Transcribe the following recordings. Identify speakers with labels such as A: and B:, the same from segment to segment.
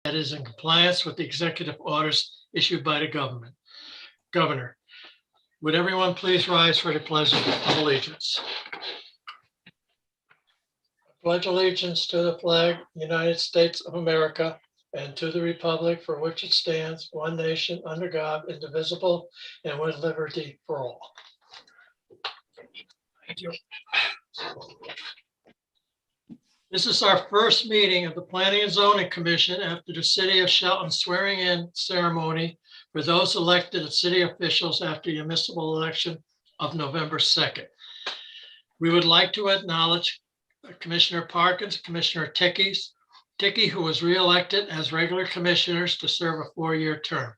A: that is in compliance with the executive orders issued by the governor. Would everyone please rise for the pledge of allegiance? I pledge allegiance to the flag, United States of America, and to the republic for which it stands, one nation, under God, indivisible, and with liberty for all. Thank you. This is our first meeting of the Planning and Zoning Commission after the City of Shelton swearing in ceremony for those elected as city officials after the municipal election of November 2nd. We would like to acknowledge Commissioner Parkins, Commissioner Ticky, who was reelected as regular commissioners to serve a 4-year term.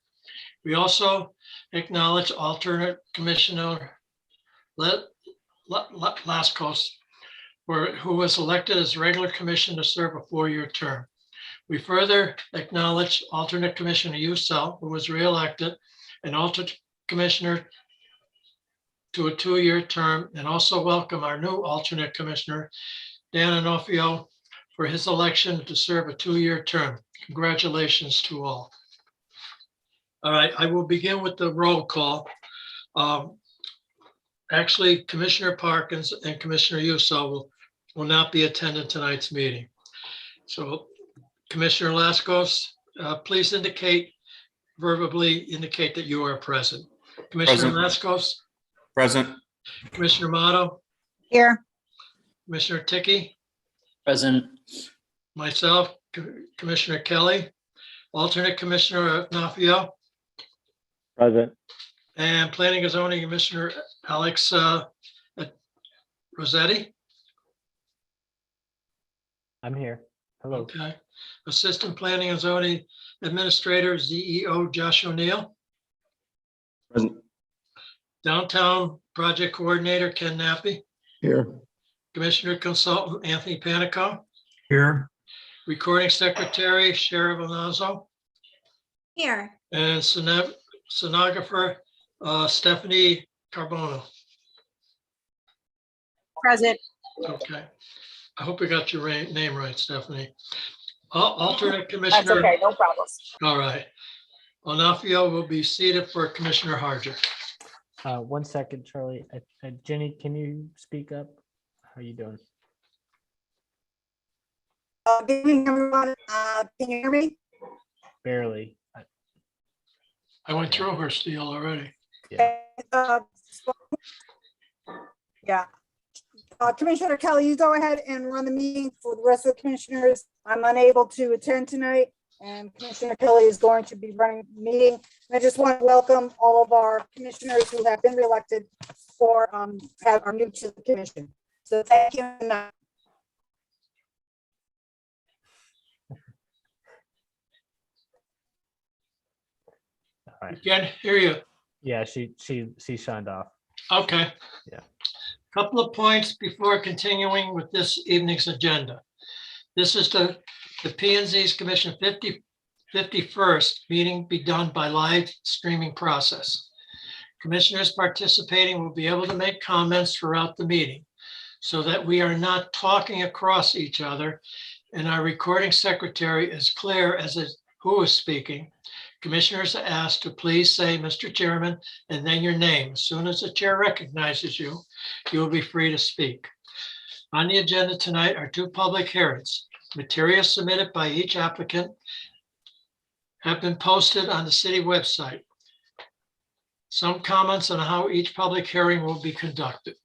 A: We also acknowledge alternate Commissioner Laskos, who was elected as regular commission to serve a 4-year term. We further acknowledge alternate Commissioner Uso, who was reelected, and alternate commissioner to a 2-year term, and also welcome our new alternate commissioner, Dan Onofrio, for his election to serve a 2-year term. Congratulations to all. All right, I will begin with the roll call. Actually, Commissioner Parkins and Commissioner Uso will not be attending tonight's meeting. So Commissioner Laskos, please verbally indicate that you are present. Commissioner Laskos?
B: Present.
A: Commissioner Motto?
C: Here.
A: Commissioner Ticky?
D: Present.
A: Myself, Commissioner Kelly, alternate Commissioner Nafio,
E: Present.
A: and Planning and Zoning Commissioner Alex Rossetti.
E: I'm here. Hello.
A: Okay. Assistant Planning and Zoning Administrator, ZEO Josh O'Neill.
B: Present.
A: Downtown Project Coordinator, Ken Nappy.
B: Here.
A: Commissioner Consultant, Anthony Panico.
B: Here.
A: Recording Secretary, Sheriff Alonso.
C: Here.
A: And Sonographer, Stephanie Carbono.
C: Present.
A: Okay. I hope we got your name right, Stephanie. Alternate Commissioner.
C: That's okay, no problems.
A: All right. Onofrio will be seated for Commissioner Harger.
E: 1 second, Charlie. Jenny, can you speak up? How you doing?
C: Good evening, everyone. Can you hear me?
E: Barely.
A: I went through her steal already.
E: Yeah.
C: Yeah. Commissioner Kelly, you go ahead and run the meeting for the rest of the commissioners. I'm unable to attend tonight, and Commissioner Kelly is going to be running the meeting. And I just want to welcome all of our commissioners who have been reelected or are new to the commission. So thank you.
E: All right.
A: Can't hear you.
E: Yeah, she signed off.
A: Okay.
E: Yeah.
A: Couple of points before continuing with this evening's agenda. This is the P&Z's Commission 51st meeting be done by live streaming process. Commissioners participating will be able to make comments throughout the meeting so that we are not talking across each other and our recording secretary is clear as to who is speaking. Commissioners are asked to please say, Mr. Chairman, and then your name. As soon as the chair recognizes you, you will be free to speak. On the agenda tonight are 2 public hearings. Materials submitted by each applicant have been posted on the city website. Some comments on how each public hearing will be conducted.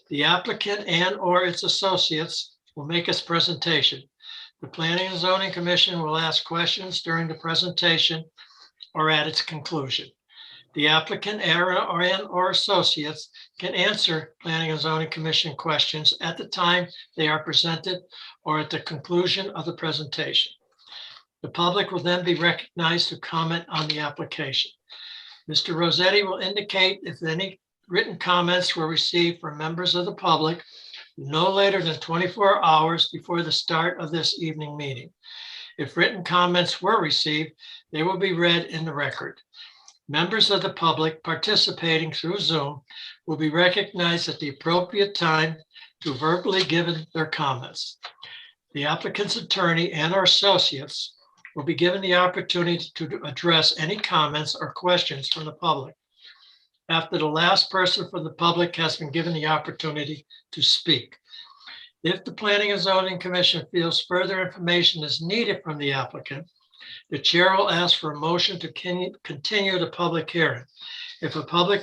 A: The applicant and/or its associates will make its presentation. The Planning and Zoning Commission will ask questions during the presentation or at its conclusion. The applicant or associates can answer Planning and Zoning Commission questions at the time they are presented or at the conclusion of the presentation. The public will then be recognized to comment on the application. Mr. Rossetti will indicate if any written comments were received from members of the public no later than 24 hours before the start of this evening meeting. If written comments were received, they will be read in the record. Members of the public participating through Zoom will be recognized at the appropriate time to verbally give their comments. The applicant's attorney and our associates will be given the opportunity to address any comments or questions from the public after the last person from the public has been given the opportunity to speak. If the Planning and Zoning Commission feels further information is needed from the applicant, the chair will ask for a motion to continue the public hearing. If a public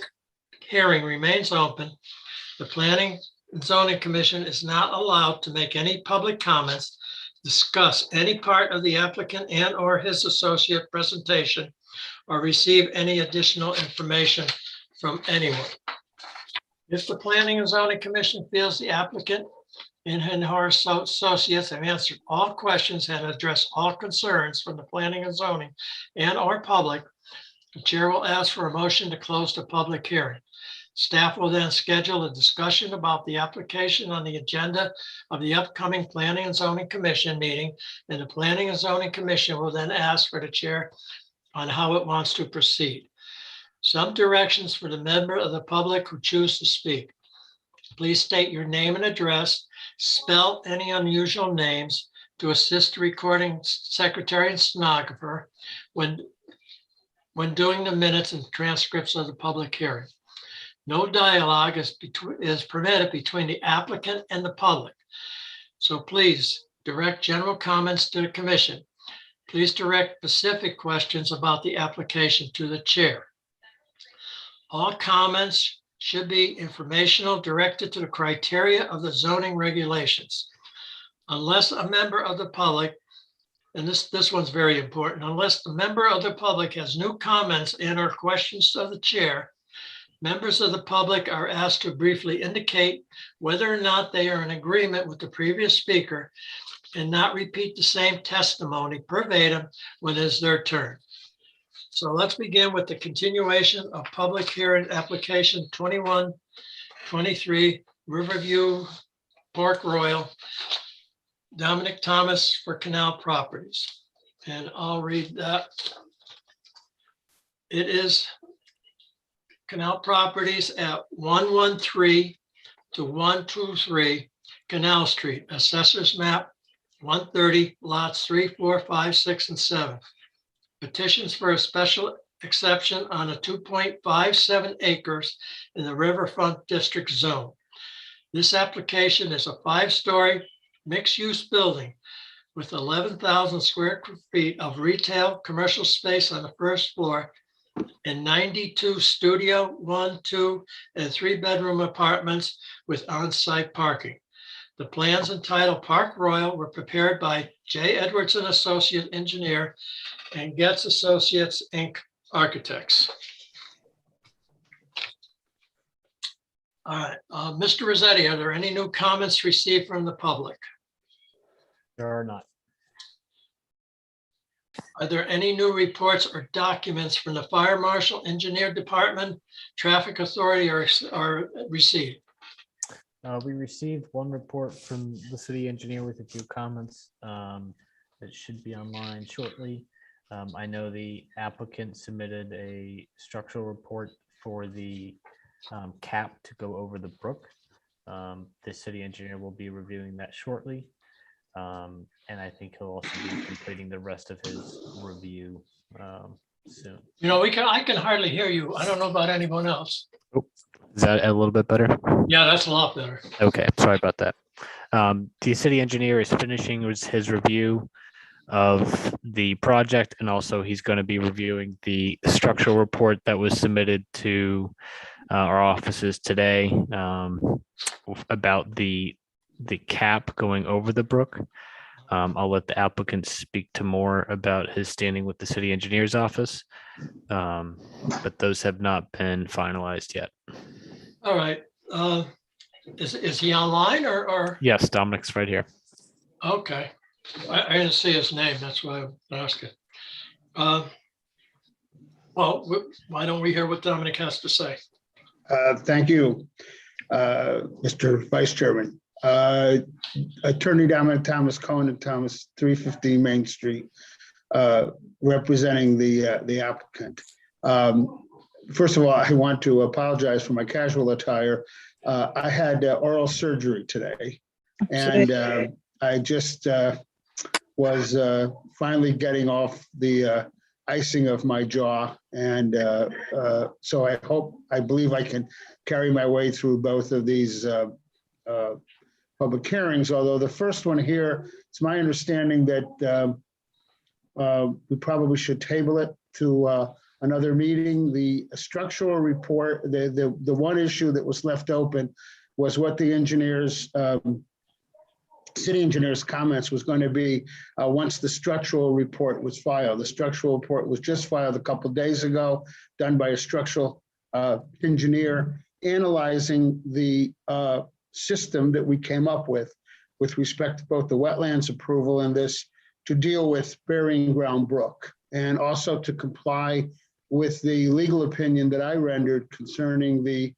A: hearing remains open, the Planning and Zoning Commission is not allowed to make any public comments, discuss any part of the applicant and or his associate presentation, or receive any additional information from anyone. If the Planning and Zoning Commission feels the applicant and her associates have answered all questions and addressed all concerns from the Planning and Zoning and or public, the chair will ask for a motion to close the public hearing. Staff will then schedule a discussion about the application on the agenda of the upcoming Planning and Zoning Commission meeting, and the Planning and Zoning Commission will then ask for the chair on how it wants to proceed. Some directions for the member of the public who choose to speak. Please state your name and address, spell any unusual names to assist the recording secretary and stenographer when doing the minutes and transcripts of the public hearing. No dialogue is permitted between the applicant and the public. So please direct general comments to the commission. Please direct specific questions about the application to the chair. All comments should be informational, directed to the criteria of the zoning regulations. Unless a member of the public, and this one's very important, unless the member of the public has new comments and or questions of the chair, members of the public are asked to briefly indicate whether or not they are in agreement with the previous speaker and not repeat the same testimony verbatim when it's their turn. So let's begin with the continuation of public hearing application 2123 Riverview Park Royal, Dominic Thomas for Canal Properties. And I'll read that. It is Canal Properties at 113 to 123 Canal Street, Assessors Map 130, lots 3, 4, 5, 6, and 7. Petitions for a special exception on a 2.57 acres in the Riverfront District Zone. This application is a 5-story mixed-use building with 11,000 square feet of retail commercial space on the first floor and 92 studio, 1, 2, and 3-bedroom apartments with on-site parking. The plans entitled Park Royal were prepared by J. Edwards and Associate Engineer and Getz Associates Inc. Architects. All right, Mr. Rossetti, are there any new comments received from the public?
E: There are not.
A: Are there any new reports or documents from the Fire Marshal, Engineer Department, Traffic Authority or received?
E: We received one report from the city engineer with a few comments that should be online shortly. I know the applicant submitted a structural report for the cap to go over the brook. The city engineer will be reviewing that shortly. And I think he'll also be completing the rest of his review soon.
A: You know, I can hardly hear you. I don't know about anyone else.
E: Is that a little bit better?
A: Yeah, that's a lot better.
E: Okay, sorry about that. The city engineer is finishing his review of the project, and also he's going to be reviewing the structural report that was submitted to our offices today about the cap going over the brook. I'll let the applicant speak to more about his standing with the city engineer's office, but those have not been finalized yet.
A: All right. Is he online or?
E: Yes, Dominic's right here.
A: Okay. I didn't see his name. That's why I'm asking. Well, why don't we hear what Dominic has to say?
D: Thank you, Mr. Vice Chairman. Attorney Dominic Thomas, Cohen and Thomas, 315 Main Street, representing the applicant. First of all, I want to apologize for my casual attire. I had oral surgery today, and I just was finally getting off the icing of my jaw. And so I believe I can carry my way through both of these public hearings, although the first one here, it's my understanding that we probably should table it to another meeting. The structural report, the one issue that was left open was what the engineers, city engineers' comments was going to be once the structural report was filed. The structural report was just filed a couple of days ago, done by a structural engineer, analyzing the system that we came up with respect to both the wetlands approval and this to deal with Burying Ground Brook, and also to comply with the legal opinion that I rendered concerning the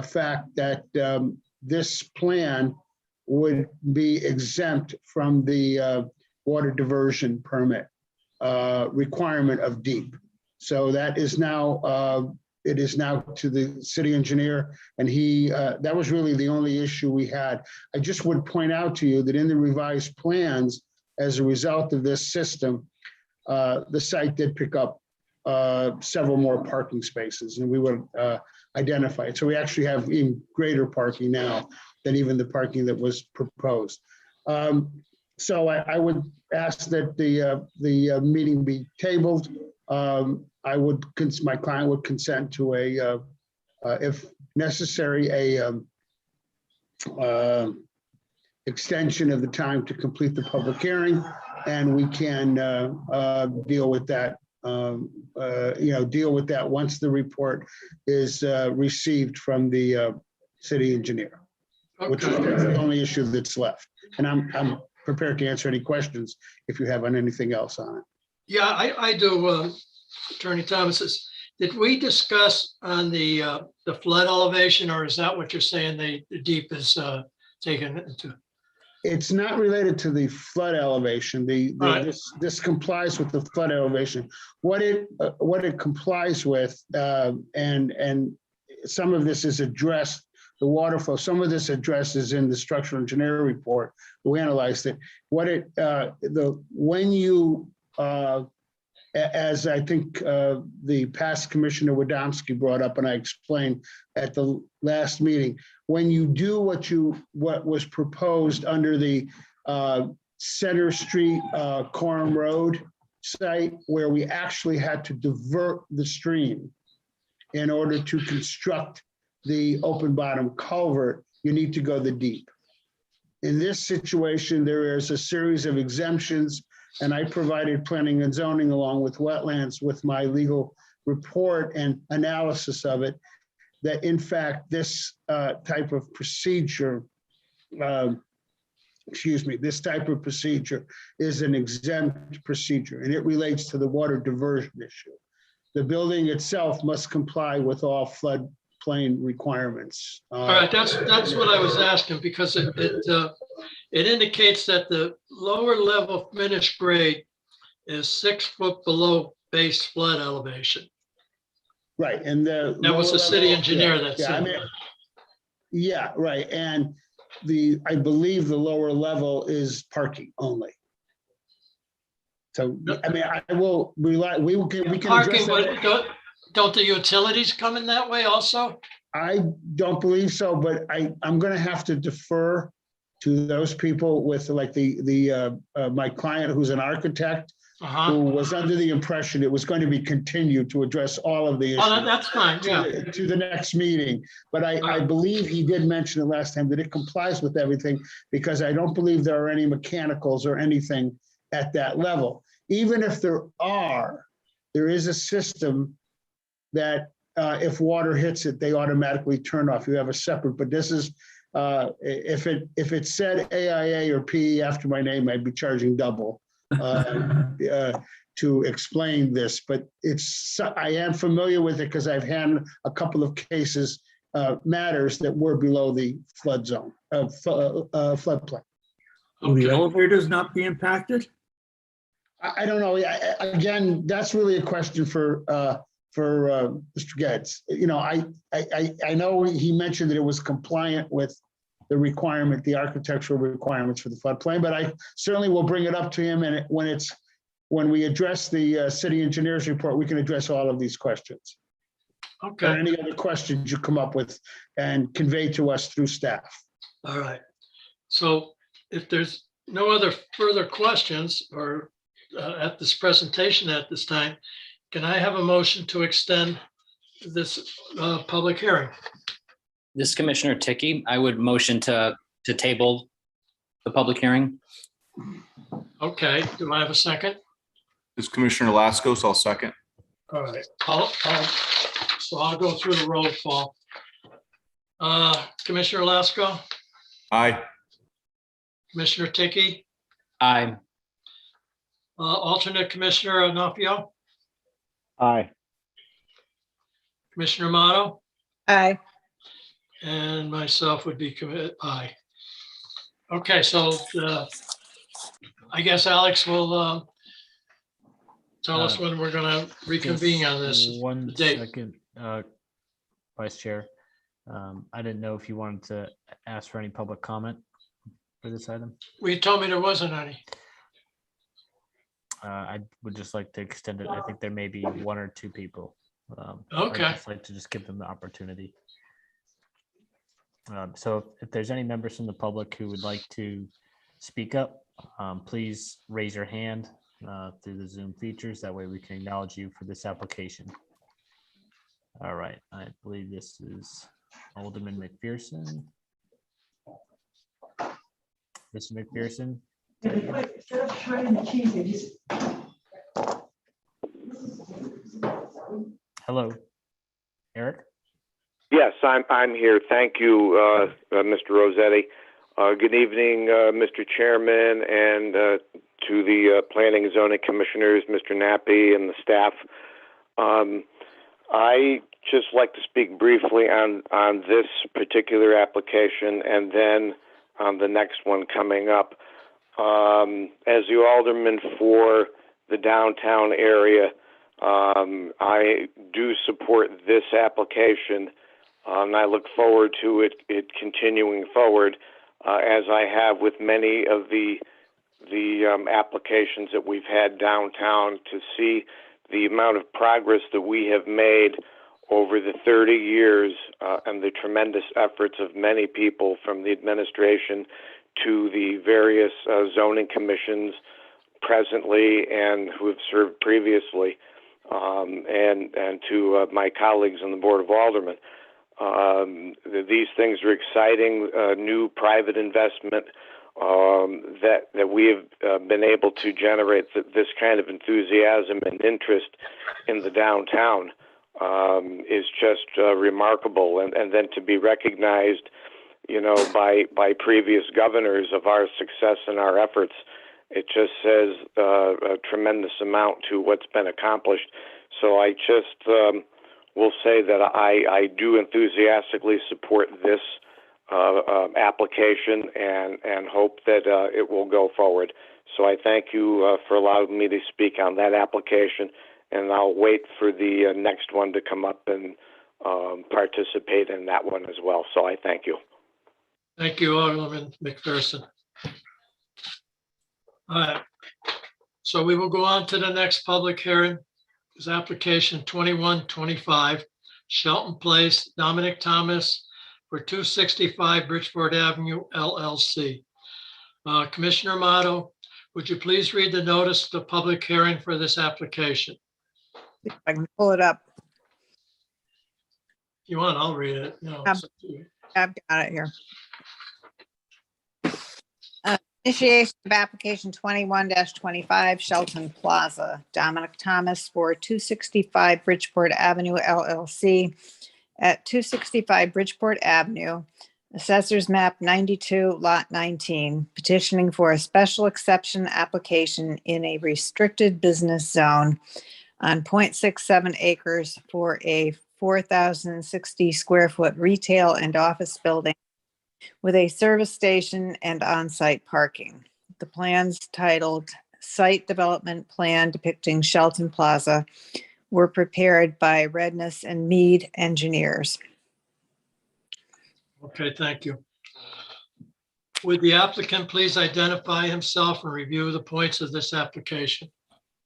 D: fact that this plan would be exempt from the water diversion permit requirement of deep. So that is now, it is now to the city engineer, and he, that was really the only issue we had. I just would point out to you that in the revised plans, as a result of this system, the site did pick up several more parking spaces, and we would identify it. So we actually have even greater parking now than even the parking that was proposed. So I would ask that the meeting be tabled. I would, my client would consent to a, if necessary, a extension of the time to complete the public hearing, and we can deal with that. Deal with that once the report is received from the city engineer, which is the only issue that's left. And I'm prepared to answer any questions if you have on anything else on it.
A: Yeah, I do, Attorney Thomas. Did we discuss on the flood elevation, or is that what you're saying the deep is taken into?
D: It's not related to the flood elevation.
A: Right.
D: This complies with the flood elevation. What it complies with, and some of this is addressed, the water flow, some of this addresses in the structural engineer report. We analyzed it. When you, as I think the past Commissioner Wadomski brought up, and I explained at the last meeting, when you do what was proposed under the Center Street Coram Road site, where we actually had to divert the stream in order to construct the open bottom culvert, you need to go the deep. In this situation, there is a series of exemptions, and I provided planning and zoning along with wetlands with my legal report and analysis of it, that in fact, this type of procedure, this type of procedure is an exempt procedure, and it relates to the water diversion issue. The building itself must comply with all floodplain requirements.
A: All right, that's what I was asking, because it indicates that the lower level finished grade is 6 foot below base flood elevation.
D: Right, and
A: that was the city engineer that said that.
D: Yeah, right, and I believe the lower level is parking only. So, I mean, I will rely, we can
A: Parking,
D: address
A: but don't the utilities come in that way also?
D: I don't believe so, but I'm gonna have to defer to those people with like my client who's an architect, who was under the impression it was going to be continued to address all of the issues.
A: Oh, that's fine, yeah.
D: To the next meeting. But I believe he did mention it last time that it complies with everything, because I don't believe there are any mechanicals or anything at that level. Even if there is a system that if water hits it, they automatically turn off. You have a separate, but this is, if it said AIA or PE after my name, I'd be charging double to explain this, but I am familiar with it because I've had a couple of cases, matters that were below the flood zone, floodplain.
B: Will the elevators not be impacted?
D: I don't know. Again, that's really a question for Mr. Getz. You know, I know he mentioned that it was compliant with the requirement, the architectural requirements for the floodplain, but I certainly will bring it up to him, and when we address the city engineer's report, we can address all of these questions. Or
A: Okay,
D: any other questions you come up with and convey to us through staff.
A: all right. So if there's no other further questions or at this presentation at this time, can I have a motion to extend this public hearing?
F: This is Commissioner Ticky. I would motion to table the public hearing.
A: Okay, do I have a second?
G: This is Commissioner Lascos, I'll second.
A: All right, so I'll go through the roll call. Commissioner Lasko,
G: Aye.
A: Commissioner Ticky,
F: Aye.
A: alternate Commissioner Onofio,
B: Aye.
A: Commissioner Amato,
C: Aye.
A: and myself would be aye. Okay, so I guess Alex will tell us when we're gonna reconvene on this.
E: One
A: date.
E: second, Vice Chair. I didn't know if you wanted to ask for any public comment for this item.
A: Well, you told me there wasn't any.
E: I would just like to extend it. I think there may be one or two people.
A: Okay.
E: I'd just like to just give them the opportunity. So if there's any members from the public who would like to speak up, please raise your hand through the Zoom features. That way we can acknowledge you for this application. All right, I believe this is Alderman McPherson. Mr. McPherson. Hello, Eric.
H: Yes, I'm here. Thank you, Mr. Rossetti. Good evening, Mr. Chairman, and to the Planning and Zoning Commissioners, Mr. Nappi, and the staff. I just like to speak briefly on this particular application, and then on the next one coming up. As the alderman for the downtown area, I do support this application. And I look forward to it continuing forward, as I have with many of the applications that we've had downtown, to see the amount of progress that we have made over the 30 years and the tremendous efforts of many people, from the administration to the various zoning commissions presently and who have served previously, and to my colleagues on the Board of Aldermen. These things are exciting, new private investment that we have been able to generate. This kind of enthusiasm and interest in the downtown is just remarkable, and then to be recognized, by previous governors of our success and our efforts, it just says a tremendous amount to what's been accomplished. So I just will say that I do enthusiastically support this application and hope that it will go forward. So I thank you for allowing me to speak on that application, and I'll wait for the next one to come up and participate in that one as well. So I thank you.
A: Thank you, Alderman McPherson. All right, so we will go on to the next public hearing. Is application 2125 Shelton Place, Dominic Thomas, for 265 Bridgeport Avenue, LLC. Commissioner Amato, would you please read the notice of the public hearing for this application?
C: I can pull it up.
A: If you want, I'll read it. No, it's up to you.
C: I've got it here. Initiation of application 21-25 Shelton Plaza, Dominic Thomas, for 265 Bridgeport Avenue, LLC. At 265 Bridgeport Avenue, Assessors Map 92, Lot 19, petitioning for a special exception application in a restricted business zone on 0.67 acres for a 4,060 square foot retail and office building with a service station and on-site parking. The plans, titled Site Development Plan Depicting Shelton Plaza, were prepared by Redness and Mead Engineers.
A: Okay, thank you. Would the applicant please identify himself and review the points of this application?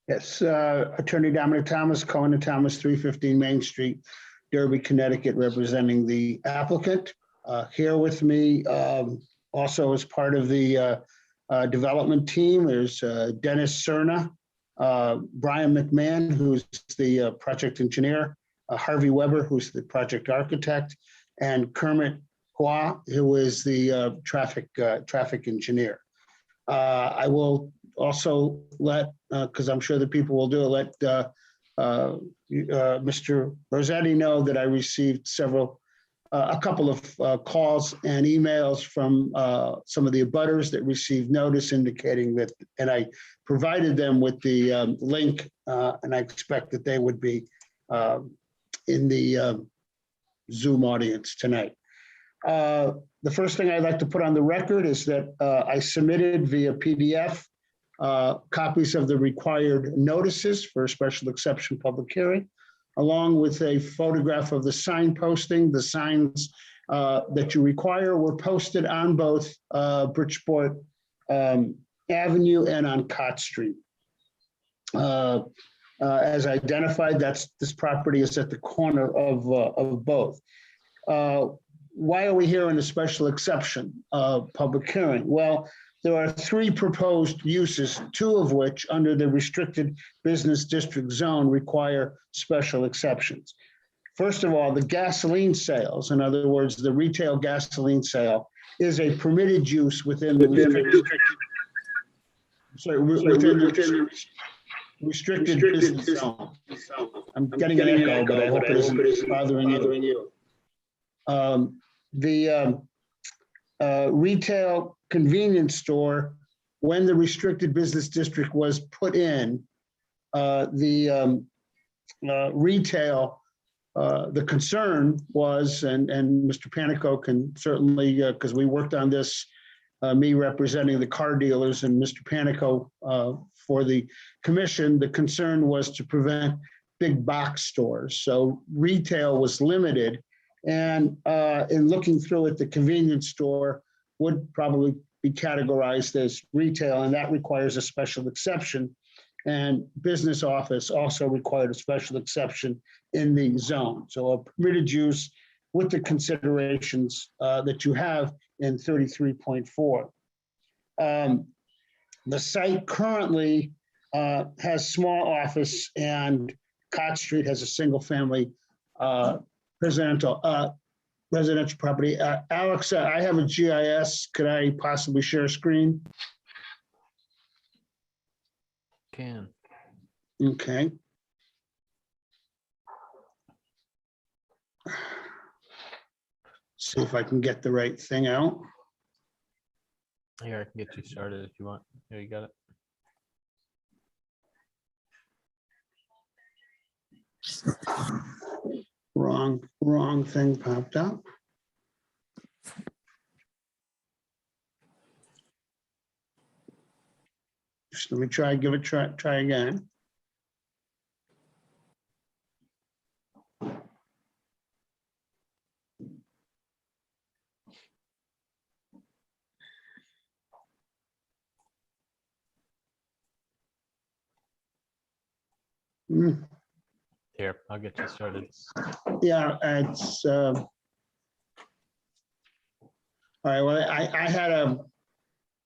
D: Yes, Attorney Dominic Thomas, Cohen and Thomas, 315 Main Street, Derby, Connecticut, representing the applicant. Here with me, also as part of the development team, there's Dennis Cerna, Brian McMahon, who's the project engineer, Harvey Weber, who's the project architect, and Kermit Hua, who is the traffic engineer. I will also let, because I'm sure the people will do it, let Mr. Rossetti know that I received a couple of calls and emails from some of the abutters that received notice indicating that, and I provided them with the link, and I expect that they would be in the Zoom audience tonight. The first thing I'd like to put on the record is that I submitted via PDF copies of the required notices for a special exception public hearing, along with a photograph of the sign posting. The signs that you require were posted on both Bridgeport Avenue and on Cott Street. As identified, this property is at the corner of both. Why are we here in a special exception public hearing? Well, there are 3 proposed uses, 2 of which under the restricted business district zone require special exceptions. First of all, the gasoline sales, in other words, the retail gasoline sale, is a permitted use within the restricted business zone. I'm getting an echo, but I hope it isn't bothering you. The retail convenience store, when the restricted business district was put in, the retail, the concern was, and Mr. Panico can certainly, because we worked on this, me representing the car dealers and Mr. Panico for the commission, the concern was to prevent big box stores. So retail was limited. And in looking through it, the convenience store would probably be categorized as retail, and that requires a special exception. And business office also required a special exception in the zone. So a permitted use with the considerations that you have in 33.4. The site currently has small office, and Cott Street has a single family residential property. Alex, I have a GIS. Could I possibly share a screen?
E: Can.
D: Okay. See if I can get the right thing out.
E: Here, I can get you started if you want. There, you got it.
D: Wrong thing popped up. Just let me try again.
E: Here, I'll get you started.
D: Yeah, it's all right. Well, I had a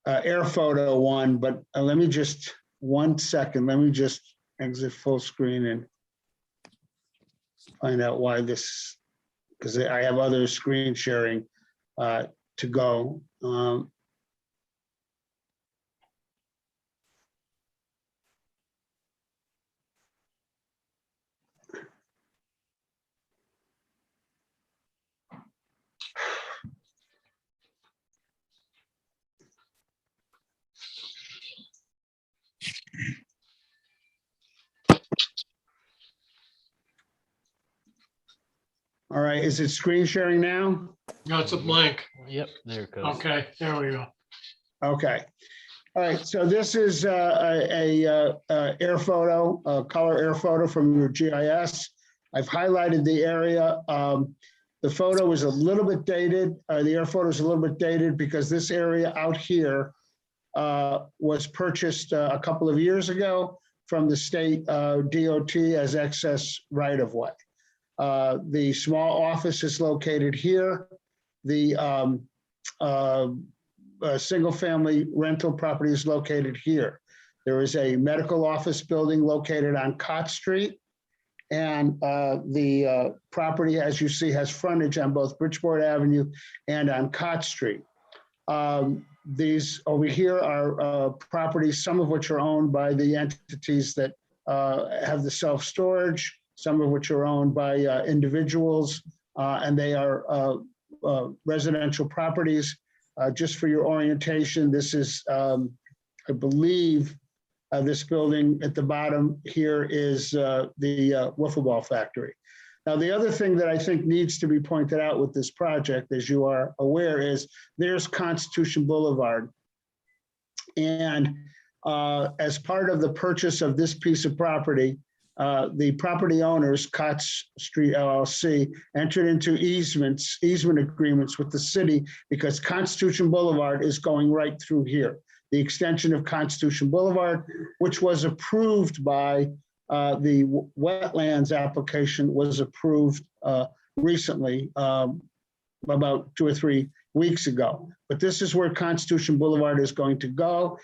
D: air photo one, but let me just 1 second. Let me just exit full screen and find out why this, because I have other screen sharing to go. All right, is it screen sharing now?
A: No, it's a blank.
E: Yep, there it goes.
A: Okay, there we go.
D: Okay. All right, so this is a air photo, a color air photo from your GIS. I've highlighted the area. The photo is a little bit dated. The air photo is a little bit dated because this area out here was purchased a couple of years ago from the state DOT as excess right-of-way. The small office is located here. The single-family rental property is located here. There is a medical office building located on Cott Street. And the property, as you see, has frontage on both Bridgeport Avenue and on Cott Street. These over here are properties, some of which are owned by the entities that have the self-storage, some of which are owned by individuals, and they are residential properties. Just for your orientation, this is, I believe, this building at the bottom here is the wiffle ball factory. Now, the other thing that I think needs to be pointed out with this project, as you are aware, is there's Constitution Boulevard. And as part of the purchase of this piece of property, the property owners, Cotts Street LLC, entered into easement agreements with the city because Constitution Boulevard is going right through here. The extension of Constitution Boulevard, which was approved by the wetlands application, was approved recently, about 2 or 3 weeks ago. But this is where Constitution Boulevard is going to go.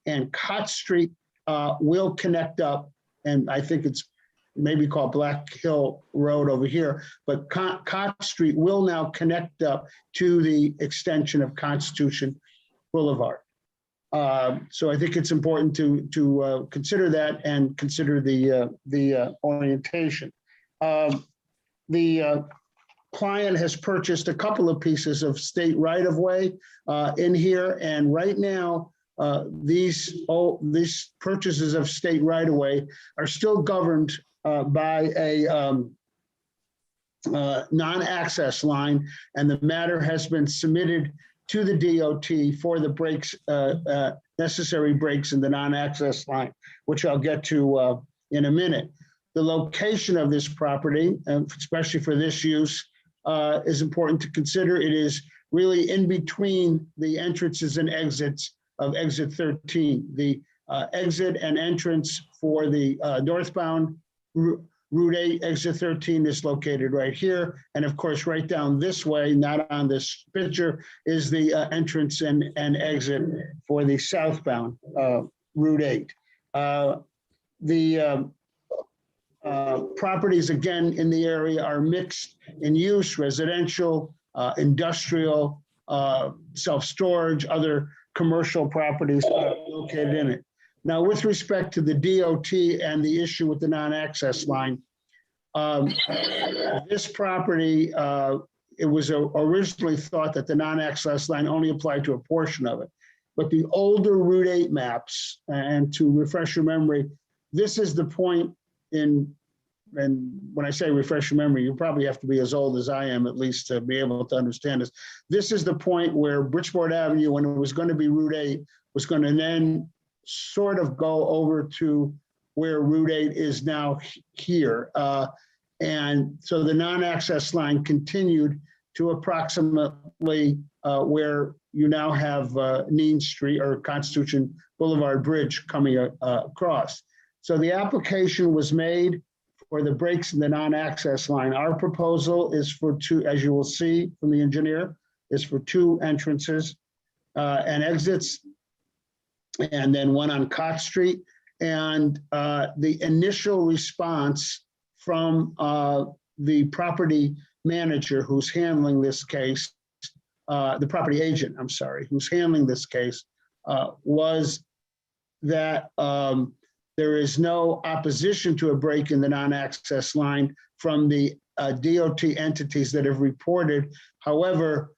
D: And Cott Street will connect up, and I think it's maybe called Black Hill Road over here, but Cott Street will now connect up to the extension of Constitution Boulevard. So I think it's important to consider that and consider the orientation. The client has purchased a couple of pieces of state right-of-way in here, and right now these purchases of state right-of-way are still governed by a non-access line, and the matter has been submitted to the DOT for the breaks, necessary breaks in the non-access line, which I'll get to in a minute. The location of this property, especially for this use, is important to consider. It is really in between the entrances and exits of exit 13. The exit and entrance for the northbound Route 8, exit 13 is located right here. And of course, right down this way, not on this picture, is the entrance and exit for the southbound Route 8. The properties, again, in the area are mixed in use, residential, industrial, self-storage, other commercial properties located in it. Now, with respect to the DOT and the issue with the non-access line, this property, it was originally thought that the non-access line only applied to a portion of it. But the older Route 8 maps, and to refresh your memory, this is the point in, and when I say refresh your memory, you probably have to be as old as I am, at least, to be able to understand this. This is the point where Bridgeport Avenue, when it was going to be Route 8, was going to then sort of go over to where Route 8 is now here. And so the non-access line continued to approximately where you now have Neen Street or Constitution Boulevard Bridge coming across. So the application was made for the breaks in the non-access line. Our proposal is for 2, as you will see from the engineer, is for 2 entrances and exits, and then 1 on Cott Street. And the initial response from the property manager who's handling this case, the property agent, I'm sorry, who's handling this case, was that there is no opposition to a break in the non-access line from the DOT entities that have reported. However,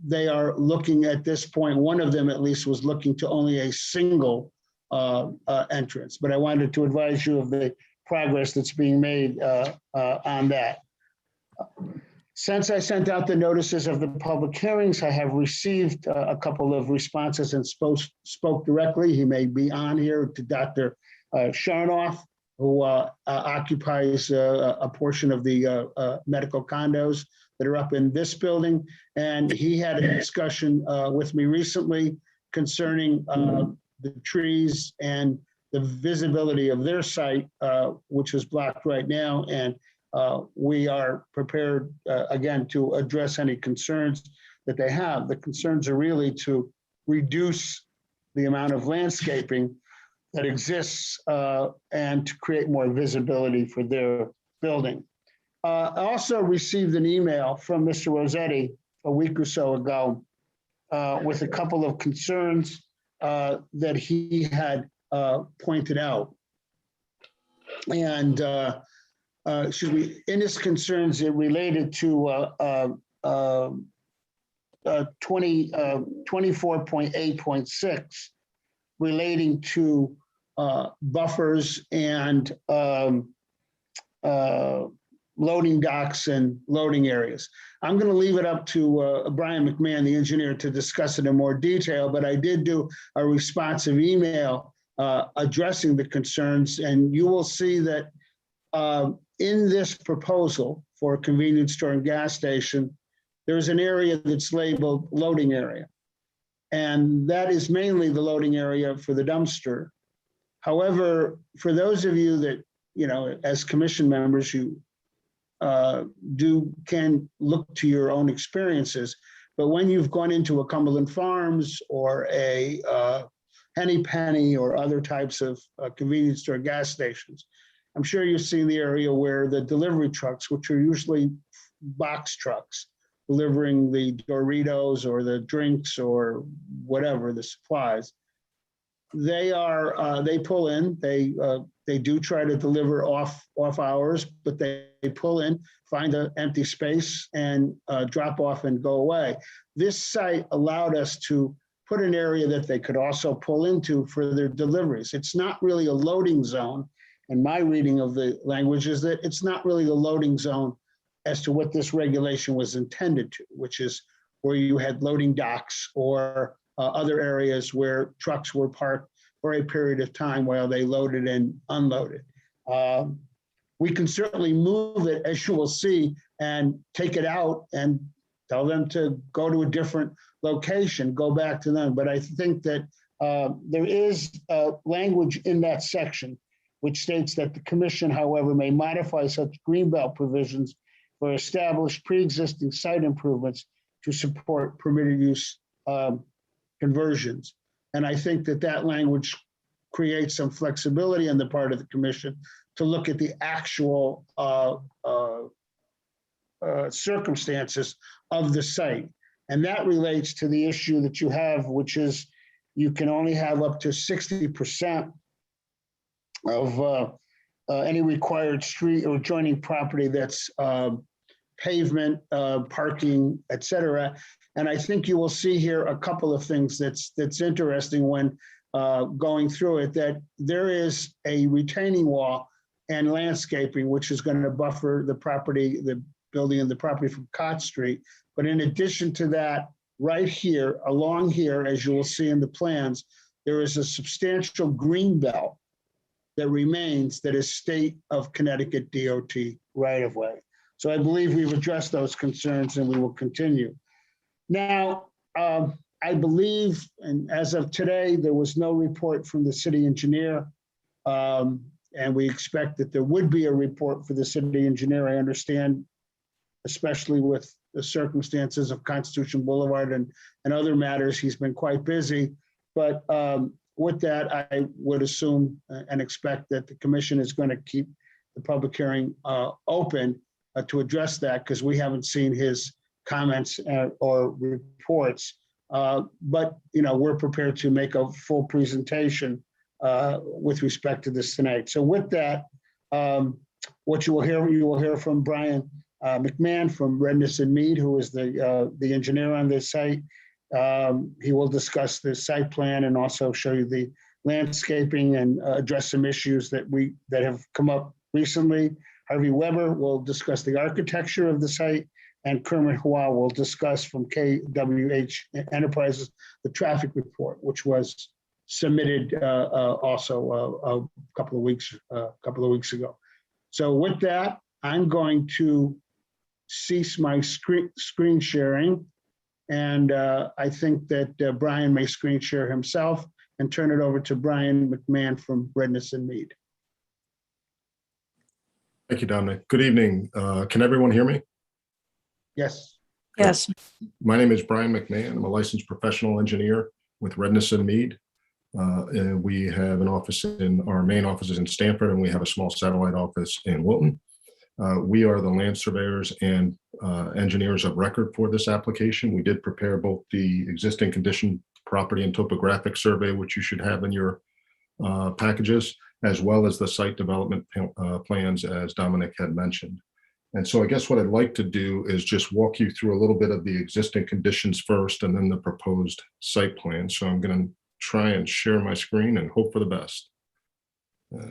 D: they are looking at this point, one of them at least was looking to only a single entrance. But I wanted to advise you of the progress that's being made on that. Since I sent out the notices of the public hearings, I have received a couple of responses and spoke directly. He may be on here to Dr. Sharnoff, who occupies a portion of the medical condos that are up in this building. And he had a discussion with me recently concerning the trees and the visibility of their site, which is blocked right now. And we are prepared, again, to address any concerns that they have. The concerns are really to reduce the amount of landscaping that exists and to create more visibility for their building. I also received an email from Mr. Rossetti a week or so ago with a couple of concerns that he had pointed out. And in his concerns, it related to 24.8.6 relating to buffers and loading docks and loading areas. I'm going to leave it up to Brian McMahon, the engineer, to discuss it in more detail, but I did do a responsive email addressing the concerns, and you will see that in this proposal for a convenience store and gas station, there's an area that's labeled loading area. And that is mainly the loading area for the dumpster. However, for those of you that, as commission members, you can look to your own experiences. But when you've gone into a Cumberland Farms or a Henny Penny or other types of convenience store gas stations, I'm sure you've seen the area where the delivery trucks, which are usually box trucks, delivering the Doritos or the drinks or whatever, the supplies, they pull in, they do try to deliver off hours, but they pull in, find an empty space and drop off and go away. This site allowed us to put an area that they could also pull into for their deliveries. It's not really a loading zone. And my reading of the language is that it's not really a loading zone as to what this regulation was intended to, which is where you had loading docks or other areas where trucks were parked for a period of time while they loaded and unloaded. We can certainly move it, as you will see, and take it out and tell them to go to a different location, go back to them. But I think that there is language in that section which states that the commission, however, may modify such greenbelt provisions for established pre-existing site improvements to support permitted use conversions. And I think that that language creates some flexibility on the part of the commission to look at the actual circumstances of the site. And that relates to the issue that you have, which is you can only have up to 60% of any required street or adjoining property that's pavement, parking, et cetera. And I think you will see here a couple of things that's interesting when going through it, that there is a retaining wall and landscaping, which is going to buffer the property, the building and the property from Cott Street. But in addition to that, right here, along here, as you will see in the plans, there is a substantial green belt that remains that is state of Connecticut DOT right-of-way. So I believe we've addressed those concerns and we will continue. Now, I believe, and as of today, there was no report from the city engineer. And we expect that there would be a report for the city engineer. I understand, especially with the circumstances of Constitution Boulevard and other matters, he's been quite busy. But with that, I would assume and expect that the commission is going to keep the public hearing open to address that, because we haven't seen his comments or reports. But we're prepared to make a full presentation with respect to this tonight. So with that, what you will hear from Brian McMahon from Redness and Mead, who is the engineer on this site. He will discuss the site plan and also show you the landscaping and address some issues that have come up recently. Harvey Weber will discuss the architecture of the site, and Kermit Hua will discuss from KWH Enterprises the traffic report, which was submitted also a couple of weeks ago. So with that, I'm going to cease my screen sharing. And I think that Brian may screen share himself and turn it over to Brian McMahon from Redness and Mead.
I: Thank you, Dominic. Good evening. Can everyone hear me?
D: Yes.
J: Yes.
I: My name is Brian McMahon. I'm a licensed professional engineer with Redness and Mead. And we have an office our main office is in Stamford, and we have a small satellite office in Wilton. We are the land surveyors and engineers of record for this application. We did prepare both the existing condition property and topographic survey, which you should have in your packages, as well as the site development plans, as Dominic had mentioned. And so I guess what I'd like to do is just walk you through a little bit of the existing conditions first, and then the proposed site plan. So I'm going to try and share my screen and hope for the best. All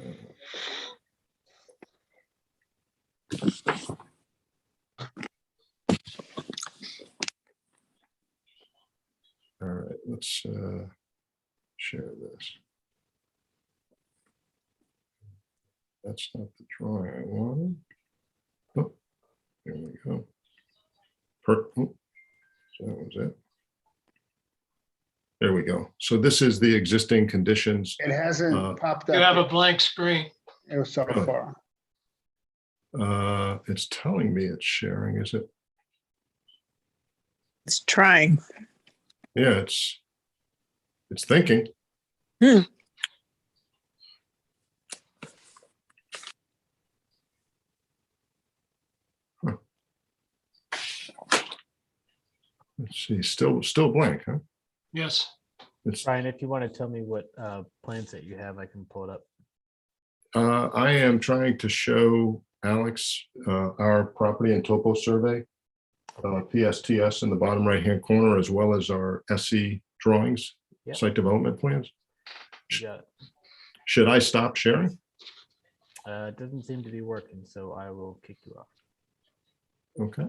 I: right, let's share this. That's not the drawing I wanted. Oh, there we go. Perfect. So that was it. There we go. So this is the existing conditions.
D: It hasn't popped up.
A: You have a blank screen.
D: It was so far.
I: It's telling me it's sharing, is it?
J: It's trying.
I: Yeah, it's thinking. Huh. Let's see, still blank, huh?
A: Yes.
I: It's,
E: Brian, if you want to tell me what plans that you have, I can pull it up.
I: I am trying to show Alex our property and topo survey, PSTS in the bottom right-hand corner, as well as our SE drawings,
E: Yep.
I: site development plans.
E: You got it.
I: Should I stop sharing?
E: It doesn't seem to be working, so I will kick you off.
I: Okay.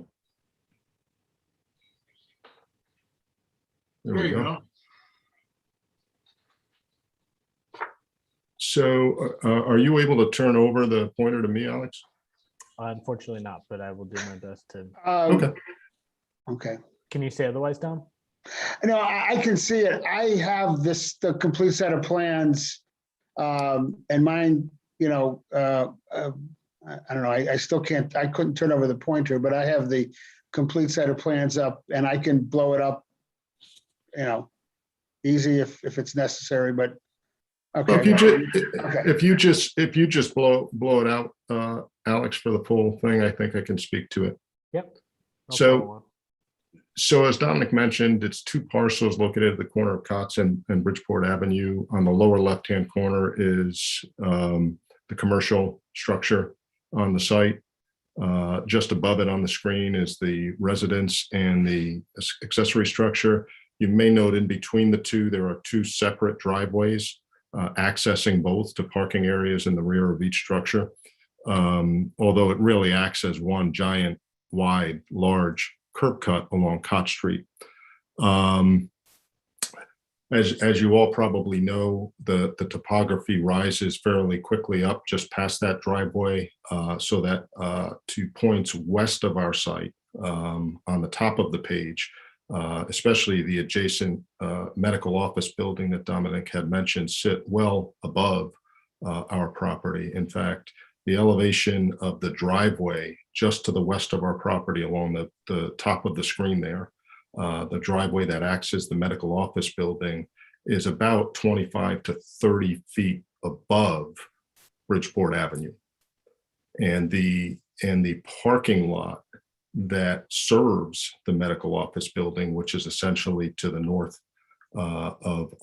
A: There you go.
I: So are you able to turn over the pointer to me, Alex?
E: Unfortunately not, but I will do my best to.
I: Okay.
D: Okay.
E: Can you say otherwise, Tom?
D: No, I can see it. I have the complete set of plans. And mine, I don't know, I still can't, I couldn't turn over the pointer, but I have the complete set of plans up, and I can blow it up, easy if it's necessary, but okay.
I: Well, if you just blow it out, Alex, for the full thing, I think I can speak to it.
E: Yep. No
I: So-
E: problem.
I: So as Dominic mentioned, it's two parcels located at the corner of Cotts and Bridgeport Avenue. On the lower left-hand corner is the commercial structure on the site. Just above it on the screen is the residence and the accessory structure. You may note in between the two, there are two separate driveways accessing both to parking areas in the rear of each structure. Although it really acts as one giant, wide, large curb cut along Cott Street. As you all probably know, the topography rises fairly quickly up just past that driveway, so that to points west of our site on the top of the page, especially the adjacent medical office building that Dominic had mentioned, sit well above our property. In fact, the elevation of the driveway just to the west of our property along the top of the screen there, the driveway that acts as the medical office building, is about 25 to 30 feet above Bridgeport Avenue. And the parking lot that serves the medical office building, which is essentially to the north of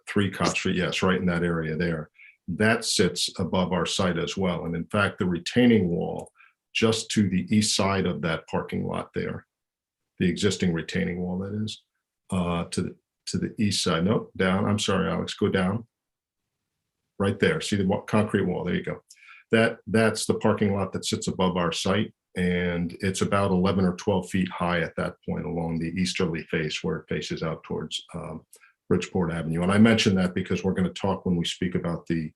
I: 3 Cott Street, yes, right in that area there, that sits above our site as well. And in fact, the retaining wall just to the east side of that parking lot there, the existing retaining wall that is, to the east side, nope, down, I'm sorry, Alex, go down. Right there, see the concrete wall, there you go. That's the parking lot that sits above our site, and it's about 11 or 12 feet high at that point along the easterly face where it faces out towards Bridgeport Avenue. And I mention that because we're going to talk, when we speak about the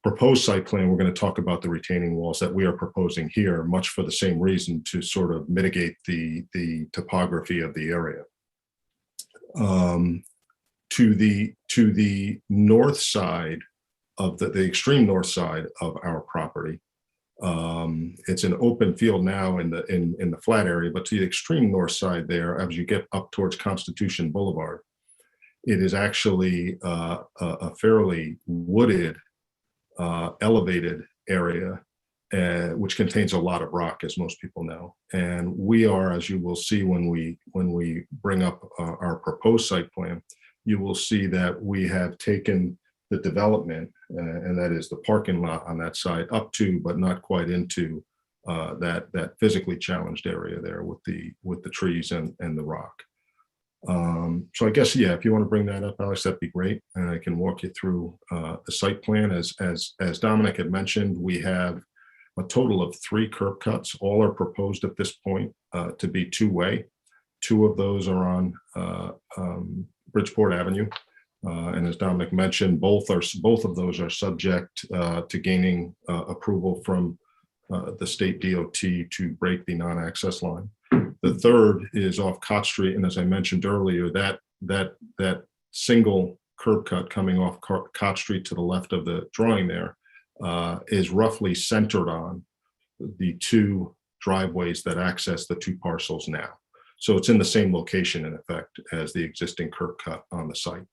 I: proposed site plan, we're going to talk about the retaining walls that we are proposing here, much for the same reason, to sort of mitigate the topography of the area. To the north side of the extreme north side of our property, it's an open field now in the flat area, but to the extreme north side there, as you get up towards Constitution Boulevard, it is actually a fairly wooded, elevated area, which contains a lot of rock, as most people know. And we are, as you will see when we bring up our proposed site plan, you will see that we have taken the development, and that is the parking lot on that side, up to but not quite into that physically challenged area there with the trees and the rock. So I guess, yeah, if you want to bring that up, Alex, that'd be great, and I can walk you through the site plan. As Dominic had mentioned, we have a total of 3 curb cuts. All are proposed at this point to be two-way. 2 of those are on Bridgeport Avenue. And as Dominic mentioned, both of those are subject to gaining approval from the state DOT to break the non-access line. The third is off Cott Street, and as I mentioned earlier, that single curb cut coming off Cott Street to the left of the drawing there is roughly centered on the 2 driveways that access the 2 parcels now. So it's in the same location, in effect, as the existing curb cut on the site.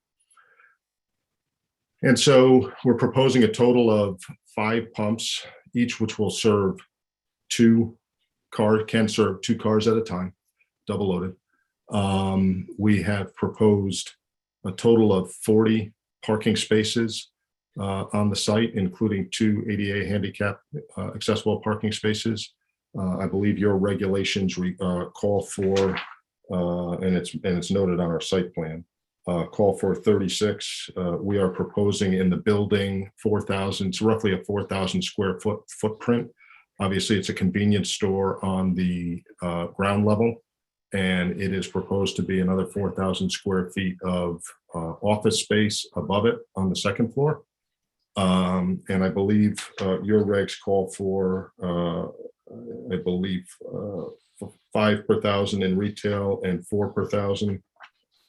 I: And so we're proposing a total of 5 pumps, each which will serve can serve 2 cars at a time, double loaded. We have proposed a total of 40 parking spaces on the site, including 2 ADA handicapped accessible parking spaces. I believe your regulations call for, and it's noted on our site plan, call for 36. We are proposing in the building 4,000, it's roughly a 4,000 square foot footprint. Obviously, it's a convenience store on the ground level, and it is proposed to be another 4,000 square feet of office space above it on the second floor. And I believe your regs call for, I believe, 5 per thousand in retail and 4 per thousand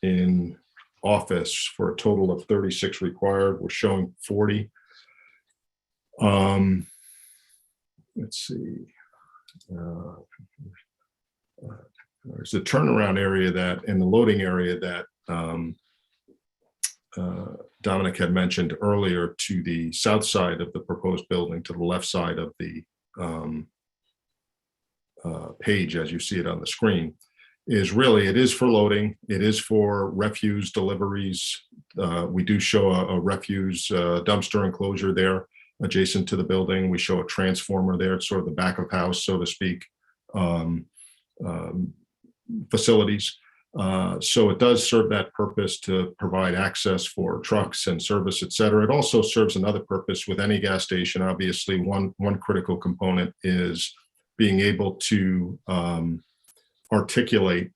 I: in office, for a total of 36 required. We're showing 40. Let's see. There's a turnaround area that, in the loading area that Dominic had mentioned earlier, to the south side of the proposed building, to the left side of the page, as you see it on the screen, is really, it is for loading. It is for refuse deliveries. We do show a refuse dumpster enclosure there adjacent to the building. We show a transformer there. It's sort of the back of house, so to speak, facilities. So it does serve that purpose to provide access for trucks and service, et cetera. It also serves another purpose with any gas station. Obviously, one critical component is being able to articulate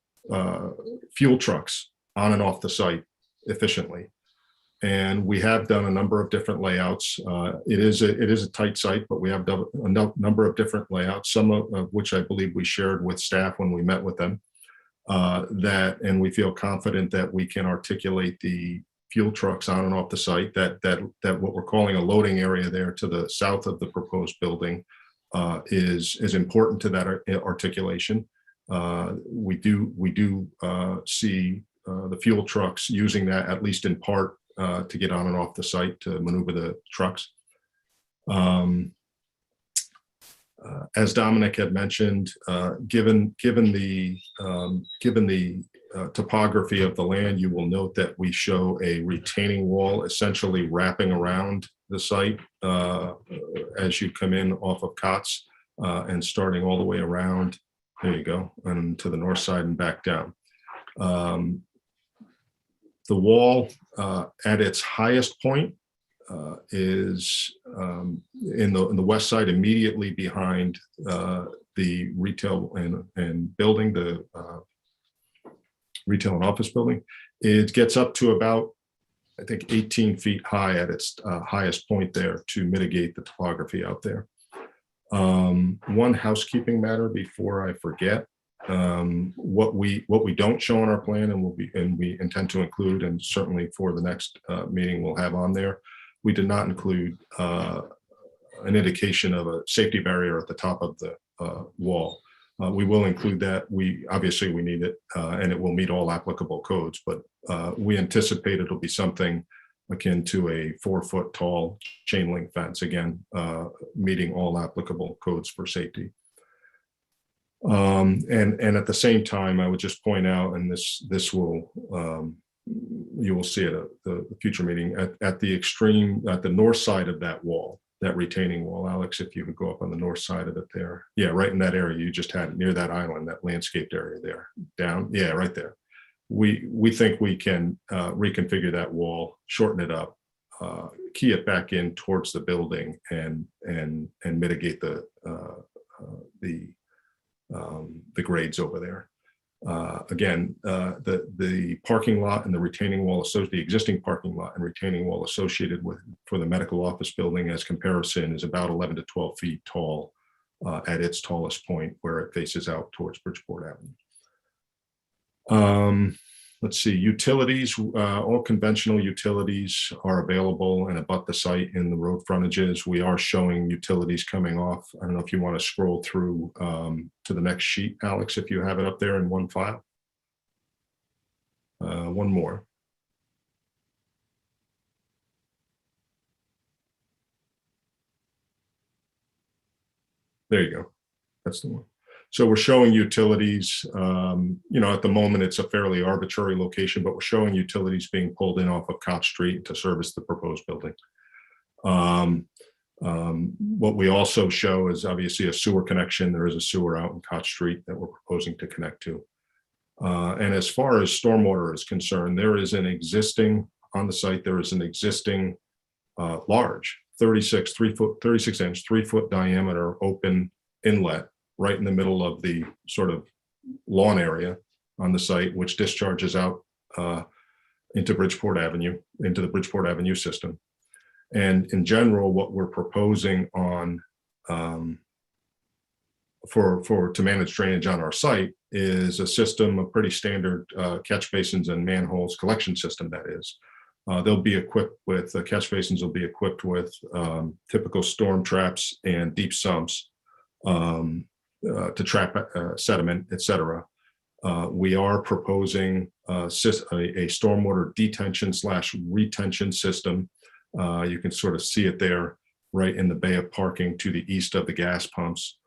I: fuel trucks on and off the site efficiently. And we have done a number of different layouts. It is a tight site, but we have done a number of different layouts, some of which I believe we shared with staff when we met with them. And we feel confident that we can articulate the fuel trucks on and off the site, that what we're calling a loading area there to the south of the proposed building is important to that articulation. We do see the fuel trucks using that, at least in part, to get on and off the site to maneuver the trucks. As Dominic had mentioned, given the topography of the land, you will note that we show a retaining wall essentially wrapping around the site as you come in off of Cotts and starting all the way around. There you go, and to the north side and back down. The wall at its highest point is in the west side, immediately behind the retail and building, the retail and office building. It gets up to about, I think, 18 feet high at its highest point there to mitigate the topography out there. One housekeeping matter before I forget. What we don't show on our plan and we intend to include, and certainly for the next meeting we'll have on there, we did not include an indication of a safety barrier at the top of the wall. We will include that. Obviously we need it, and it will meet all applicable codes, but we anticipate it'll be something akin to a 4-foot tall chain link fence, again, meeting all applicable codes for safety. And at the same time, I would just point out, and this will, you will see it at the future meeting, at the extreme, at the north side of that wall, that retaining wall. Alex, if you would go up on the north side of it there. Yeah, right in that area you just had, near that island, that landscaped area there, down. Yeah, right there. We think we can reconfigure that wall, shorten it up, key it back in towards the building, and mitigate the grades over there. Again, the parking lot and the retaining wall, the existing parking lot and retaining wall associated with for the medical office building, as comparison, is about 11 to 12 feet tall at its tallest point, where it faces out towards Bridgeport Avenue. Let's see, utilities, all conventional utilities are available and abut the site in the road frontages. We are showing utilities coming off. I don't know if you want to scroll through to the next sheet, Alex, if you have it up there in one file. One more. There you go. That's the one. So we're showing utilities, at the moment it's a fairly arbitrary location, but we're showing utilities being pulled in off of Koch Street to service the proposed building. What we also show is obviously a sewer connection. There is a sewer out in Koch Street that we're proposing to connect to. And as far as stormwater is concerned, there is an existing, on the site, there is an existing large 36 inch, 3-foot diameter open inlet right in the middle of the sort of lawn area on the site, which discharges out into Bridgeport Avenue, into the Bridgeport Avenue system. And in general, what we're proposing on to manage drainage on our site is a system of pretty standard catch basins and manholes, collection system, that is. They'll be equipped with, catch basins will be equipped with typical storm traps and deep sumps to trap sediment, etc. We are proposing a stormwater detention / retention system. You can sort of see it there, right in the bay of parking to the east of the gas pumps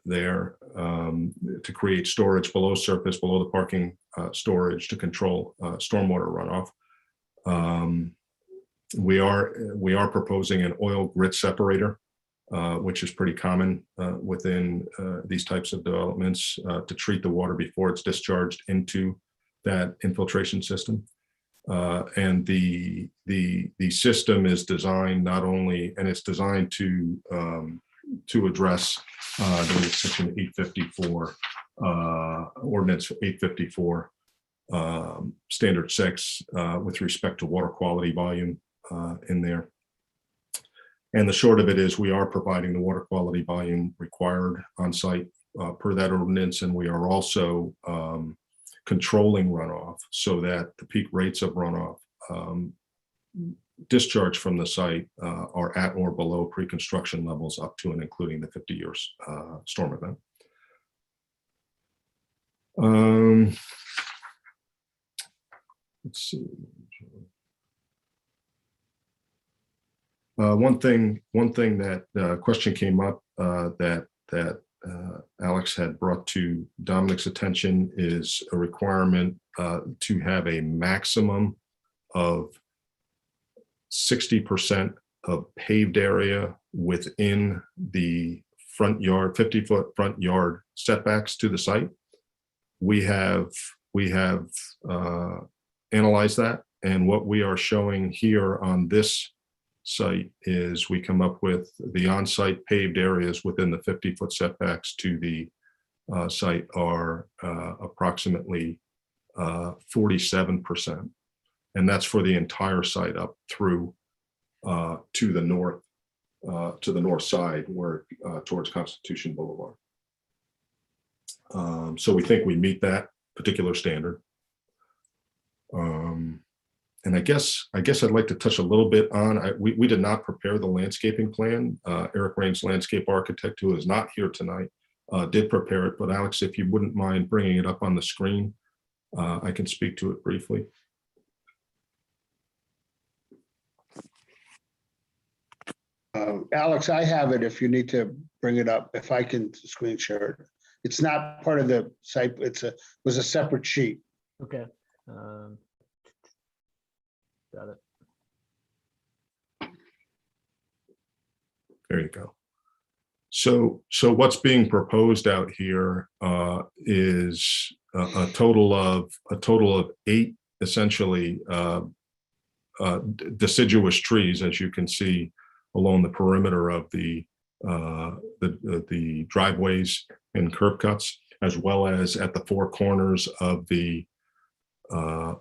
I: there, to create storage below surface, below the parking storage, to control stormwater runoff. We are proposing an oil grit separator, which is pretty common within these types of developments, to treat the water before it's discharged into that infiltration system. And the system is designed not only, and it's designed to address the section 854, ordinance 854, standard 6 with respect to water quality volume in there. And the short of it is, we are providing the water quality volume required on site per that ordinance, and we are also controlling runoff so that the peak rates of runoff discharge from the site are at or below pre-construction levels up to and including the 50-year storm event. Let's see. One thing that question came up that Alex had brought to Dominic's attention is a requirement to have a maximum of 60% of paved area within the front yard, 50-foot front yard setbacks to the site. We have analyzed that, and what we are showing here on this site is we come up with the on-site paved areas within the 50-foot setbacks to the site are approximately 47%. And that's for the entire site up through to the north side, where towards Constitution Boulevard. So we think we meet that particular standard. And I guess I'd like to touch a little bit on, we did not prepare the landscaping plan. Eric Rains, landscape architect, who is not here tonight, did prepare it. But Alex, if you wouldn't mind bringing it up on the screen, I can speak to it briefly.
D: Alex, I have it if you need to bring it up, if I can screen share it. It's not part of the site, was a separate sheet.
E: Okay. Got it.
I: There you go. So what's being proposed out here is a total of 8 essentially deciduous trees, as you can see along the perimeter of the driveways and curb cuts, as well as at the 4 corners of the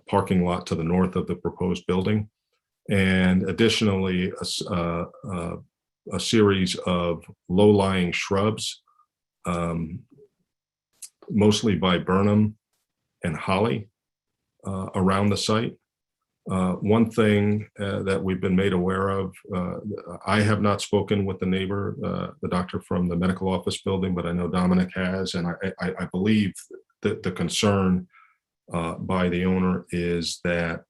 I: parking lot to the north of the proposed building, and additionally a series of low-lying shrubs, mostly viburnum and holly, around the site. One thing that we've been made aware of, I have not spoken with the neighbor, the doctor from the medical office building, but I know Dominic has, and I believe that the concern by the owner is that,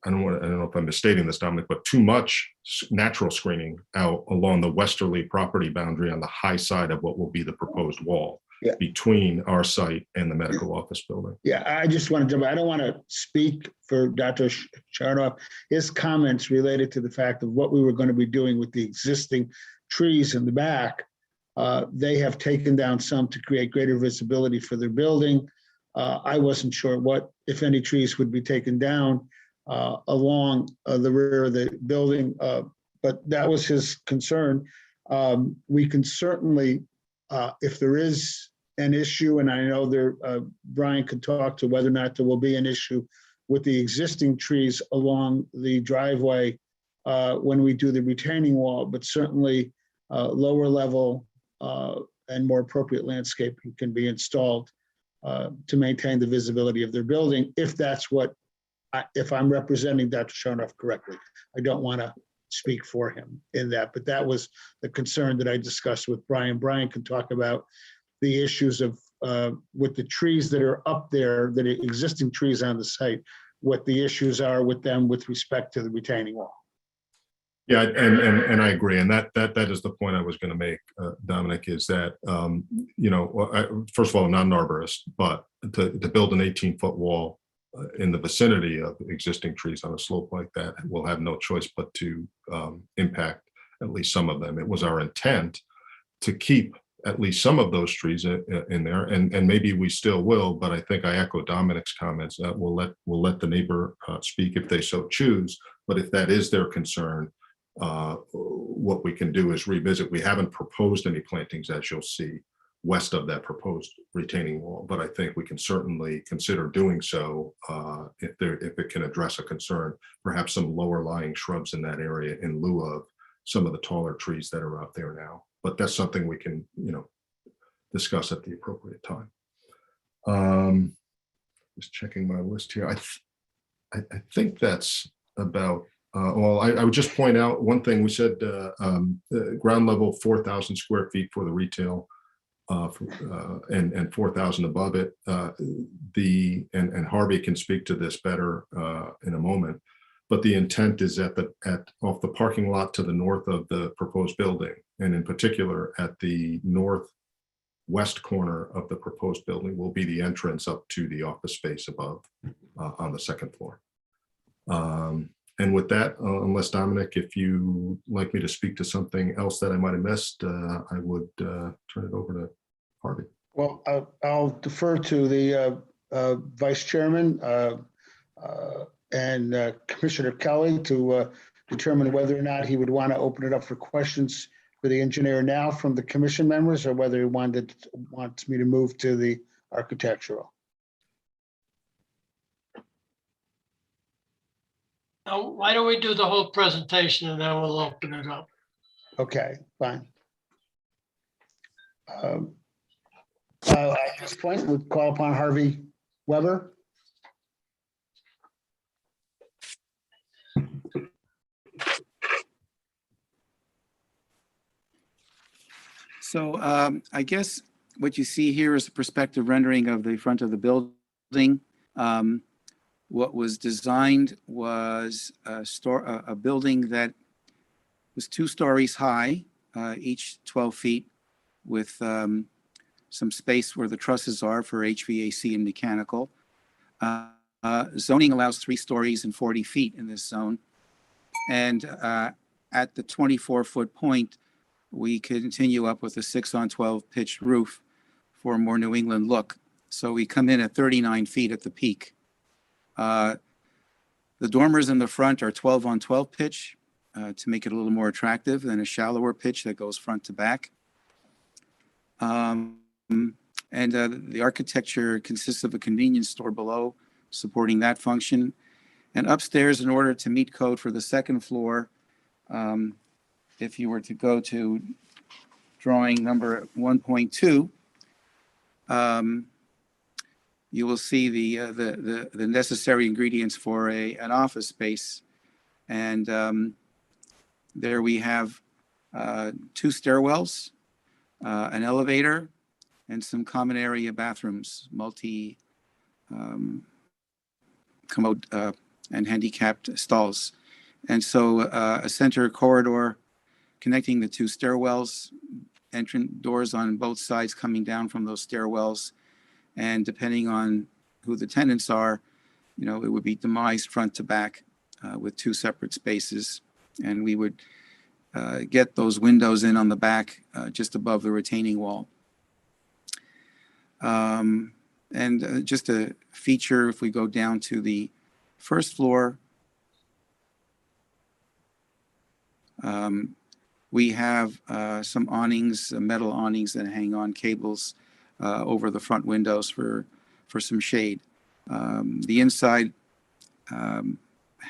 I: I don't know if I'm misstating this, Dominic, but too much natural screening out along the westerly property boundary on the high side of what will be the proposed wall.
D: Yeah.
I: Between our site and the medical office building.
D: Yeah, I just want to jump. I don't want to speak for Dr. Charnoff. His comments related to the fact of what we were going to be doing with the existing trees in the back. They have taken down some to create greater visibility for their building. I wasn't sure what, if any, trees would be taken down along the rear of the building, but that was his concern. We can certainly, if there is an issue, and I know there, Brian could talk to whether or not there will be an issue with the existing trees along the driveway when we do the retaining wall, but certainly lower level and more appropriate landscaping can be installed to maintain the visibility of their building, if that's what, if I'm representing Dr. Charnoff correctly. I don't want to speak for him in that, but that was the concern that I discussed with Brian. Brian can talk about the issues of with the trees that are up there, that are existing trees on the site, what the issues are with them with respect to the retaining wall.
I: Yeah, and I agree, and that is the point I was going to make, Dominic, is that you know, first of all, I'm not an arborist, but to build an 18-foot wall in the vicinity of existing trees on a slope like that, we'll have no choice but to impact at least some of them. It was our intent to keep at least some of those trees in there, and maybe we still will, but I think I echo Dominic's comments that we'll let the neighbor speak if they so choose. But if that is their concern, what we can do is revisit. We haven't proposed any plantings, as you'll see, west of that proposed retaining wall, but I think we can certainly consider doing so if it can address a concern, perhaps some lower lying shrubs in that area in lieu of some of the taller trees that are out there now. But that's something we can, you know, discuss at the appropriate time. Just checking my list here. I think that's about. Well, I would just point out one thing. We said ground level 4,000 square feet for the retail, and 4,000 above it. And Harvey can speak to this better in a moment. But the intent is off the parking lot to the north of the proposed building, and in particular at the northwest corner of the proposed building will be the entrance up to the office space above on the second floor. And with that, unless Dominic, if you like me to speak to something else that I might have missed, I would turn it over to Harvey.
D: Well, I'll defer to the vice chairman and Commissioner Kelly to determine whether or not he would want to open it up for questions for the engineer now from the commission members, or whether he wants me to move to the architectural.
A: Now, why don't we do the whole presentation and then we'll open it up?
D: Okay, fine. At this point, we'll call upon Harvey Weber.
J: So I guess what you see here is a perspective rendering of the front of the building. What was designed was a building that was 2 stories high, each 12 feet, with some space where the trusses are for HVAC and mechanical. Zoning allows 3 stories and 40 feet in this zone. And at the 24-foot point, we continue up with a 6-on-12 pitched roof for a more New England look. So we come in at 39 feet at the peak. The dormers in the front are 12-on-12 pitch to make it a little more attractive than a shallower pitch that goes front to back. The architecture consists of a convenience store below supporting that function. And upstairs, in order to meet code for the second floor, if you were to go to drawing number 1.2, you will see the necessary ingredients for an office space. And there we have 2 stairwells, an elevator, and some common area bathrooms, multi commode and handicapped stalls. And so a center corridor connecting the 2 stairwells, entrance doors on both sides coming down from those stairwells. And depending on who the tenants are, it would be demised front to back with 2 separate spaces. And we would get those windows in on the back just above the retaining wall. Just a feature, if we go down to the first floor, we have some awnings, metal awnings that hang on cables over the front windows for some shade. The inside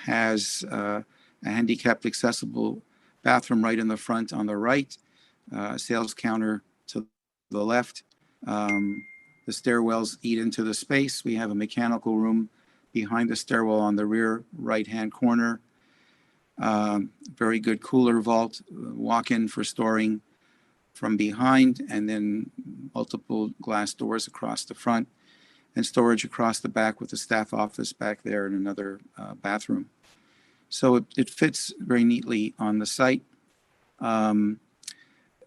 J: has a handicapped accessible bathroom right in the front on the right, sales counter to the left. The stairwells eat into the space. We have a mechanical room behind the stairwell on the rear right-hand corner. Very good cooler vault, walk-in for storing from behind, and then multiple glass doors across the front, and storage across the back with the staff office back there and another bathroom. So it fits very neatly on the site.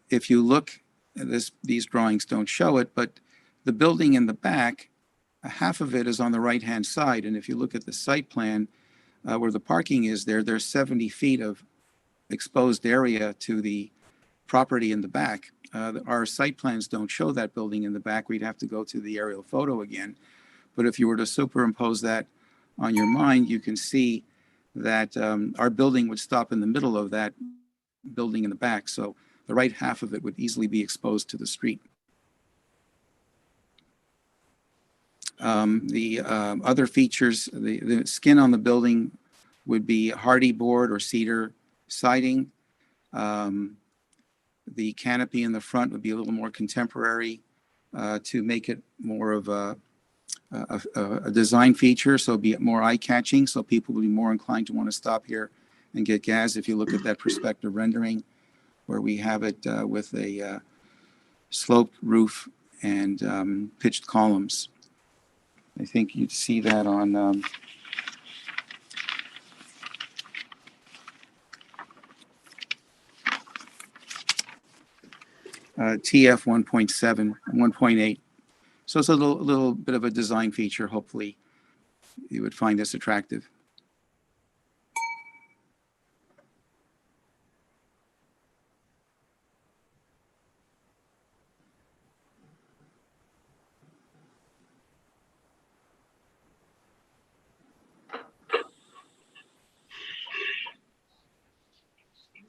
J: If you look at this, these drawings don't show it, but the building in the back, half of it is on the right-hand side. And if you look at the site plan where the parking is there's 70 feet of exposed area to the property in the back. Our site plans don't show that building in the back. We'd have to go to the aerial photo again. But if you were to superimpose that on your mind, you can see that our building would stop in the middle of that building in the back. So the right half of it would easily be exposed to the street. The other features, the skin on the building would be hardy board or cedar siding. The canopy in the front would be a little more contemporary to make it more of a design feature, so be it more eye-catching, so people will be more inclined to want to stop here and get gas. If you look at that perspective rendering, where we have it with a sloped roof and pitched columns. I think you'd see that on TF 1.7, 1.8. So it's a little bit of a design feature. Hopefully you would find this attractive.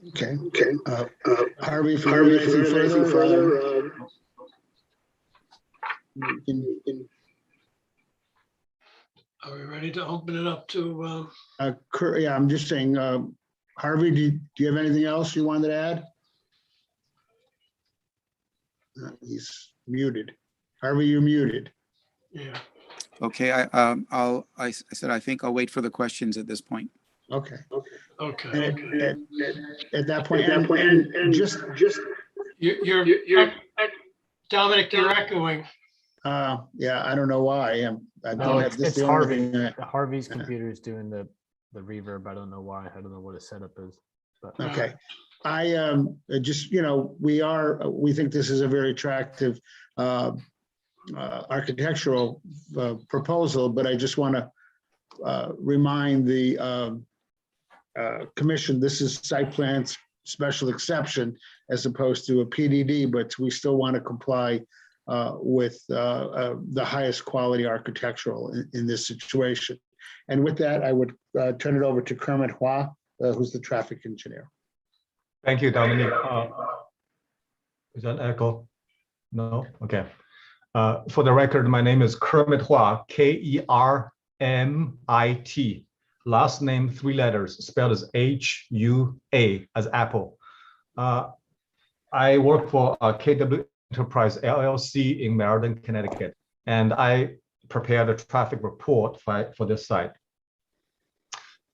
D: Okay. Harvey, if you have anything further?
A: Are we ready to open it up to,
D: Yeah, I'm just saying, Harvey, do you have anything else you wanted to add? He's muted. Harvey, you're muted.
A: yeah,
J: Okay, I said, I think I'll wait for the questions at this point.
D: Okay.
A: okay.
D: And at that point, and just,
A: You're, Dominic, you're echoing.
D: yeah, I don't know why. I
E: No,
D: don't have this.
E: it's
D: the only
E: Harvey.
D: thing
E: Harvey's computer is doing the reverb. I don't know why. I don't know what his setup is. But
D: Okay. I just, we think this is a very attractive architectural proposal, but I just want to remind the commission, this is site plan special exception as opposed to a PDD, but we still want to comply with the highest quality architectural in this situation. And with that, I would turn it over to Kermit Hua, who's the traffic engineer.
K: Thank you, Dominic. Is that echo? No? Okay. For the record, my name is Kermit Hua, Kermit. Last name, 3 letters, spelled as Hua, as Apple. I work for KW Enterprise LLC in Meriden, Connecticut, and I prepared a traffic report for this site.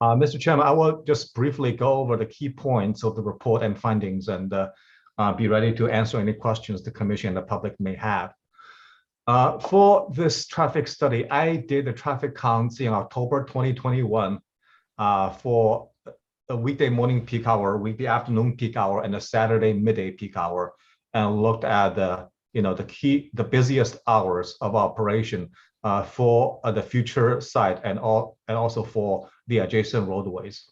K: Mr. Chairman, I will just briefly go over the key points of the report and findings and be ready to answer any questions the commission and the public may have. For this traffic study, I did the traffic counts in October 2021 for a weekday morning peak hour, weekday afternoon peak hour, and a Saturday midday peak hour, and looked at the busiest hours of operation for the future site and also for the adjacent roadways.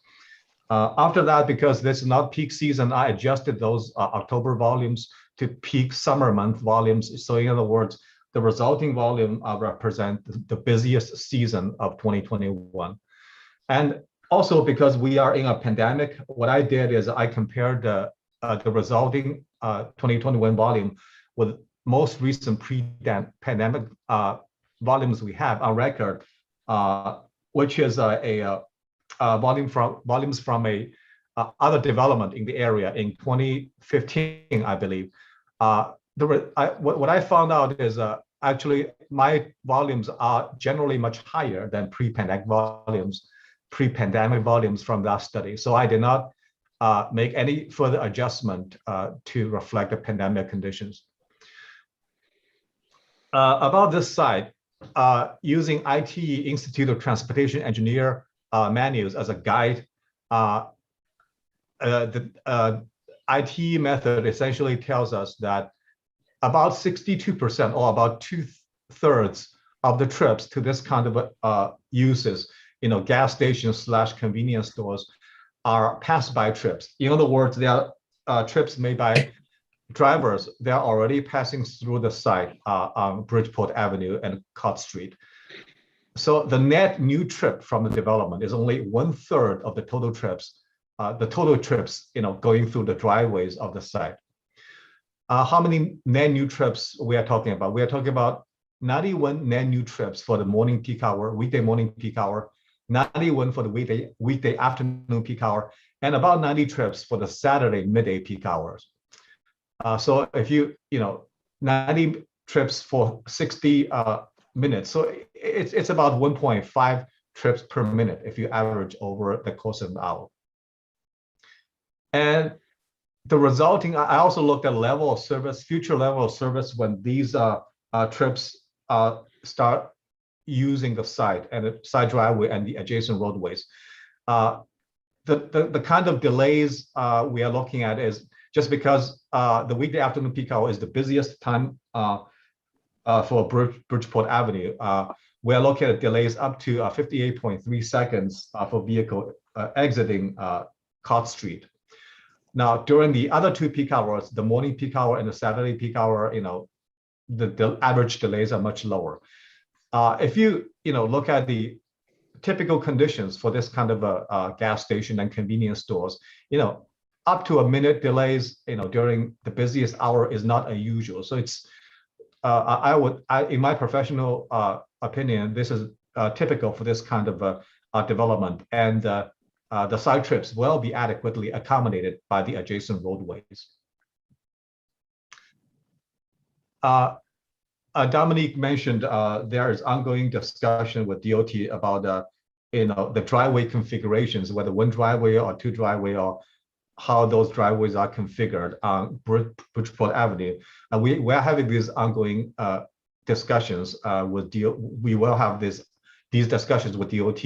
K: After that, because this is not peak season, I adjusted those October volumes to peak summer month volumes. So in other words, the resulting volume represent the busiest season of 2021. And also because we are in a pandemic, what I did is I compared the resulting 2021 volume with most recent pre-pandemic volumes we have on record, which is volumes from a other development in the area in 2015, I believe. What I found out is actually my volumes are generally much higher than pre-pandemic volumes from that study. So I did not make any further adjustment to reflect the pandemic conditions. About this site, using IT Institute of Transportation Engineer manuals as a guide, the IT method essentially tells us that about 62% or about 2/3 of the trips to this kind of uses, gas stations / convenience stores, are pass-by trips. In other words, they are trips made by drivers. They are already passing through the site on Bridgeport Avenue and Cott Street. So the net new trip from the development is only 1/3 of the total trips. Going through the driveways of the site. How many net new trips we are talking about? We are talking about 91 net new trips for the morning peak hour, weekday morning peak hour, 91 for the weekday afternoon peak hour, and about 90 trips for the Saturday midday peak hours. So if 90 trips for 60 minutes, so it's about 1.5 trips per minute if you average over the course of an hour. And the resulting, I also looked at level of service, future level of service when these trips start using the site and the side driveway and the adjacent roadways. The kind of delays we are looking at is just because the weekday afternoon peak hour is the busiest time for Bridgeport Avenue. We are looking at delays up to 58.3 seconds for vehicle exiting Cott Street. Now, during the other 2 peak hours, the morning peak hour and the Saturday peak hour, the average delays are much lower. If you look at the typical conditions for this kind of a gas station and convenience stores, up to a minute delays, during the busiest hour is not unusual. So it's in my professional opinion, this is typical for this kind of development, and the side trips will be adequately accommodated by the adjacent roadways. Dominic mentioned there is ongoing discussion with DOT about the driveway configurations, whether one driveway or two driveway, or how those driveways are configured on Bridgeport Avenue. We are having these ongoing discussions with DOT. We will have these discussions with DOT,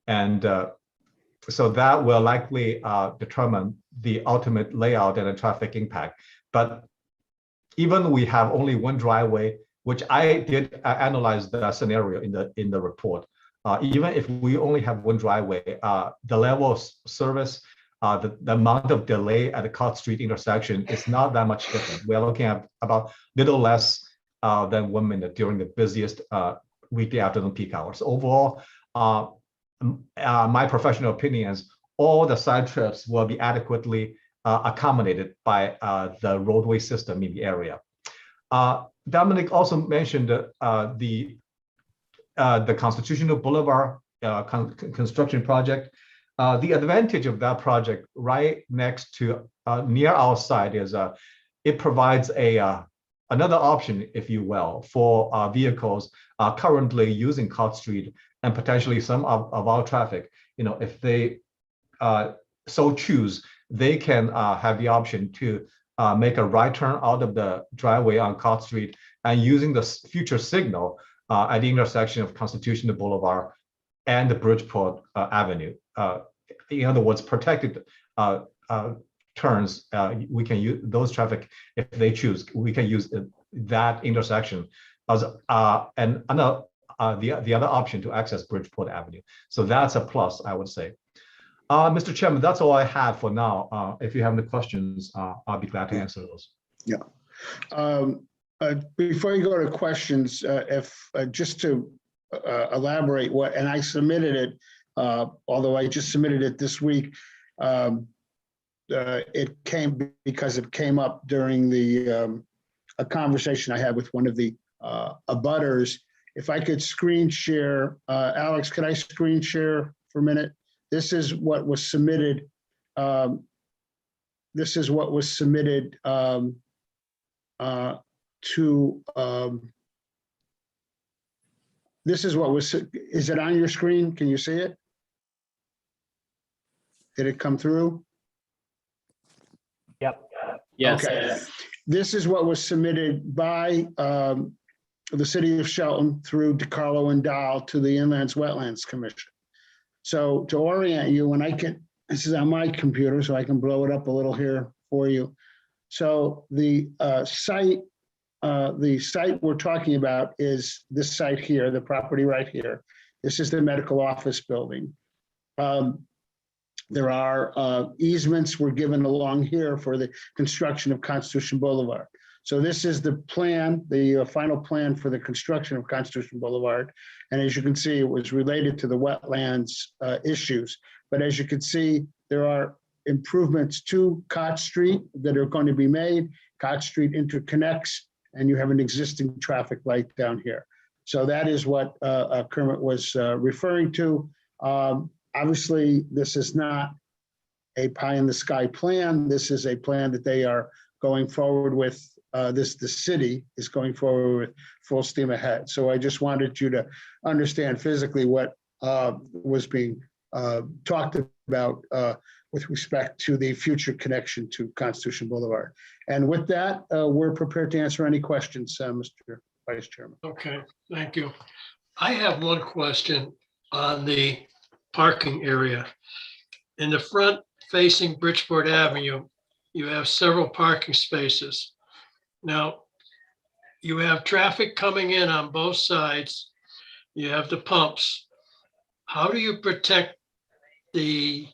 K: and so that will likely determine the ultimate layout and the traffic impact. But even we have only one driveway, which I did analyze the scenario in the report. Even if we only have one driveway, the level of service, the amount of delay at the Cott Street intersection is not that much different. We are looking at about little less than 1 minute during the busiest weekday afternoon peak hours. Overall, my professional opinion is all the side trips will be adequately accommodated by the roadway system in the area. Dominic also mentioned the Constitutional Boulevard construction project. The advantage of that project right next to near our site is it provides another option, if you will, for vehicles currently using Cott Street and potentially some of our traffic. If they so choose, they can have the option to make a right turn out of the driveway on Cott Street and using the future signal at the intersection of Constitution Boulevard and the Bridgeport Avenue. In other words, protected turns, we can use those traffic if they choose. We can use that intersection as the other option to access Bridgeport Avenue. So that's a plus, I would say. Mr. Chairman, that's all I have for now. If you have any questions, I'll be glad to answer those.
D: Yeah. Before you go to questions, just to elaborate and I submitted it, although I just submitted it this week, it came because it came up during a conversation I had with one of the abutters. If I could screen share, Alex, could I screen share for a minute? This is what was submitted. This is what was submitted this is what was, is it on your screen? Can you see it? Did it come through?
E: Yep.
F: Yes.
D: Okay. This is what was submitted by the city of Shelton through DiCarlo and Dahl to the Inlands Wetlands Commission. So to orient you, when this is on my computer, so I can blow it up a little here for you. So the site we're talking about is this site here, the property right here. This is the medical office building. There are easements were given along here for the construction of Constitution Boulevard. So this is the plan, the final plan for the construction of Constitution Boulevard. And as you can see, it was related to the wetlands issues. But as you can see, there are improvements to Cott Street that are going to be made. Cott Street interconnects, and you have an existing traffic light down here. So that is what Kermit was referring to. Obviously, this is not a pie in the sky plan. This is a plan that they are going forward with. The city is going forward with full steam ahead. So I just wanted you to understand physically what was being talked about with respect to the future connection to Constitution Boulevard. And with that, we're prepared to answer any questions, Mr. Vice Chairman.
A: Okay, thank you. I have one question on the parking area. In the front facing Bridgeport Avenue, you have several parking spaces. Now, you have traffic coming in on both sides. You have the pumps. How do you protect the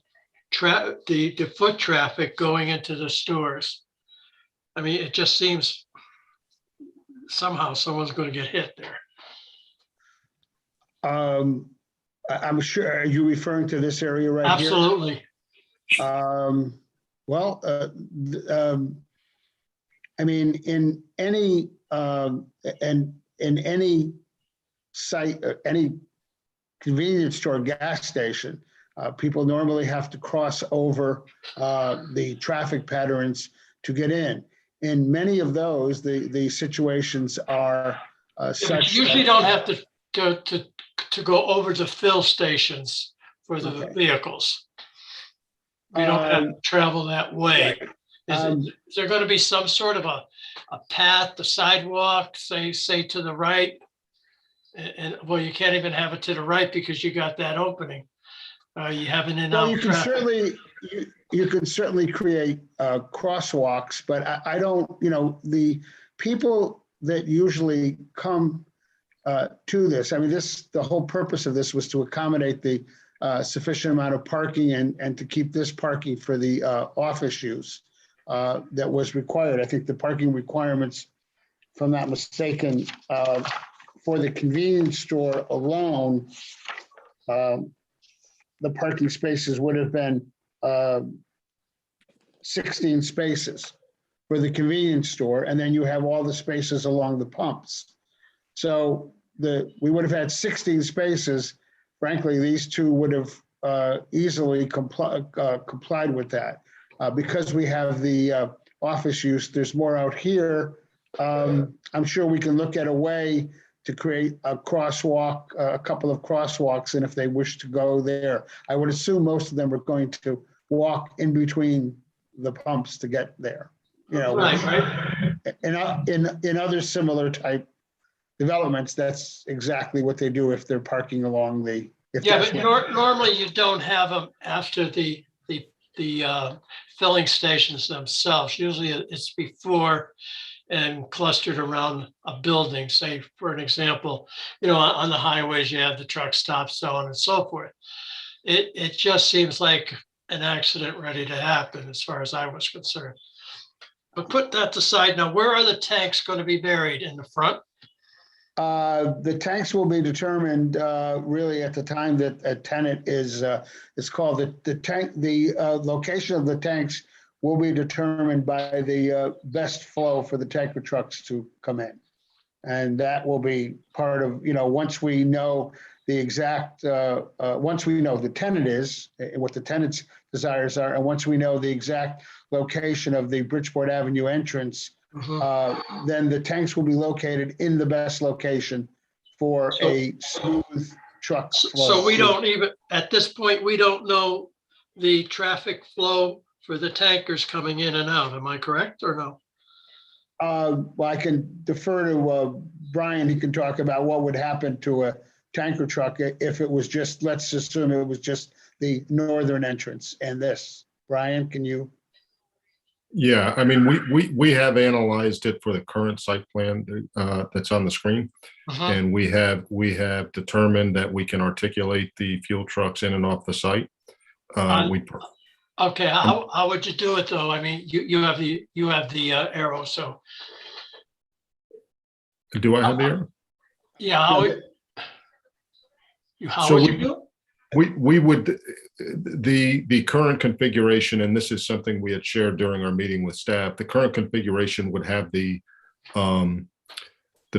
A: foot traffic going into the stores? I mean, it just seems somehow someone's going to get hit there.
D: I'm sure, are you referring to this area right
A: Absolutely.
D: here? I mean, in any and in any site, any convenience store, gas station, people normally have to cross over the traffic patterns to get in. In many of those, the situations are
A: But
D: such.
A: you usually don't have to go over the fill stations for the
D: Okay.
A: vehicles. You don't have to travel that way.
D: Right.
A: Is there going to be some sort of a path, a sidewalk, say to the right? And well, you can't even have it to the right because you got that opening. You have an in
D: Well,
A: out
D: you can
A: traffic.
D: certainly, you can certainly create crosswalks, but I don't, the people that usually come to this, I mean, the whole purpose of this was to accommodate the sufficient amount of parking and to keep this parking for the office use that was required. I think the parking requirements, if I'm not mistaken, for the convenience store alone, the parking spaces would have been 16 spaces for the convenience store, and then you have all the spaces along the pumps. So we would have had 16 spaces. Frankly, these two would have easily complied with that. Because we have the office use, there's more out here. I'm sure we can look at a way to create a crosswalk, a couple of crosswalks, and if they wish to go there. I would assume most of them are going to walk in between the pumps to get there.
A: Right.
D: In other similar type developments, that's exactly what they do if they're parking along the.
A: Yeah, but normally you don't have them after the filling stations themselves. Usually it's before and clustered around a building, say, for an example, on the highways, you have the truck stop, so on and so forth. It just seems like an accident ready to happen as far as I was concerned. But put that aside now, where are the tanks going to be buried? In the front?
D: The tanks will be determined really at the time that a tenant is called. The location of the tanks will be determined by the best flow for the tanker trucks to come in. And that will be part of, once we know the exact, once we know the tenant is, what the tenant's desires are, and once we know the exact location of the Bridgeport Avenue entrance, then the tanks will be located in the best location for a smooth truck flow.
A: So we don't even, at this point, we don't know the traffic flow for the tankers coming in and out. Am I correct or no?
D: Well, I can defer to Brian. He can talk about what would happen to a tanker truck if it was just, let's assume it was just the northern entrance and this. Brian, can you?
I: Yeah, I mean, we have analyzed it for the current site plan that's on the screen. And we have determined that we can articulate the fuel trucks in and off the site.
A: Okay, how would you do it though? I mean, you have the arrow, so.
I: Do I have the arrow?
A: Yeah, how would you do it?
I: We would, the current configuration, and this is something we had shared during our meeting with staff, the current configuration would have the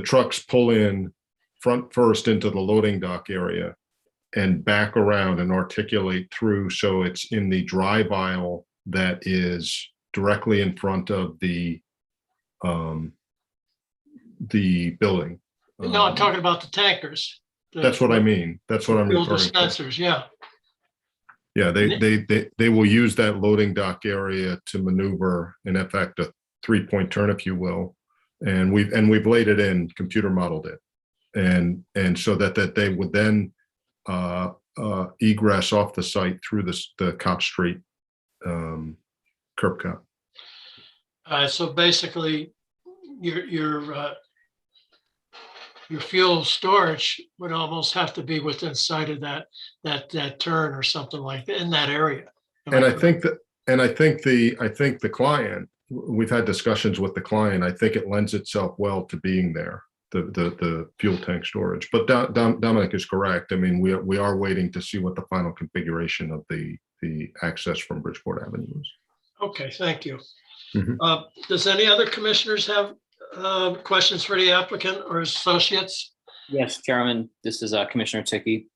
I: trucks pull in front first into the loading dock area and back around and articulate through, so it's in the drive aisle that is directly in front of the building.
A: No, I'm talking about the tankers.
I: That's what I mean. That's what I'm
A: Fuel
I: referring to.
A: dispensers, yeah.
I: Yeah, they will use that loading dock area to maneuver, in effect, a 3-point turn, if you will. And we've laid it in, computer modeled it. And so that they would then egress off the site through the Cop Street curb cut.
A: So basically, your fuel storage would almost have to be within sight of that turn or something like that in that area.
I: I think the client, we've had discussions with the client. I think it lends itself well to being there, the fuel tank storage. But Dominic is correct. I mean, we are waiting to see what the final configuration of the access from Bridgeport Avenue is.
A: Okay, thank you. Does any other commissioners have Questions for the applicant or associates?
F: Yes, Chairman, this is Commissioner Ticky.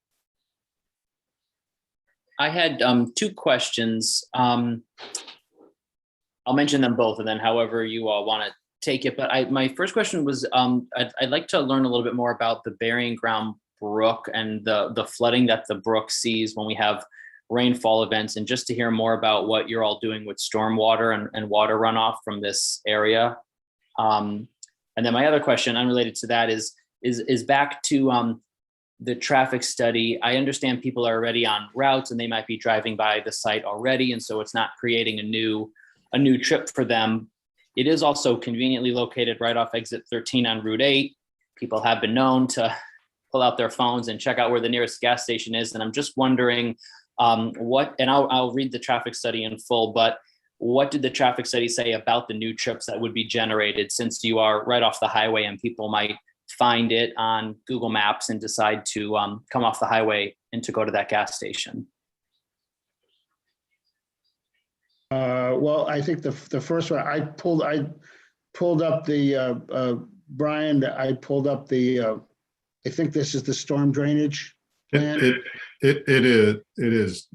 F: I had two questions. I'll mention them both, and then however you all want to take it. But my first question was, I'd like to learn a little bit more about the burying ground brook and the flooding that the brook sees when we have rainfall events, and just to hear more about what you're all doing with stormwater and water runoff from this area. And then my other question, unrelated to that, is back to the traffic study. I understand people are already on routes and they might be driving by the site already, and so it's not creating a new trip for them. It is also conveniently located right off exit 13 on Route 8. People have been known to pull out their phones and check out where the nearest gas station is. And I'm just wondering I'll read the traffic study in full, but what did the traffic study say about the new trips that would be generated, since you are right off the highway and people might find it on Google Maps and decide to come off the highway and to go to that gas station?
D: Well, I think the first one, I pulled up the, Brian, I pulled up the, I think this is the storm drainage plan.
I: It is,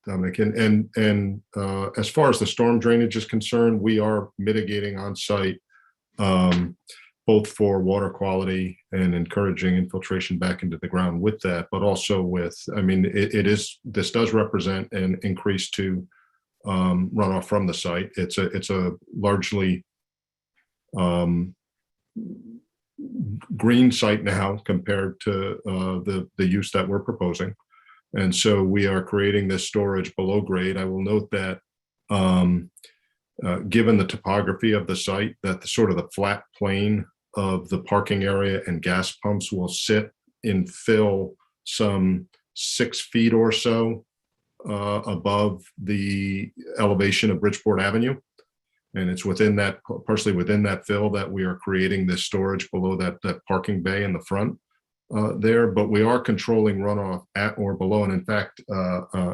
I: Dominic, and as far as the storm drainage is concerned, we are mitigating on site, both for water quality and encouraging infiltration back into the ground with that, but also with, I mean, this does represent an increase to runoff from the site. It's a largely green site now compared to the use that we're proposing. And so we are creating this storage below grade. I will note that given the topography of the site, that the sort of the flat plane of the parking area and gas pumps will sit in fill some 6 feet or so above the elevation of Bridgeport Avenue. And it's within that, partially within that fill, that we are creating this storage below that parking bay in the front there. But we are controlling runoff at or below. And in fact,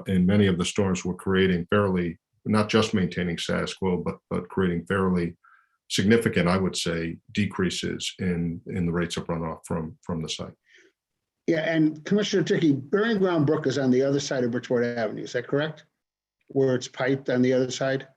I: in many of the storms, we're creating fairly, not just maintaining status quo, but creating fairly significant, I would say, decreases in the rates of runoff from the site.
D: Yeah, and Commissioner Ticky, Burying Ground Brook is on the other side of Bridgeport Avenue, is that correct? Where it's piped on the other side?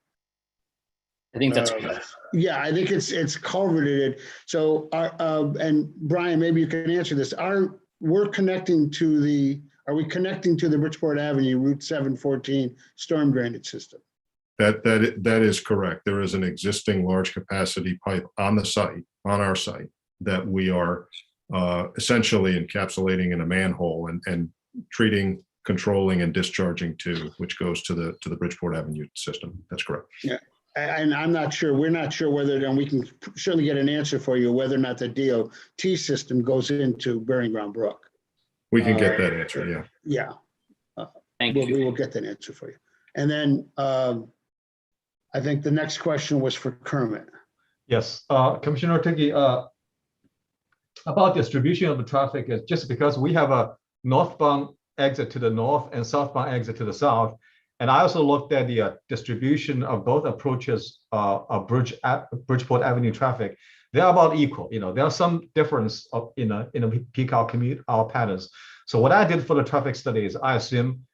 F: I think that's correct.
D: Yeah, I think it's culverted. So, and Brian, maybe you can answer this. Are we connecting to the Bridgeport Avenue Route 714 storm drainage system?
I: That is correct. There is an existing large capacity pipe on the site, on our site, that we are essentially encapsulating in a manhole and treating, controlling, and discharging to, which goes to the Bridgeport Avenue system. That's correct.
D: Yeah. And I'm not sure, we're not sure whether, and we can surely get an answer for you, whether or not the DOT system goes into Burying Ground Brook.
I: We can get that answer, yeah.
D: Yeah.
F: Thank you.
D: We will get that answer for you. And then I think the next question was for Kermit.
K: Yes, Commissioner Ticky, about distribution of the traffic is just because we have a northbound exit to the north and southbound exit to the south. And I also looked at the distribution of both approaches of Bridgeport Avenue traffic. They're about equal. You know, there are some difference in a peak hour commute hour patterns. So what I did for the traffic study is I assume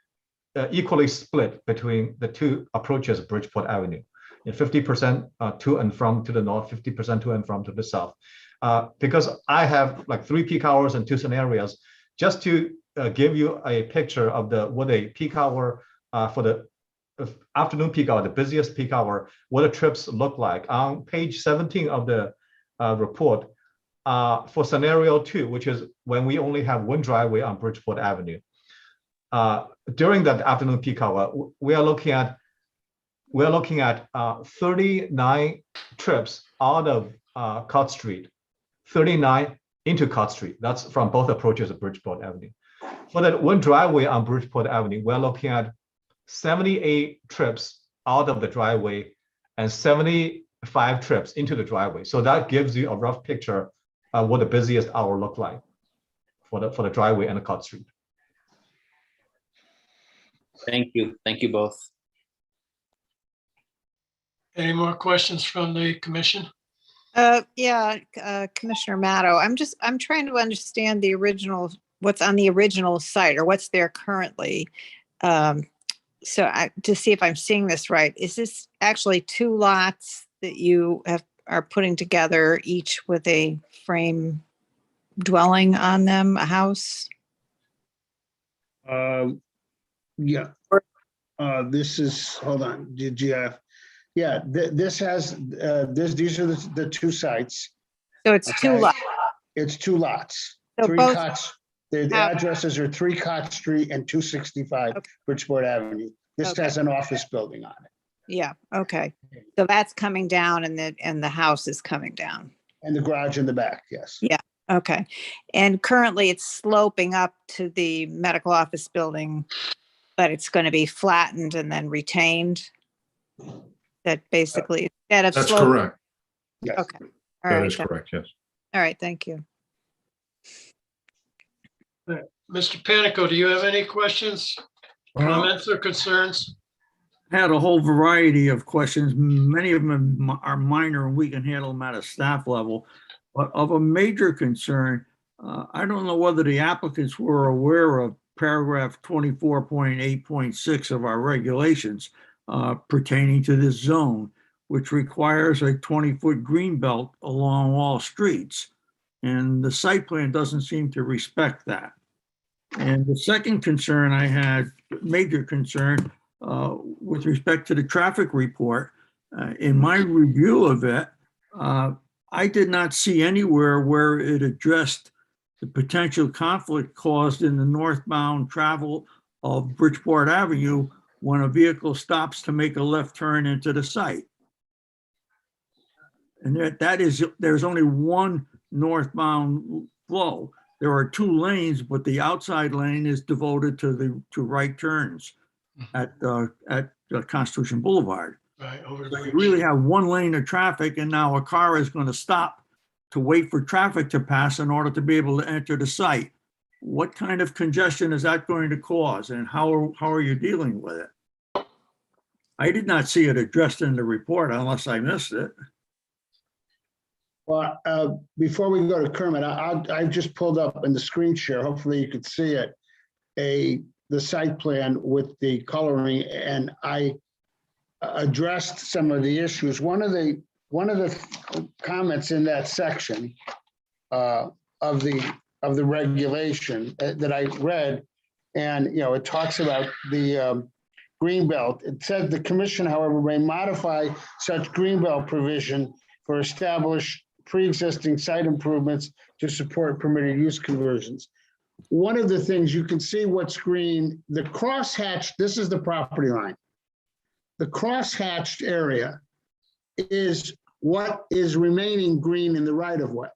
K: equally split between the two approaches of Bridgeport Avenue, 50% to and from to the north, 50% to and from to the south. Because I have like 3 peak hours and 2 scenarios, just to give you a picture of what a peak hour for the afternoon peak hour, the busiest peak hour, what the trips look like. On page 17 of the report, for scenario 2, which is when we only have one driveway on Bridgeport Avenue. During that afternoon peak hour, we are looking at 39 trips out of Cott Street, 39 into Cott Street. That's from both approaches of Bridgeport Avenue. For that one driveway on Bridgeport Avenue, we're looking at 78 trips out of the driveway and 75 trips into the driveway. So that gives you a rough picture of what the busiest hour look like for the driveway and the Cott Street.
F: Thank you. Thank you both.
A: Any more questions from the commission?
L: Commissioner Matto, I'm trying to understand the original, what's on the original site or what's there currently. To see if I'm seeing this right, is this actually 2 lots that you are putting together, each with a frame dwelling on them, a house?
D: Yeah. This is, hold on, did you have, yeah, this has, these are the 2 sites.
L: So it's 2
D: Okay.
L: lots.
D: It's 2 lots,
L: So
D: 3
L: both
D: cots. The
L: have-
D: addresses are 3 Cott Street and 265
L: Okay.
D: Bridgeport Avenue. This
L: Okay.
D: has an office building on it.
L: Yeah, okay. So that's coming down and the house is coming down.
D: And the garage in the back, yes.
L: Yeah, okay. And currently it's sloping up to the medical office building, but it's going to be flattened and then retained? That basically, instead of
I: That's
L: sloping?
I: correct.
D: Yes.
L: Okay. All
I: That
L: right.
I: is correct, yes.
L: All right, thank you.
A: Mr. Panico, do you have any questions, comments, or concerns?
B: Had a whole variety of questions. Many of them are minor and we can handle them at a staff level. But of a major concern, I don't know whether the applicants were aware of paragraph 24.8.6 of our regulations pertaining to this zone, which requires a 20-foot green belt along all streets. And the site plan doesn't seem to respect that. And the second concern I had, major concern, with respect to the traffic report, in my review of it, I did not see anywhere where it addressed the potential conflict caused in the northbound travel of Bridgeport Avenue when a vehicle stops to make a left turn into the site. And there's only one northbound flow. There are 2 lanes, but the outside lane is devoted to right turns at Constitution Boulevard.
A: Right, over
B: So
A: the
B: you really have 1 lane of traffic, and now a car is going to stop to wait for traffic to pass in order to be able to enter the site. What kind of congestion is that going to cause, and how are you dealing with it? I did not see it addressed in the report unless I missed it.
D: Well, before we go to Kermit, I just pulled up in the screen share, hopefully you could see it, the site plan with the coloring, and I addressed some of the issues. One of the comments in that section of the regulation that I read, and it talks about the green belt. It said the commission, however, may modify such green belt provision for established pre-existing site improvements to support permitted use conversions. One of the things you can see what's green, the crosshatched, this is the property line. The crosshatched area is what is remaining green in the right of way.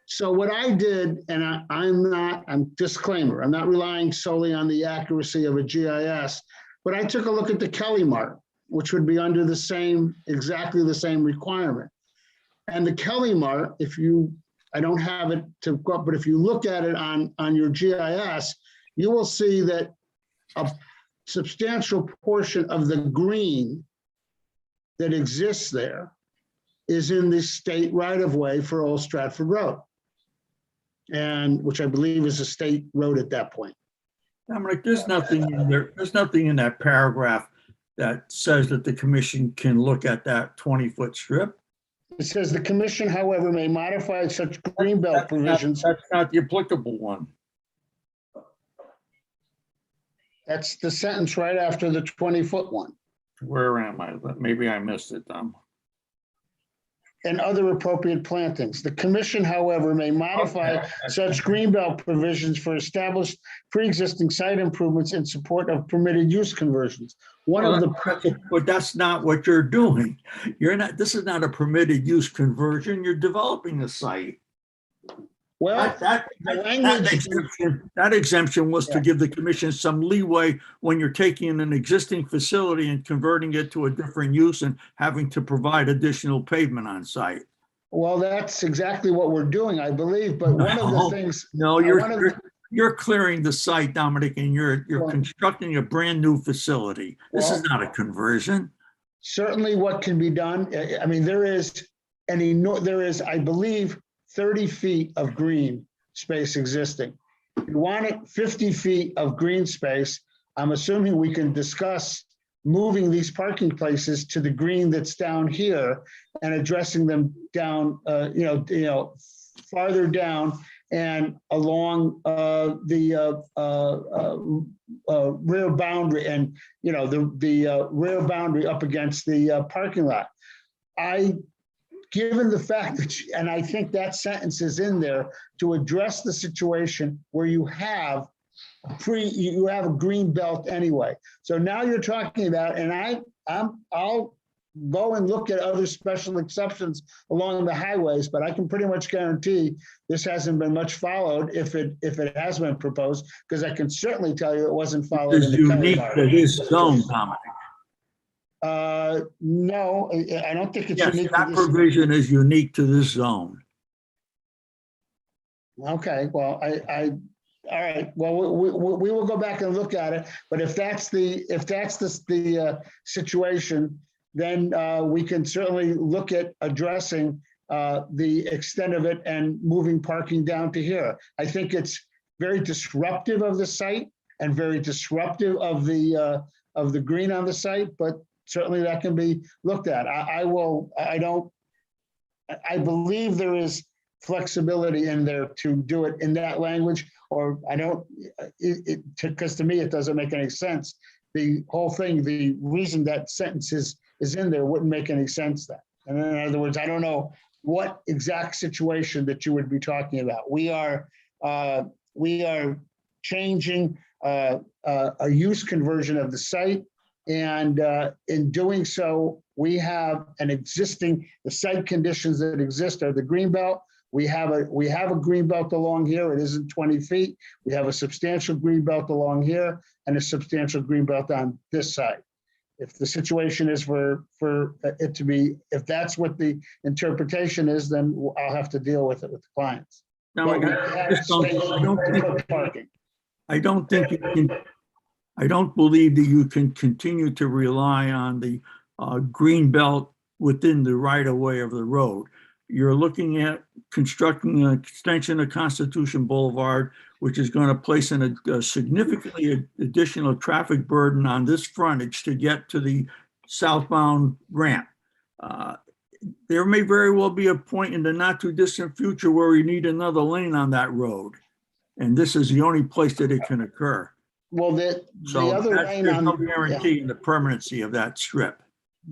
D: So what I did, and I'm disclaimer, I'm not relying solely on the accuracy of a GIS, but I took a look at the Kelly mark, which would be under the same, exactly the same requirement. And the Kelly mark, I don't have it to go up, but if you look at it on your GIS, you will see that a substantial portion of the green that exists there is in the state right-of-way for Old Stratford Road, and which I believe is a state road at that point.
B: Dominic, there's nothing in there. There's nothing in that paragraph that says that the commission can look at that 20-foot strip.
D: It says the commission, however, may modify such green belt provisions.
B: That's not the applicable one.
D: That's the sentence right after the 20-foot one.
B: Where am I? Maybe I missed it, Dom.
D: And other appropriate plantings. The commission, however, may modify such greenbelt provisions for established pre-existing site improvements in support of permitted use conversions.
B: But that's not what you're doing. This is not a permitted use conversion. You're developing a site.
D: Well,
B: that exemption was to give the commission some leeway when you're taking an existing facility and converting it to a different use and having to provide additional pavement on site.
D: Well, that's exactly what we're doing, I believe. But one of the things.
B: No, you're clearing the site, Dominic, and you're constructing a brand new facility. This is not a conversion.
D: Certainly what can be done. I mean, there is there is, I believe, 30 feet of green space existing. You want it 50 feet of green space. I'm assuming we can discuss moving these parking places to the green that's down here and addressing them down, farther down and along the rear boundary and, the rear boundary up against the parking lot. Given the fact that, and I think that sentence is in there to address the situation where you have a green belt anyway. So now you're talking about, and I'll go and look at other special exceptions along the highways, but I can pretty much guarantee this hasn't been much followed if it has been proposed, because I can certainly tell you it wasn't followed.
B: Is unique to this zone, Dominic.
D: No, I don't think it's
B: Yes,
D: unique.
B: that provision is unique to this zone.
D: Okay, well, all right, well, we will go back and look at it, but if that's the situation, then we can certainly look at addressing the extent of it and moving parking down to here. I think it's very disruptive of the site and very disruptive of the green on the site, but certainly that can be looked at. I believe there is flexibility in there to do it in that language, or I don't, because to me, it doesn't make any sense. The whole thing, the reason that sentence is in there wouldn't make any sense then. And in other words, I don't know what exact situation that you would be talking about. We are changing a use conversion of the site. And in doing so, we have the site conditions that exist are the green belt. We have a green belt along here. It isn't 20 feet. We have a substantial green belt along here and a substantial green belt on this side. If the situation is for it to be, if that's what the interpretation is, then I'll have to deal with it with the clients.
B: Now, I don't believe that you can continue to rely on the green belt within the right of way of the road. You're looking at constructing an extension of Constitution Boulevard, which is going to place a significantly additional traffic burden on this frontage to get to the southbound ramp. There may very well be a point in the not too distant future where we need another lane on that road. And this is the only place that it can occur.
D: Well, there's no
B: guarantee in the permanency of that strip.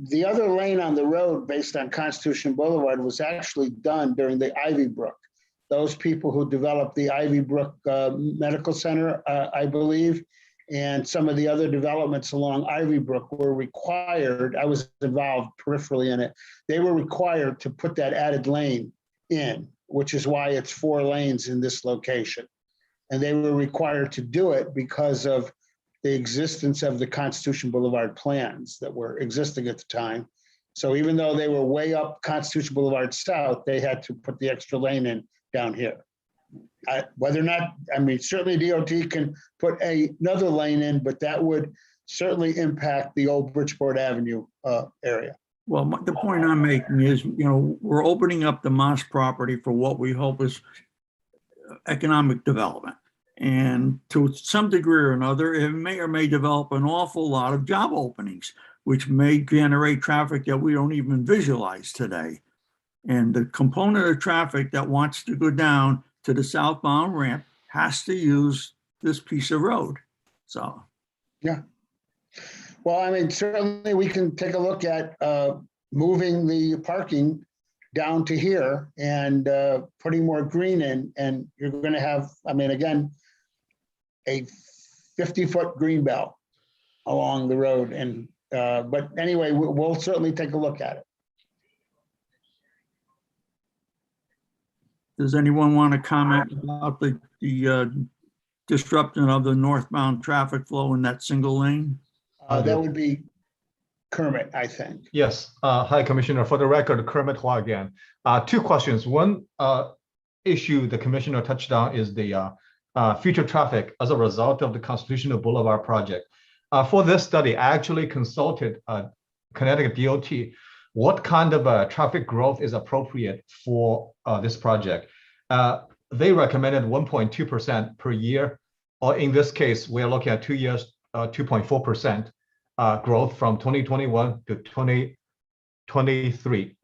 D: The other lane on the road based on Constitution Boulevard was actually done during the Ivy Brook. Those people who developed the Ivy Brook Medical Center, I believe, and some of the other developments along Ivy Brook were required, I was involved peripherally in it, they were required to put that added lane in, which is why it's 4 lanes in this location. And they were required to do it because of the existence of the Constitution Boulevard plans that were existing at the time. So even though they were way up Constitution Boulevard South, they had to put the extra lane in down here. Whether or not, I mean, certainly DOT can put another lane in, but that would certainly impact the old Bridgeport Avenue area.
B: Well, the point I'm making is, we're opening up the Moss property for what we hope is economic development. And to some degree or another, it may or may develop an awful lot of job openings, which may generate traffic that we don't even visualize today. And the component of traffic that wants to go down to the southbound ramp has to use this piece of road. So,
D: yeah. Well, I mean, certainly we can take a look at moving the parking down to here and putting more green in, and you're going to have, I mean, again, a 50-foot green belt along the road. And but anyway, we'll certainly take a look at it.
B: Does anyone want to comment about the disruption of the northbound traffic flow in that single lane?
D: That would be Kermit, I think.
K: Yes. Hi, Commissioner. For the record, Kermit Hua again. 2 questions. One issue the Commissioner touched on is the future traffic as a result of the Constitutional Boulevard project. For this study, I actually consulted Connecticut DOT. what kind of traffic growth is appropriate for this project. They recommended 1.2% per year, or in this case, we are looking at 2 years, 2.4% growth from 2021 to 2023.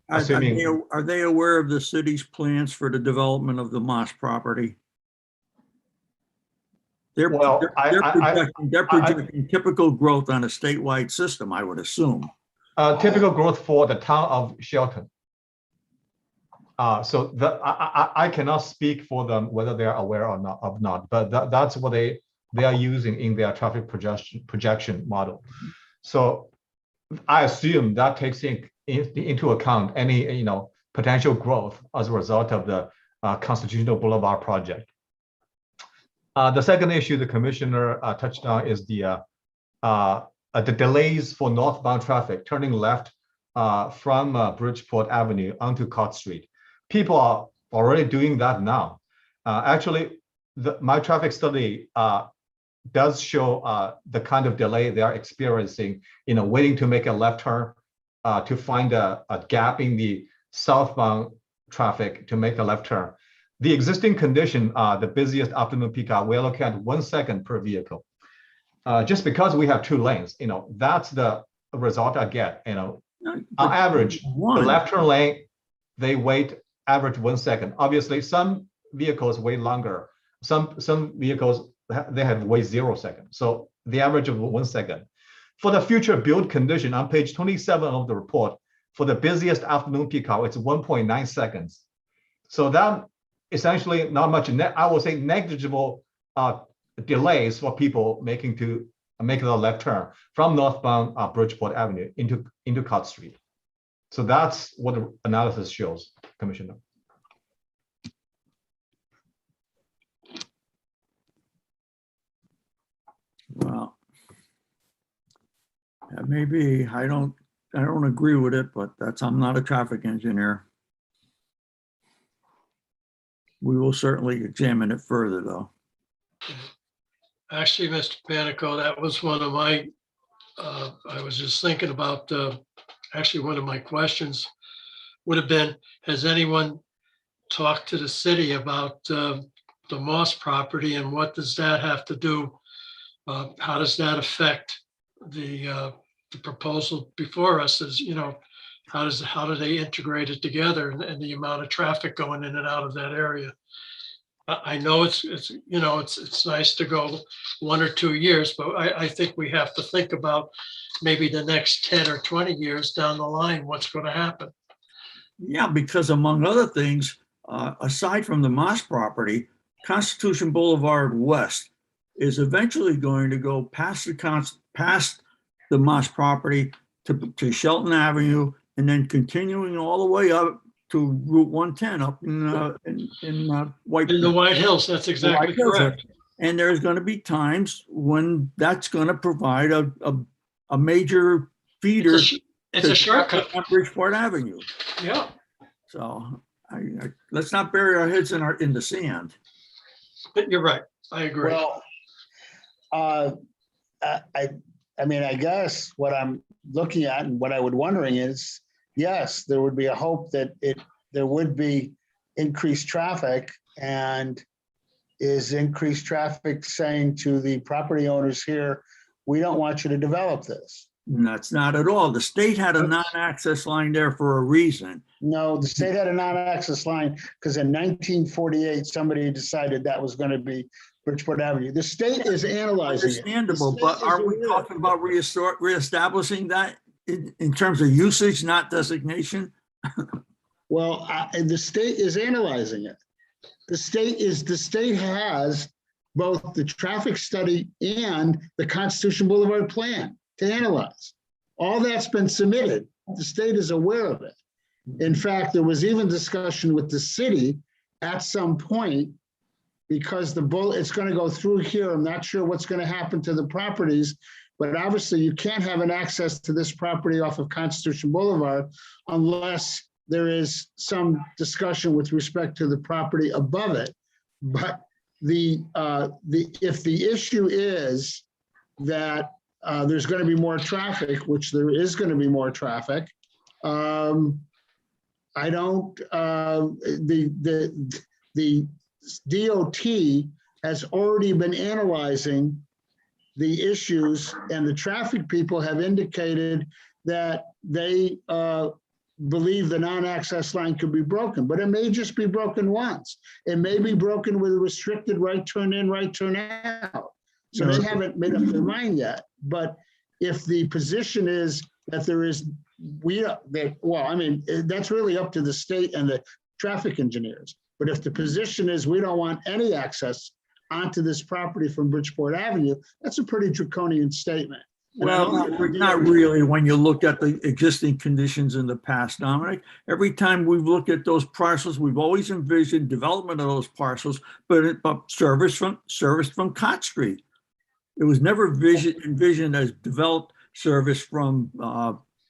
K: Assuming
B: Are they aware of the city's plans for the development of the Moss property? They're projecting typical growth on a statewide system, I would assume.
K: Typical growth for the town of Shelton. So I cannot speak for them whether they are aware or not, but that's what they are using in their traffic projection model. So I assume that takes into account any potential growth as a result of the Constitutional Boulevard project. The second issue the commissioner touched on is the delays for northbound traffic turning left from Bridgeport Avenue onto Cott Street. People are already doing that now. Actually, my traffic study does show the kind of delay they are experiencing, waiting to make a left turn to find a gap in the southbound traffic to make a left turn. The existing condition, the busiest afternoon peak hour, we're looking at 1 second per vehicle. Just because we have 2 lanes, that's the result I get. On average, the left turn lane, they wait average 1 second. Obviously, some vehicles wait longer. Some vehicles, they have wait 0 seconds. So the average of 1 second. For the future build condition on page 27 of the report, for the busiest afternoon peak hour, it's 1.9 seconds. So that essentially not much, I would say negligible delays for people making the left turn from northbound Bridgeport Avenue into Cott Street. So that's what the analysis shows, Commissioner.
B: Well, that may be. I don't agree with it, but I'm not a traffic engineer. We will certainly examine it further, though.
A: Actually, Mr. Panico, that was one of my, I was just thinking about, actually, one of my questions would have been, has anyone talked to the city about the Moss property, and what does that have to do? How does that affect the proposal before us? How do they integrate it together, and the amount of traffic going in and out of that area? I know it's nice to go 1 or 2 years, but I think we have to think about maybe the next 10 or 20 years down the line, what's going to happen.
B: Yeah, because among other things, aside from the Moss property, Constitution Boulevard West is eventually going to go past the Moss property to Shelton Avenue, and then continuing all the way up to Route 110 up in White.
A: In the White Hills, that's exactly correct.
B: And there's going to be times when that's going to provide a major feeder.
A: It's a shortcut
B: on Bridgeport Avenue.
A: Yeah.
B: So let's not bury our heads in the sand.
A: But you're right. I agree.
D: Well, I mean, I guess what I'm looking at and what I would wondering is, yes, there would be a hope that there would be increased traffic, and is increased traffic saying to the property owners here, we don't want you to develop this?
B: That's not at all. The state had a non-access line there for a reason.
D: No, the state had a non-access line because in 1948, somebody decided that was going to be Bridgeport Avenue. The state is analyzing it.
B: Understandable, but are we talking about reestablishing that in terms of usage, not designation?
D: Well, the state is analyzing it. The state has both the traffic study and the Constitution Boulevard plan to analyze. All that's been submitted. The state is aware of it. In fact, there was even discussion with the city at some point, because it's going to go through here. I'm not sure what's going to happen to the properties, but obviously you can't have an access to this property off of Constitution Boulevard unless there is some discussion with respect to the property above it. But if the issue is that there's going to be more traffic, which there is going to be more traffic, I don't, the DOT has already been analyzing the issues, and the traffic people have indicated that they believe the non-access line could be broken, but it may just be broken once. It may be broken with a restricted right turn in, right turn out. So they haven't made up their mind yet. But if the position is that there is, well, I mean, that's really up to the state and the traffic engineers. But if the position is we don't want any access onto this property from Bridgeport Avenue, that's a pretty draconian statement.
B: Well, not really when you look at the existing conditions in the past, Dominic. Every time we've looked at those parcels, we've always envisioned development of those parcels, but service from Cott Street. It was never envisioned as developed service from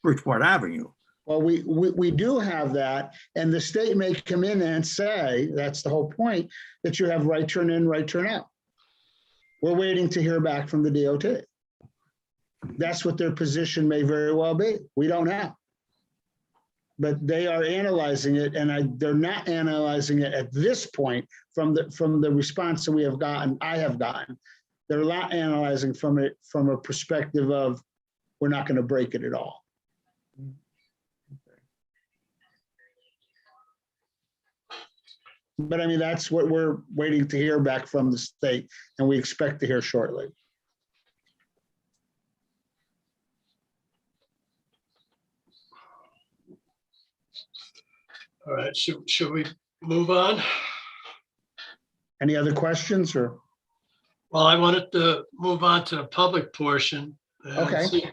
B: Bridgeport Avenue.
D: Well, we do have that, and the state may come in and say, that's the whole point, that you have right turn in, right turn out. We're waiting to hear back from the DOT. That's what their position may very well be. We don't know. But they are analyzing it, and they're not analyzing it at this point from the response that we have gotten, I have gotten. They're not analyzing from it from a perspective of we're not going to break it at all. But I mean, that's what we're waiting to hear back from the state, and we expect to hear shortly.
A: All right, should we move on?
D: Any other questions or?
A: Well, I wanted to move on to the public portion. And
D: Okay.
A: see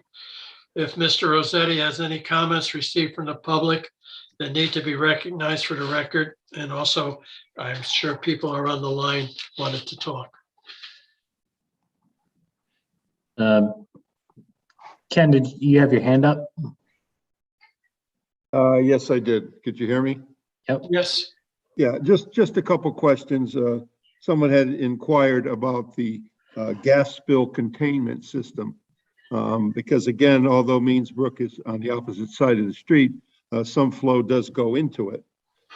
A: if Mr. Rossetti has any comments received from the public that need to be recognized for the record. And also, I'm sure people are on the line wanted to talk.
M: Ken, did you have your hand up?
N: Yes, I did. Could you hear me?
M: Yep.
A: Yes.
N: Yeah, just a couple questions. Someone had inquired about the gas spill containment system. Because again, although Means Brook is on the opposite side of the street, some flow does go into it.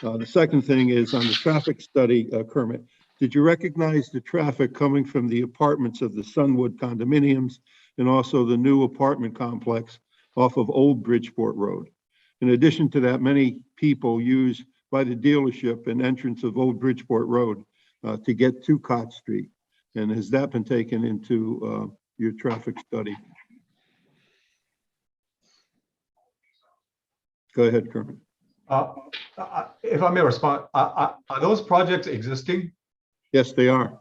N: The second thing is on the traffic study, Kermit, did you recognize the traffic coming from the apartments of the Sunwood condominiums and also the new apartment complex off of Old Bridgeport Road? In addition to that, many people use by the dealership an entrance of Old Bridgeport Road to get to Cott Street. And has that been taken into your traffic study? Go ahead, Kermit.
K: If I may respond, are those projects existing?
N: Yes, they are.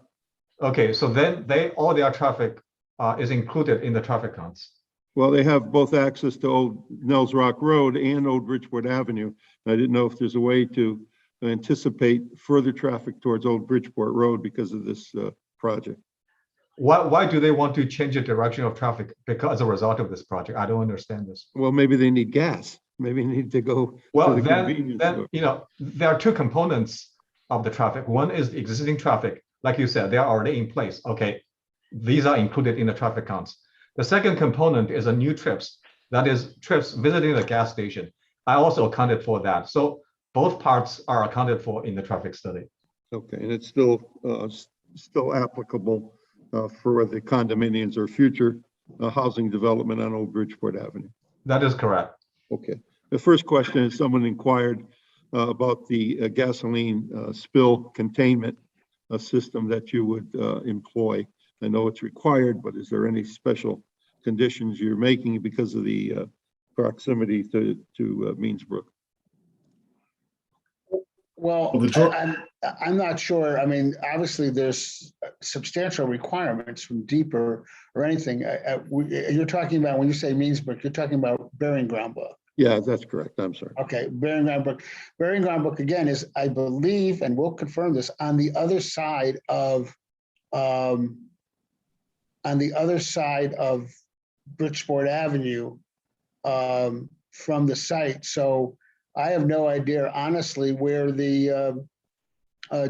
K: Okay, so then all their traffic is included in the traffic counts.
N: Well, they have both access to Old Nels Rock Road and Old Bridgeport Avenue. I didn't know if there's a way to anticipate further traffic towards Old Bridgeport Road because of this project.
K: Why do they want to change the direction of traffic as a result of this project? I don't understand this.
N: Well, maybe they need gas. Maybe they need to go
K: Well,
N: to the
K: then
N: convenience store.
K: you know, there are two components of the traffic. One is the existing traffic. Like you said, they are already in place. Okay, these are included in the traffic counts. The second component is a new trips. That is trips visiting the gas station. I also accounted for that. So both parts are accounted for in the traffic study.
N: Okay, and it's still applicable for the condominiums or future housing development on Old Bridgeport Avenue.
K: That is correct.
N: Okay. The first question is someone inquired about the gasoline spill containment system that you would employ. I know it's required, but is there any special conditions you're making because of the proximity to Means Brook?
D: Well, I'm not sure. I mean, obviously there's substantial requirements from deeper or anything. You're talking about, when you say Means Brook, you're talking about Burying Ground Brook.
N: Yeah, that's correct. I'm sorry.
D: Okay, Burying Ground Brook. Burying Ground Brook again is, I believe, and we'll confirm this, on the other side of Bridgeport Avenue from the site. So I have no idea, honestly, where the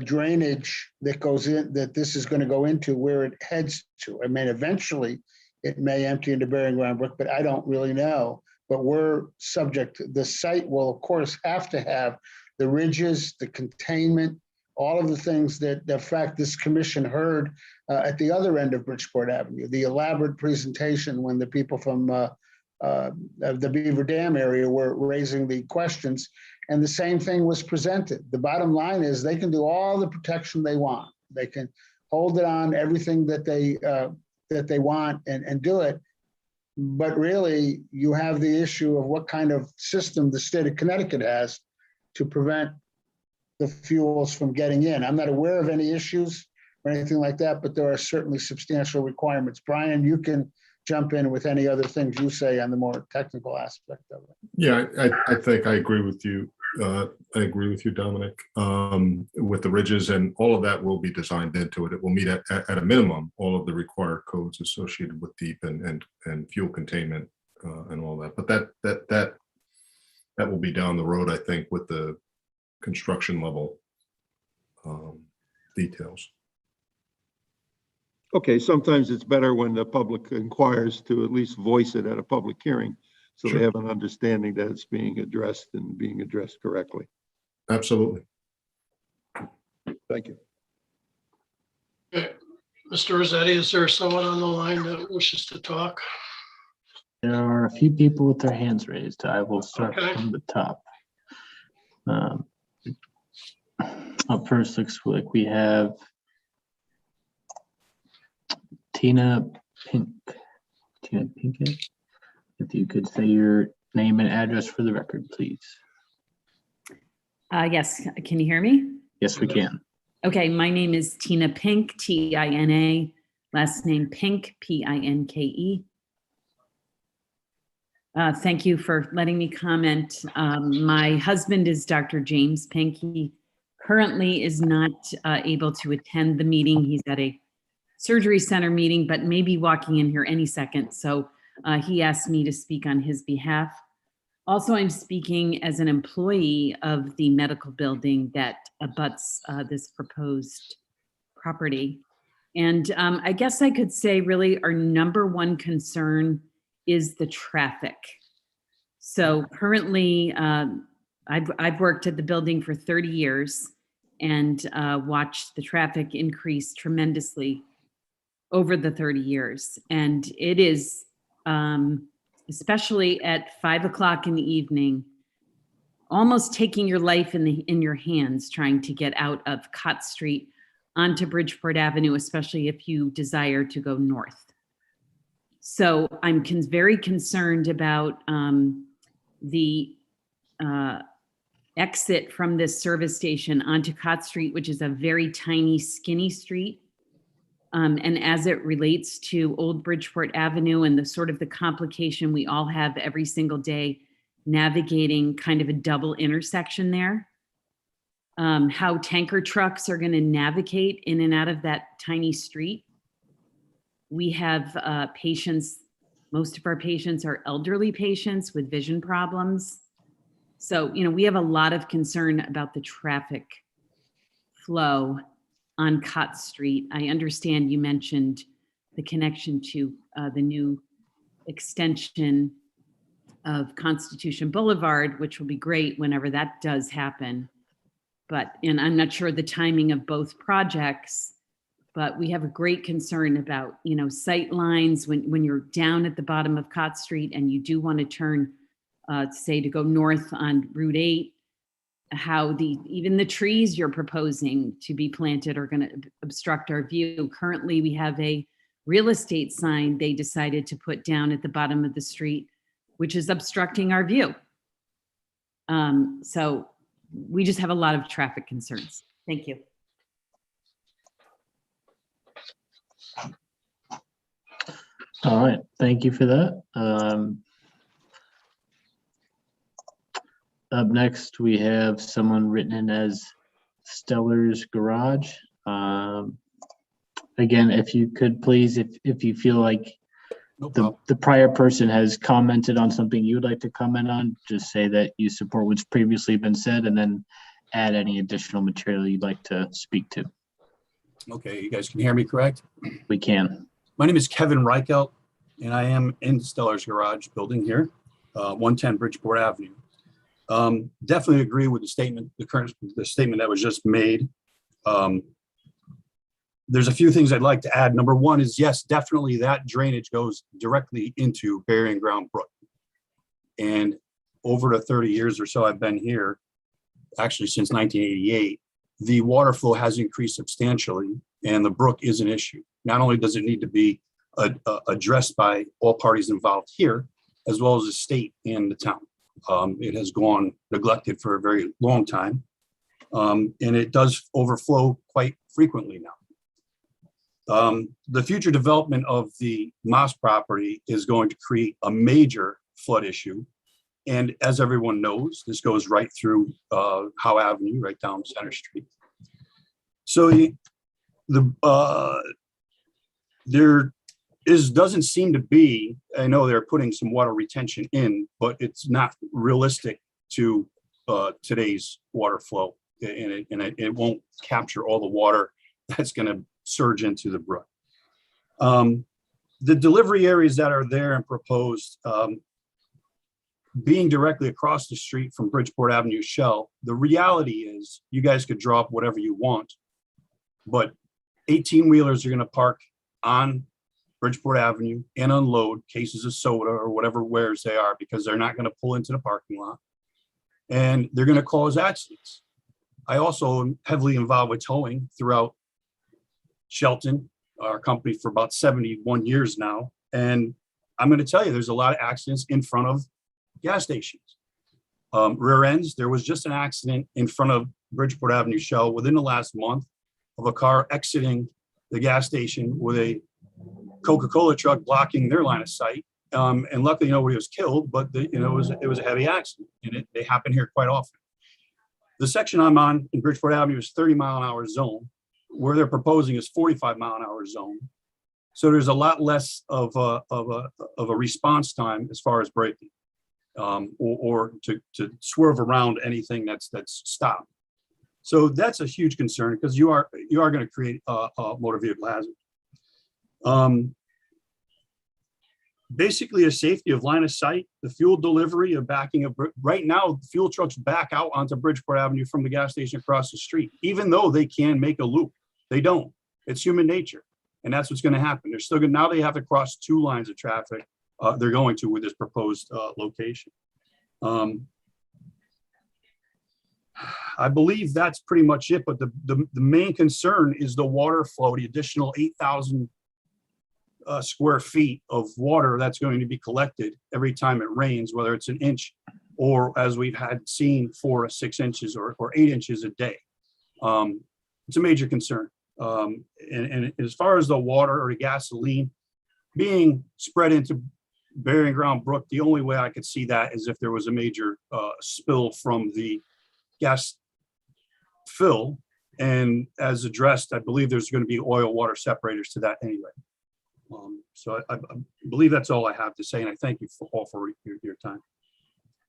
D: drainage that goes in, that this is going to go into, where it heads to. I mean, eventually it may empty into Burying Ground Brook, but I don't really know. but we're subject, the site will of course have to have the ridges, the containment, all of the things that, in fact, this commission heard at the other end of Bridgeport Avenue, the elaborate presentation when the people from the Beaver Dam area were raising the questions, and the same thing was presented. The bottom line is they can do all the protection they want. They can hold it on everything that they want and do it. But really, you have the issue of what kind of system the state of Connecticut has to prevent the fuels from getting in. I'm not aware of any issues or anything like that, but there are certainly substantial requirements. Brian, you can jump in with any other things you say on the more technical aspect of it.
I: Yeah, I think I agree with you. I agree with you, Dominic, with the ridges, and all of that will be designed into it. It will meet at a minimum all of the required codes associated with deep and fuel containment and all that. But that will be down the road, I think, with the construction level details.
N: Okay, sometimes it's better when the public inquires to at least voice it at a public hearing, so
I: Sure.
N: they have an understanding that it's being addressed and being addressed correctly.
I: Absolutely.
N: Thank you.
A: Okay. Mr. Rossetti, is there someone on the line that wishes to talk?
M: There are a few people with their hands raised. I will start
A: Okay.
M: from the top. Up first, looks like we have Tina Pink. Tina Pinkett. If you could say your name and address for the record, please.
O: Yes, can you hear me?
M: Yes, we can.
O: Okay, my name is Tina Pink, Tina, last name Pink, Pinke. Thank you for letting me comment. My husband is Dr. James Pink. He currently is not able to attend the meeting. He's at a surgery center meeting, but may be walking in here any second. So he asked me to speak on his behalf. Also, I'm speaking as an employee of the medical building that abuts this proposed property. And I guess I could say really our number one concern is the traffic. So currently, I've worked at the building for 30 years and watched the traffic increase tremendously over the 30 years. And it is, especially at 5 o'clock in the evening, almost taking your life in your hands, trying to get out of Cott Street onto Bridgeport Avenue, especially if you desire to go north. So I'm very concerned about the exit from this service station onto Cott Street, which is a very tiny, skinny street. And as it relates to Old Bridgeport Avenue and the sort of the complication we all have every single day navigating kind of a double intersection there, how tanker trucks are going to navigate in and out of that tiny street. We have patients, most of our patients are elderly patients with vision problems. So, we have a lot of concern about the traffic flow on Cott Street. I understand you mentioned the connection to the new extension of Constitution Boulevard, which will be great whenever that does happen. And I'm not sure the timing of both projects, but we have a great concern about, sight lines when you're down at the bottom of Cott Street and you do want to turn, say, to go north on Route 8, how even the trees you're proposing to be planted are going to obstruct our view. Currently, we have a real estate sign they decided to put down at the bottom of the street, which is obstructing our view. So we just have a lot of traffic concerns. Thank you.
M: All right, thank you for that. Up next, we have someone written in as Stellar's Garage. Again, if you could please, if you feel like the prior person has commented on something you would like to comment on, just say that you support what's previously been said and then add any additional material you'd like to speak to.
P: Okay, you guys can hear me correct?
M: We can.
P: My name is Kevin Reichelt, and I am in Stellar's Garage building here. 110 Bridgeport Avenue. Definitely agree with the statement, the statement that was just made. There's a few things I'd like to add. Number one is, yes, definitely that drainage goes directly into Burying Ground Brook. And over the 30 years or so I've been here, actually since 1988, the water flow has increased substantially and the brook is an issue. Not only does it need to be addressed by all parties involved here, as well as the state and the town. It has gone neglected for a very long time. And it does overflow quite frequently now. The future development of the Moss property is going to create a major flood issue. And as everyone knows, this goes right through Howe Avenue, right down Center Street. So there doesn't seem to be, I know they're putting some water retention in, but it's not realistic to today's water flow. And it won't capture all the water that's going to surge into the brook. The delivery areas that are there and proposed, being directly across the street from Bridgeport Avenue Shell, the reality is you guys could drop whatever you want, but 18-wheelers are going to park on Bridgeport Avenue and unload cases of soda or whatever wares they are, because they're not going to pull into the parking lot and they're going to cause accidents. I also am heavily involved with towing throughout Shelton, our company, for about 71 years now. And I'm going to tell you, there's a lot of accidents in front of gas stations. Rear ends, there was just an accident in front of Bridgeport Avenue Shell within the last month of a car exiting the gas station with a Coca-Cola truck blocking their line of sight. And luckily nobody was killed, but it was a heavy accident, and they happen here quite often. The section I'm on in Bridgeport Avenue is 30-mile-an-hour zone. Where they're proposing is 45-mile-an-hour zone. So there's a lot less of a response time as far as braking, or to swerve around anything that's stopped. So that's a huge concern, because you are going to create a motor vehicle hazard. Basically, a safety of line of sight, the fuel delivery of backing up. Right now, fuel trucks back out onto Bridgeport Avenue from the gas station across the street, even though they can make a loop. They don't. It's human nature, and that's what's going to happen. They're still going, now they have to cross two lines of traffic. They're going to with this proposed location. I believe that's pretty much it. But the main concern is the water flow, the additional 8,000 square feet of water that's going to be collected every time it rains, whether it's an inch or, as we've had seen, 4 to 6 inches or 8 inches a day. It's a major concern. And as far as the water or the gasoline being spread into Burying Ground Brook, the only way I could see that is if there was a major spill from the gas fill. And as addressed, I believe there's going to be oil water separators to that anyway. So I believe that's all I have to say, and I thank you all for your time.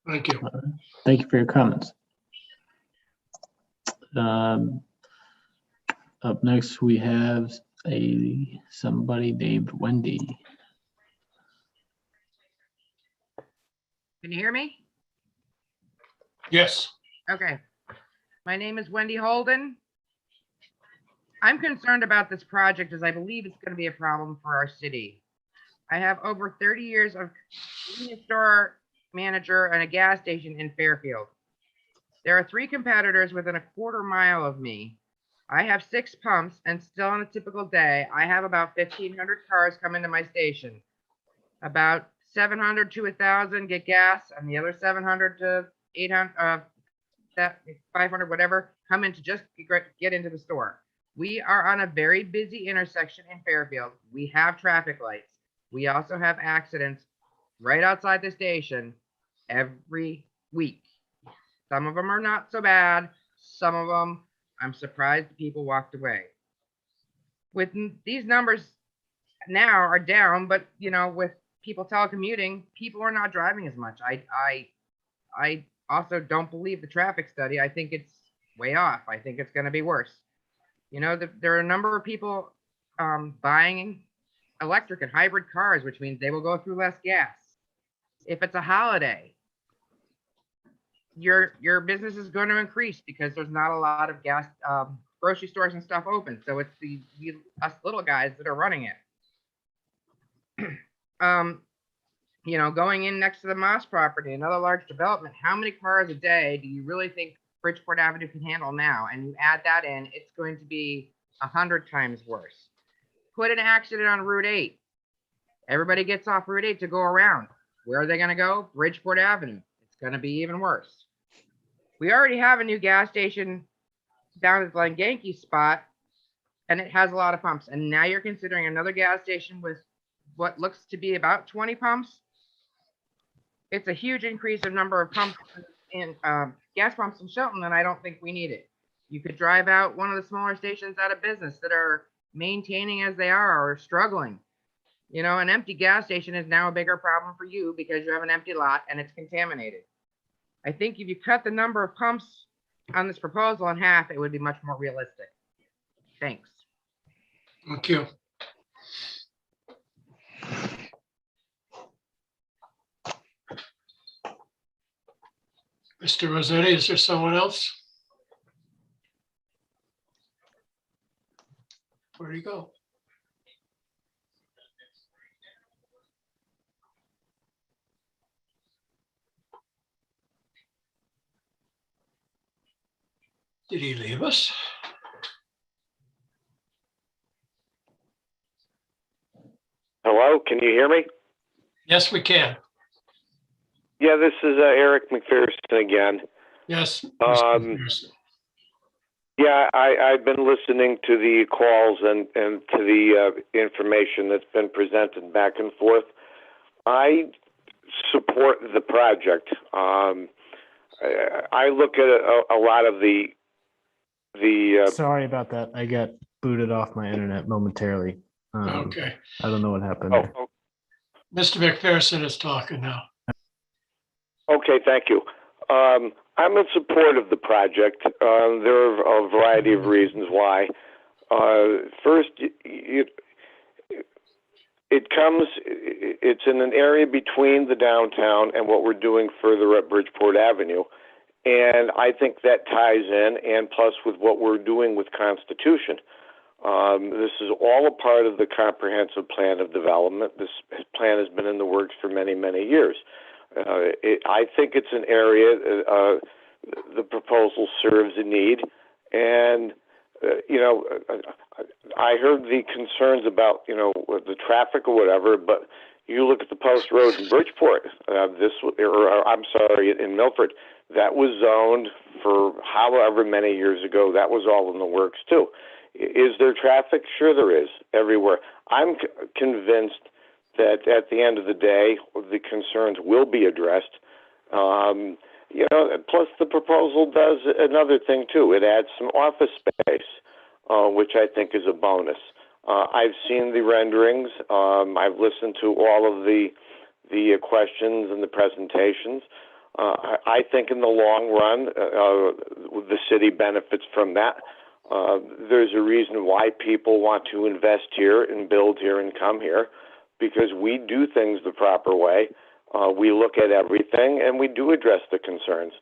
A: Thank you.
M: Thank you for your comments. Up next, we have somebody named Wendy.
Q: Can you hear me?
A: Yes.
Q: Okay. My name is Wendy Holden. I'm concerned about this project as I believe it's going to be a problem for our city. I have over 30 years of being a store manager and a gas station in Fairfield. There are 3 competitors within a quarter mile of me. I have 6 pumps, and still on a typical day, I have about 1,500 cars come into my station. About 700 to 1,000 get gas, and the other 700 to 800, 500, whatever, come in to just get into the store. We are on a very busy intersection in Fairfield. We have traffic lights. We also have accidents right outside the station every week. Some of them are not so bad. Some of them, I'm surprised people walked away. With these numbers now are down, but with people telecommuting, people are not driving as much. I also don't believe the traffic study. I think it's way off. I think it's going to be worse. There are a number of people buying electric and hybrid cars, which means they will go through less gas. if it's a holiday, your business is going to increase because there's not a lot of gas grocery stores and stuff open. So it's us little guys that are running it. You know, going in next to the Moss property, another large development, how many cars a day do you really think Bridgeport Avenue can handle now? And you add that in, it's going to be 100 times worse. Put an accident on Route 8. Everybody gets off Route 8 to go around. Where are they going to go? Bridgeport Avenue. It's going to be even worse. We already have a new gas station down at the Glengankee spot, and it has a lot of pumps. And now you're considering another gas station with what looks to be about 20 pumps. It's a huge increase in number of pumps in gas pumps in Shelton, and I don't think we need it. You could drive out one of the smaller stations out of business that are maintaining as they are or struggling. You know, an empty gas station is now a bigger problem for you because you have an empty lot and it's contaminated. I think if you cut the number of pumps on this proposal in half, it would be much more realistic. Thanks.
A: Thank you. Mr. Rossetti, is there someone else? Where'd he go? Did he leave us?
H: Hello, can you hear me?
A: Yes, we can.
H: Yeah, this is Eric McPherson again.
A: Yes.
H: Yeah, I've been listening to the calls and to the information that's been presented back and forth. I support the project. I look at a lot of the
E: Sorry about that. I got booted off my internet momentarily.
A: Okay.
E: I don't know what happened there.
A: Mr. McPherson is talking now.
H: Okay, thank you. I'm in support of the project. There are a variety of reasons why. First, it's in an area between the downtown and what we're doing further up Bridgeport Avenue. And I think that ties in, and plus with what we're doing with Constitution. This is all a part of the comprehensive plan of development. This plan has been in the works for many, many years. I think it's an area, the proposal serves a need. And, I heard the concerns about, the traffic or whatever, but you look at the post road in Bridgeport, in Milford, that was zoned for however many years ago. That was all in the works too. Is there traffic? Sure there is, everywhere. I'm convinced that at the end of the day, the concerns will be addressed. Plus the proposal does another thing too. It adds some office space, which I think is a bonus. I've seen the renderings. I've listened to all of the questions and the presentations. I think in the long run, the city benefits from that. There's a reason why people want to invest here and build here and come here, because we do things the proper way. We look at everything and we do address the concerns.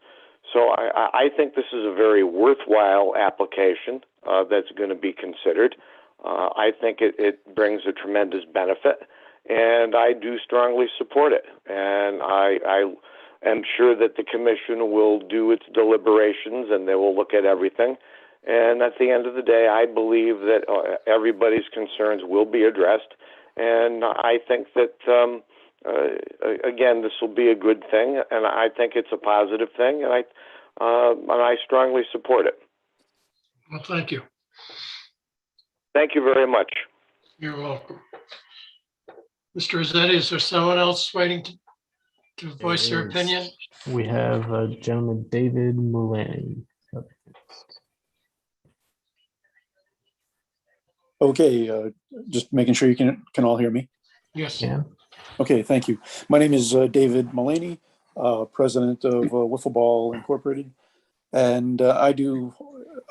H: So I think this is a very worthwhile application that's going to be considered. I think it brings a tremendous benefit, and I do strongly support it. And I am sure that the commission will do its deliberations and they will look at everything. And at the end of the day, I believe that everybody's concerns will be addressed. And I think that, again, this will be a good thing, and I think it's a positive thing, and I strongly support it.
A: Well, thank you.
H: Thank you very much.
A: You're welcome. Mr. Rossetti, is there someone else waiting to voice their opinion?
E: We have gentleman, David Mullaney.
R: Okay, just making sure you can all hear me.
A: Yes.
E: Yeah.
R: Okay, thank you. My name is David Mullaney, president of Wiffle Ball Incorporated, and I do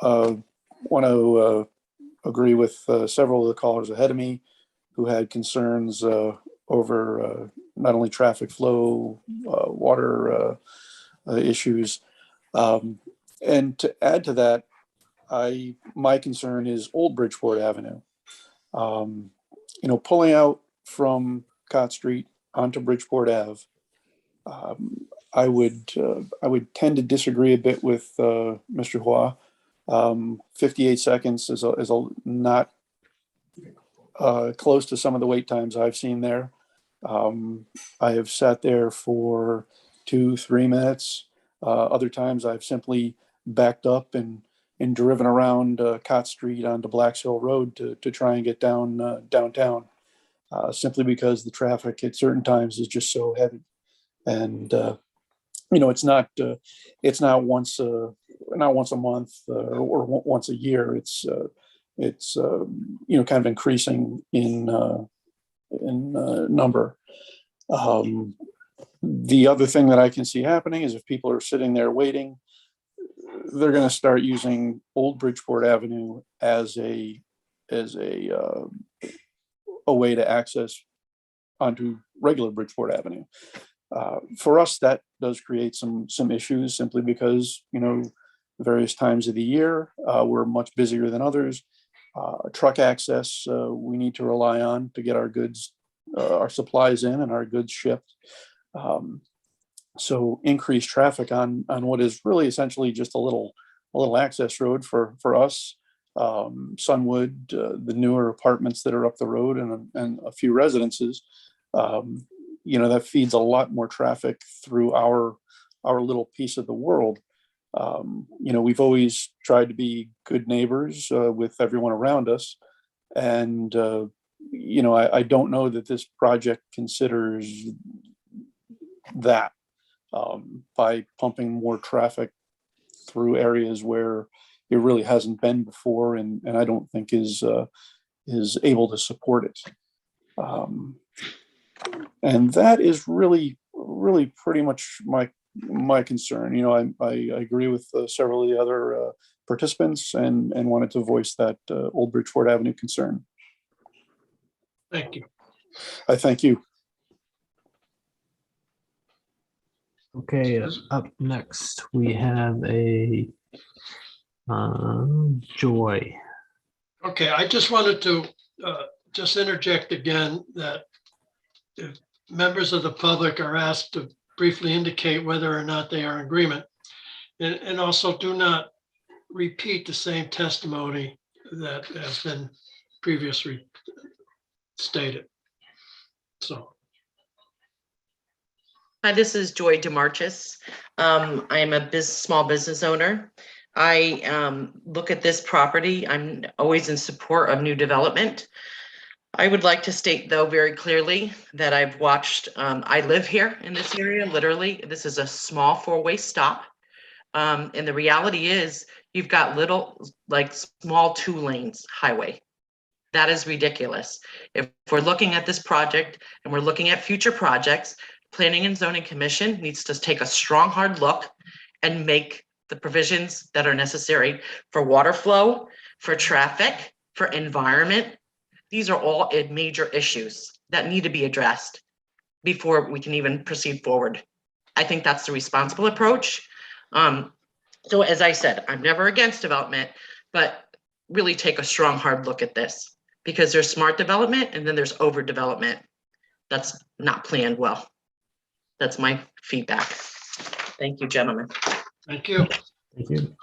R: want to agree with several of the callers ahead of me who had concerns over not only traffic flow, water issues. And to add to that, my concern is Old Bridgeport Avenue. Pulling out from Cott Street onto Bridgeport Ave, I would tend to disagree a bit with Mr. Hua. 58 seconds is not close to some of the wait times I've seen there. I have sat there for 2-3 minutes. Other times I've simply backed up and driven around Cott Street onto Blacks Hill Road to try and get downtown, simply because the traffic at certain times is just so heavy. And it's not once a month or once a year. It's kind of increasing in number. The other thing that I can see happening is if people are sitting there waiting, they're going to start using Old Bridgeport Avenue as a way to access onto regular Bridgeport Avenue. For us, that does create some issues simply because, various times of the year, we're much busier than others. Truck access, we need to rely on to get our goods, our supplies in and our goods shipped. So increased traffic on what is really essentially just a little access road for us. Sunwood, the newer apartments that are up the road and a few residences, that feeds a lot more traffic through our little piece of the world. We've always tried to be good neighbors with everyone around us. And, I don't know that this project considers that by pumping more traffic through areas where it really hasn't been before, and I don't think is able to support it. And that is really pretty much my concern. I agree with several of the other participants and wanted to voice that Old Bridgeport Avenue concern.
A: Thank you.
R: I thank you.
E: Okay, up next we have a Joy.
A: Okay, I just wanted to just interject again that if members of the public are asked to briefly indicate whether or not they are in agreement, and also do not repeat the same testimony that has been previously stated. So.
S: Hi, this is Joy DeMarchis. I am a small business owner. I look at this property. I'm always in support of new development. I would like to state, though, very clearly that I've watched, I live here in this area, literally. This is a small four-way stop. And the reality is you've got small 2-lanes highway. That is ridiculous. If we're looking at this project and we're looking at future projects, Planning and Zoning Commission needs to take a strong, hard look and make the provisions that are necessary for water flow, for traffic, for environment. These are all major issues that need to be addressed before we can even proceed forward. I think that's the responsible approach. So as I said, I'm never against development, but really take a strong, hard look at this because there's smart development and then there's overdevelopment. That's not planned well. That's my feedback. Thank you, gentlemen.
A: Thank you.
E: Thank you.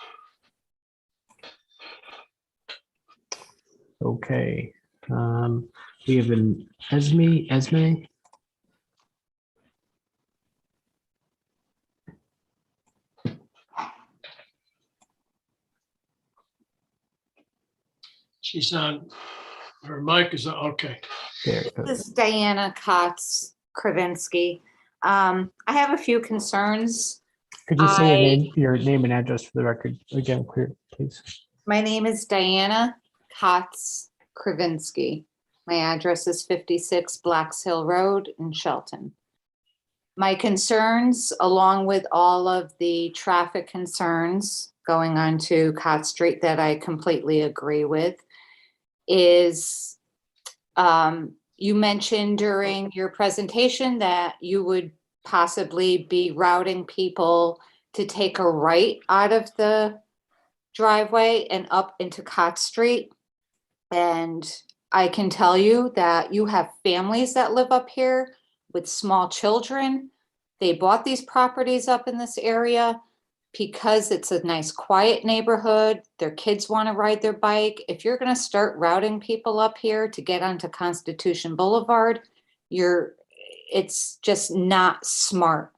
E: Okay. We have an Esme.
A: She's on, her mic is on, okay.
E: There it
T: This
E: goes.
T: is Diana Kotz Kravinsky. I have a few concerns.
E: Could you say your name and address for the record again, clear, please?
T: My name is Diana Kotz Kravinsky. My address is 56 Blacks Hill Road in Shelton. My concerns, along with all of the traffic concerns going on to Cott Street that I completely agree with, is You mentioned during your presentation that you would possibly be routing people to take a right out of the driveway and up into Cott Street. And I can tell you that you have families that live up here with small children. They bought these properties up in this area because it's a nice quiet neighborhood. Their kids want to ride their bike. If you're going to start routing people up here to get onto Constitution Boulevard, it's just not smart,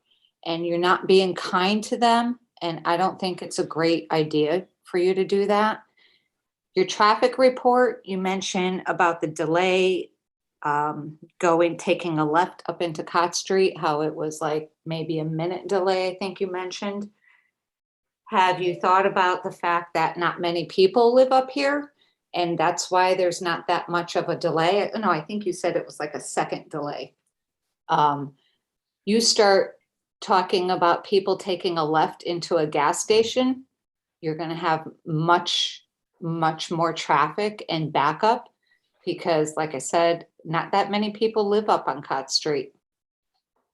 T: and you're not being kind to them. And I don't think it's a great idea for you to do that. Your traffic report, you mentioned about the delay taking a left up into Cott Street, how it was like maybe a minute delay, I think you mentioned. Have you thought about the fact that not many people live up here, and that's why there's not that much of a delay? No, I think you said it was like a second delay. You start talking about people taking a left into a gas station, you're going to have much more traffic and backup, because like I said, not that many people live up on Cott Street.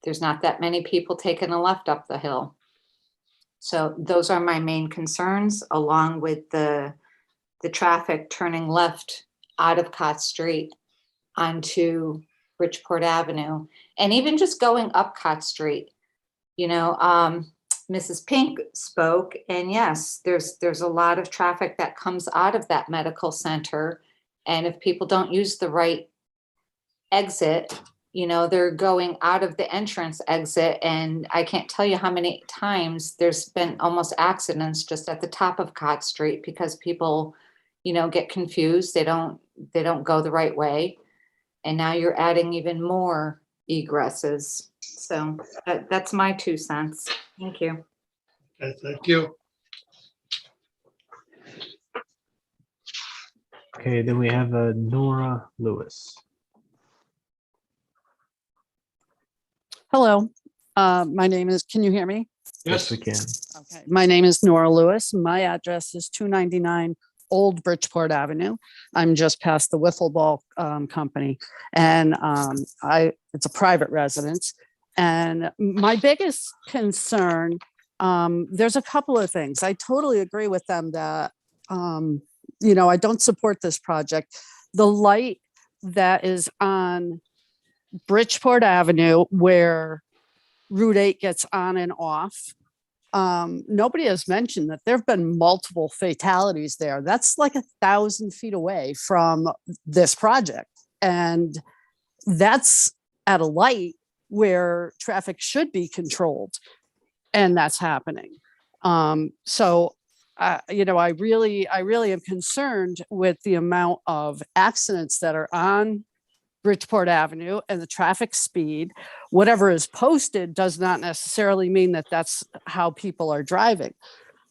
T: There's not that many people taking a left up the hill. So those are my main concerns, along with the traffic turning left out of Cott Street onto Bridgeport Avenue, and even just going up Cott Street. You know, Mrs. Pink spoke, and yes, there's a lot of traffic that comes out of that medical center. And if people don't use the right exit, you know, they're going out of the entrance exit. And I can't tell you how many times there's been almost accidents just at the top of Cott Street because people, you know, get confused. They don't go the right way. And now you're adding even more egresses. So that's my 2 cents. Thank you.
A: Okay, thank you.
E: Okay, then we have Nora Lewis.
U: Hello, my name is, can you hear me?
E: Yes, we can.
U: Okay, my name is Nora Lewis. My address is 299 Old Bridgeport Avenue. I'm just past the Wiffle Ball company, and it's a private residence. And my biggest concern, there's a couple of things. I totally agree with them that, you know, I don't support this project. The light that is on Bridgeport Avenue where Route 8 gets on and off, nobody has mentioned that there have been multiple fatalities there. That's like 1,000 feet away from this project. And that's at a light where traffic should be controlled. And that's happening. So, you know, I really am concerned with the amount of accidents that are on Bridgeport Avenue and the traffic speed. Whatever is posted does not necessarily mean that that's how people are driving.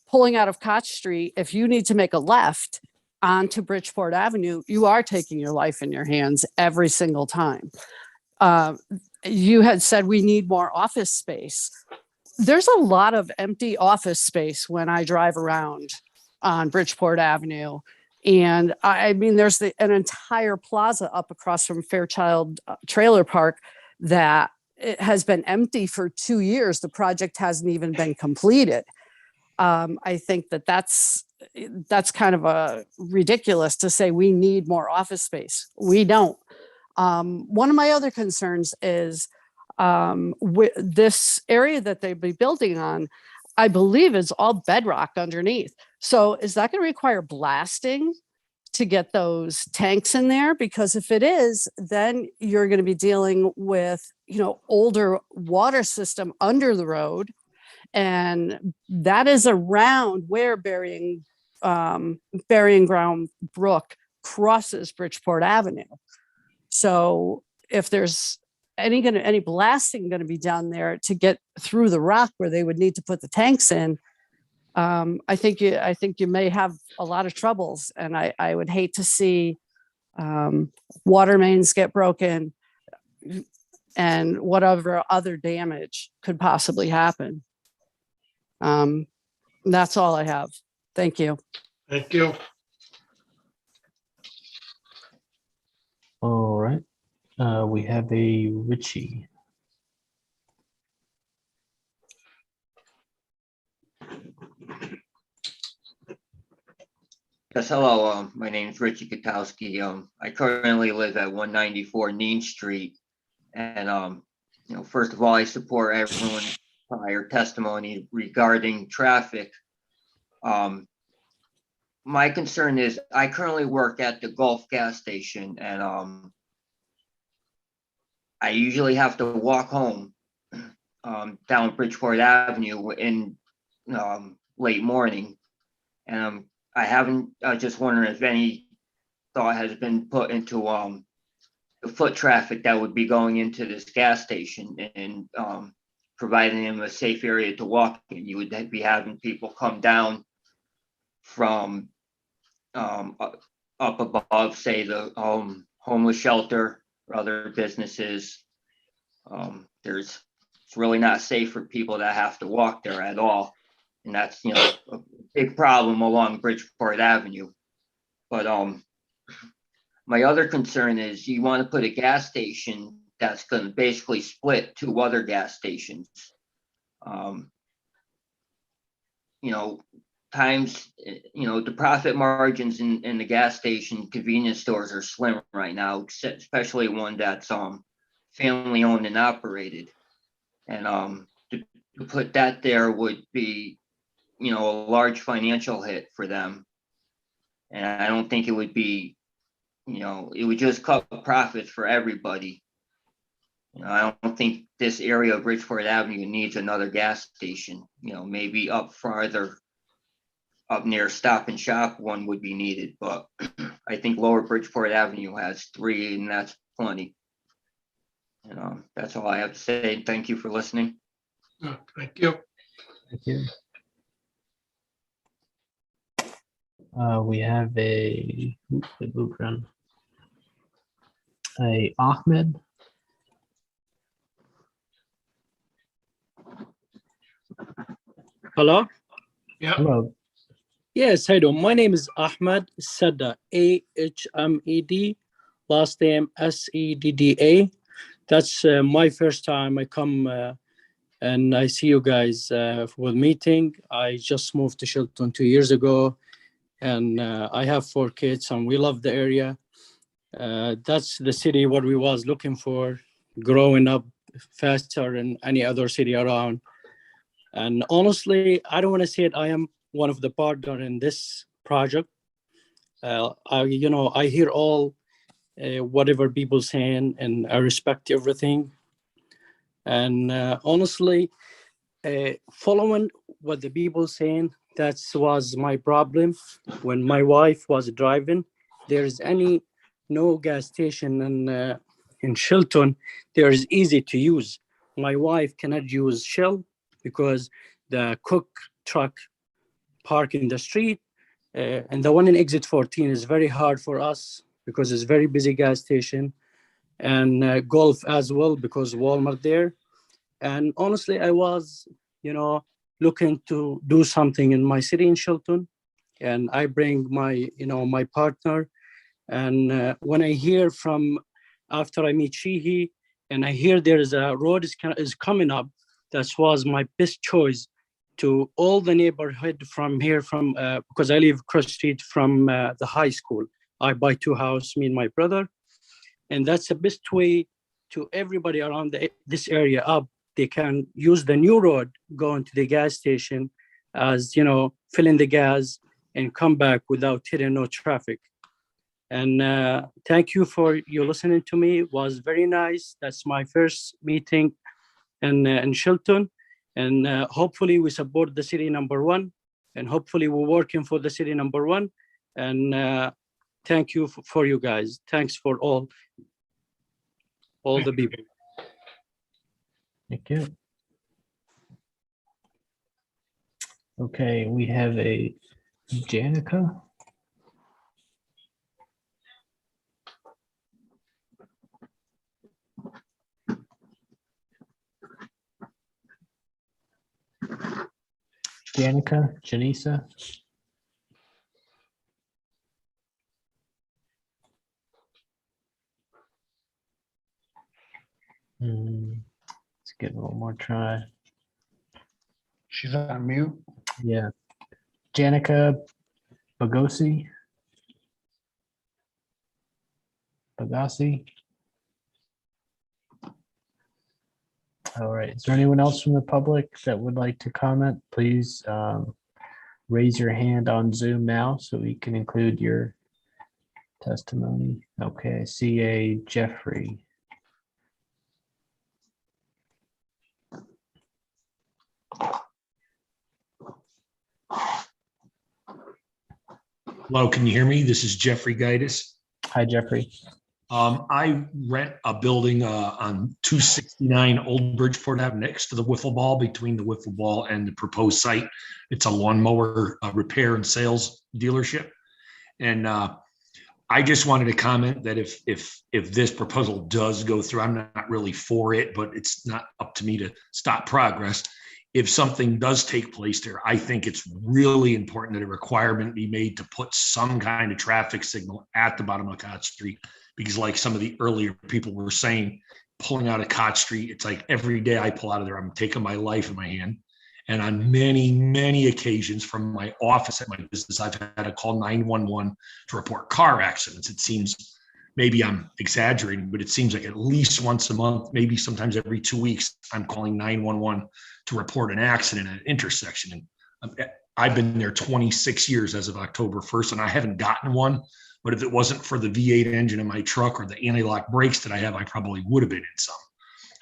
U: Pulling out of Cott Street, if you need to make a left onto Bridgeport Avenue, you are taking your life in your hands every single time. You had said we need more office space. There's a lot of empty office space when I drive around on Bridgeport Avenue. And I mean, there's an entire plaza up across from Fairchild Trailer Park that it has been empty for 2 years. The project hasn't even been completed. I think that's kind of ridiculous to say we need more office space. We don't. One of my other concerns is this area that they'll be building on, I believe is all bedrock underneath. So is that going to require blasting to get those tanks in there? Because if it is, then you're going to be dealing with, you know, older water system under the road. And that is around where Burying Ground Brook crosses Bridgeport Avenue. So if there's any blasting going to be down there to get through the rock where they would need to put the tanks in, I think you may have a lot of troubles, and I would hate to see water mains get broken and whatever other damage could possibly happen. That's all I have. Thank you.
A: Thank you.
E: All right. We have a Richie.
G: Yes, hello. My name is Richie Katowski. I currently live at 194 Neem Street. And, first of all, I support everyone's prior testimony regarding traffic. My concern is I currently work at the Gulf gas station, and I usually have to walk home down Bridgeport Avenue in late morning. And I haven't, just wondering if any thought has been put into the foot traffic that would be going into this gas station and providing them a safe area to walk in. You would be having people come down from up above, say, the homeless shelter or other businesses. It's really not safe for people that have to walk there at all. And that's, a big problem along Bridgeport Avenue. But my other concern is you want to put a gas station that's going to basically split two other gas stations. The profit margins in the gas station convenience stores are slim right now, especially one that's family owned and operated. And to put that there would be, a large financial hit for them. And I don't think it would be, it would just cut profits for everybody. I don't think this area of Bridgeport Avenue needs another gas station. Maybe up farther, up near Stop and Shop, one would be needed. But I think Lower Bridgeport Avenue has 3, and that's plenty. That's all I have to say. Thank you for listening.
A: Thank you.
E: Thank you. We have a Ahmed.
V: Hello?
A: Yeah.
E: Hello.
V: Yes, hello. My name is Ahmed Sadda, Ahmed, last name Sedda. That's my first time I come and I see you guys for the meeting. I just moved to Shelton 2 years ago, and I have 4 kids, and we love the area. That's the city what we was looking for, growing up faster than any other city around. And honestly, I don't want to say it, I am one of the partner in this project. I hear all whatever people saying, and I respect everything. And honestly, following what the people saying, that was my problem. When my wife was driving, there's no gas station in Shelton. There is easy to use. My wife cannot use Shell because the cook truck park in the street, and the one in exit 14 is very hard for us because it's very busy gas station, and Gulf as well because Walmart there. And honestly, I was, looking to do something in my city in Shelton, and I bring my partner. And when I hear after I meet Sheehy, and I hear there is a road is coming up, that was my best choice to all the neighborhood from here, because I live across the street from the high school. I buy 2 houses, me and my brother. And that's the best way to everybody around this area up. They can use the new road, going to the gas station as, filling the gas and come back without hitting no traffic. And thank you for you listening to me. It was very nice. That's my first meeting in Shelton. And hopefully we support the city number 1. And hopefully we're working for the city number 1. And thank you for you guys. Thanks for all the people.
E: Thank you. Okay, we have a Janica. Janisa. Let's give it one more try.
P: She's on mute.
E: Yeah. Janica Bagossi. Bagossi. All right. Is there anyone else from the public that would like to comment? Please raise your hand on Zoom now so we can include your testimony. Okay, I see a Jeffrey.
C: Hello, can you hear me? This is Jeffrey Gaitis.
E: Hi, Jeffrey.
C: I rent a building on 269 Old Bridgeport Ave next to the wiffle ball, between the wiffle ball and the proposed site. It's a lawnmower repair and sales dealership. And I just wanted to comment that if this proposal does go through, I'm not really for it, but it's not up to me to stop progress. If something does take place there, I think it's really important that a requirement be made to put some kind of traffic signal at the bottom of Cott Street. Because like some of the earlier people were saying, pulling out of Cott Street, it's like every day I pull out of there, I'm taking my life in my hand. And on many, many occasions from my office at my business, I've had to call 911 to report car accidents. It seems, maybe I'm exaggerating, but it seems like at least once a month, maybe sometimes every 2 weeks, I'm calling 911 to report an accident at an intersection. And I've been there 26 years as of October 1st, and I haven't gotten one. But if it wasn't for the V8 engine in my truck or the anti-lock brakes that I have, I probably would have been in some.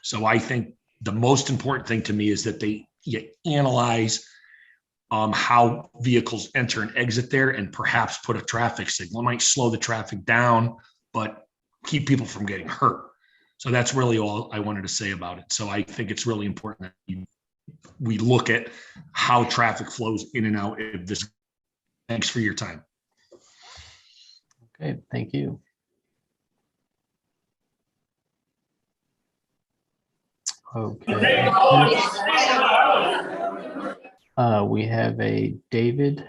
C: So I think the most important thing to me is that you analyze how vehicles enter and exit there, and perhaps put a traffic signal. It might slow the traffic down, but keep people from getting hurt. So that's really all I wanted to say about it. So I think it's really important that we look at how traffic flows in and out of this. Thanks for your time.
E: Okay, thank you. Okay. We have a David.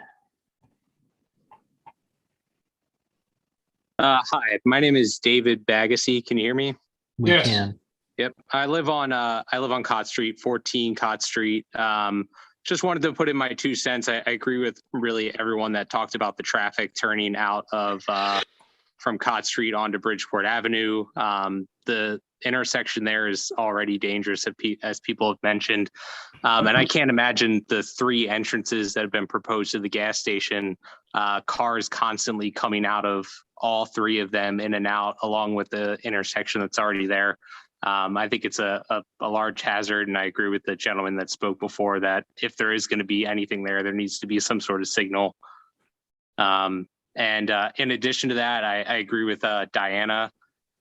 J: Hi, my name is David Bagassi. Can you hear me?
E: We can.
J: Yep. I live on Cott Street, 14 Cott Street. Just wanted to put in my 2 cents. I agree with really everyone that talked about the traffic turning out of from Cott Street onto Bridgeport Avenue. The intersection there is already dangerous, as people have mentioned. And I can't imagine the 3 entrances that have been proposed to the gas station, cars constantly coming out of all 3 of them in and out, along with the intersection that's already there. I think it's a large hazard, and I agree with the gentleman that spoke before that if there is going to be anything there needs to be some sort of signal. And in addition to that, I agree with Diana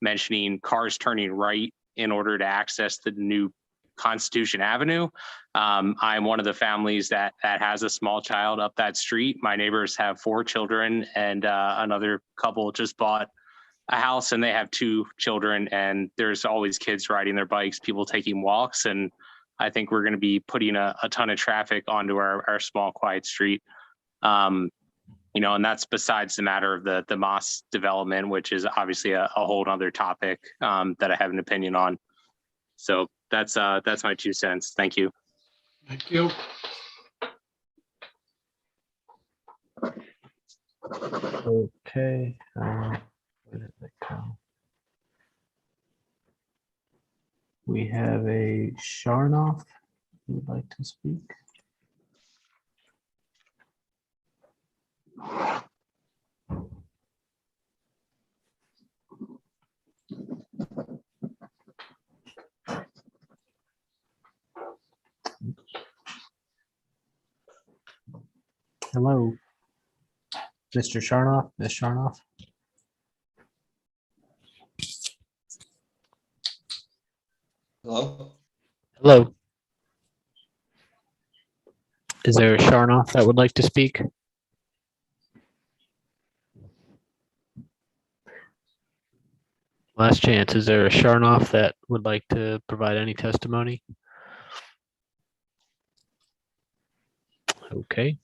J: mentioning cars turning right in order to access the new Constitution Avenue. I'm one of the families that has a small child up that street. My neighbors have 4 children, and another couple just bought a house, and they have 2 children, and there's always kids riding their bikes, people taking walks. And I think we're going to be putting a ton of traffic onto our small, quiet street. And that's besides the matter of the Moss development, which is obviously a whole other topic that I have an opinion on. So that's my 2 cents. Thank you.
A: Thank you.
E: Okay. Where did that go? We have a Sharnoff who would like to speak. Hello, Mr. Sharnoff, Ms. Sharnoff.
W: Hello?
E: Hello. Is there a Sharnoff that would like to speak? Last chance. Is there a Sharnoff that would like to provide any testimony? Okay.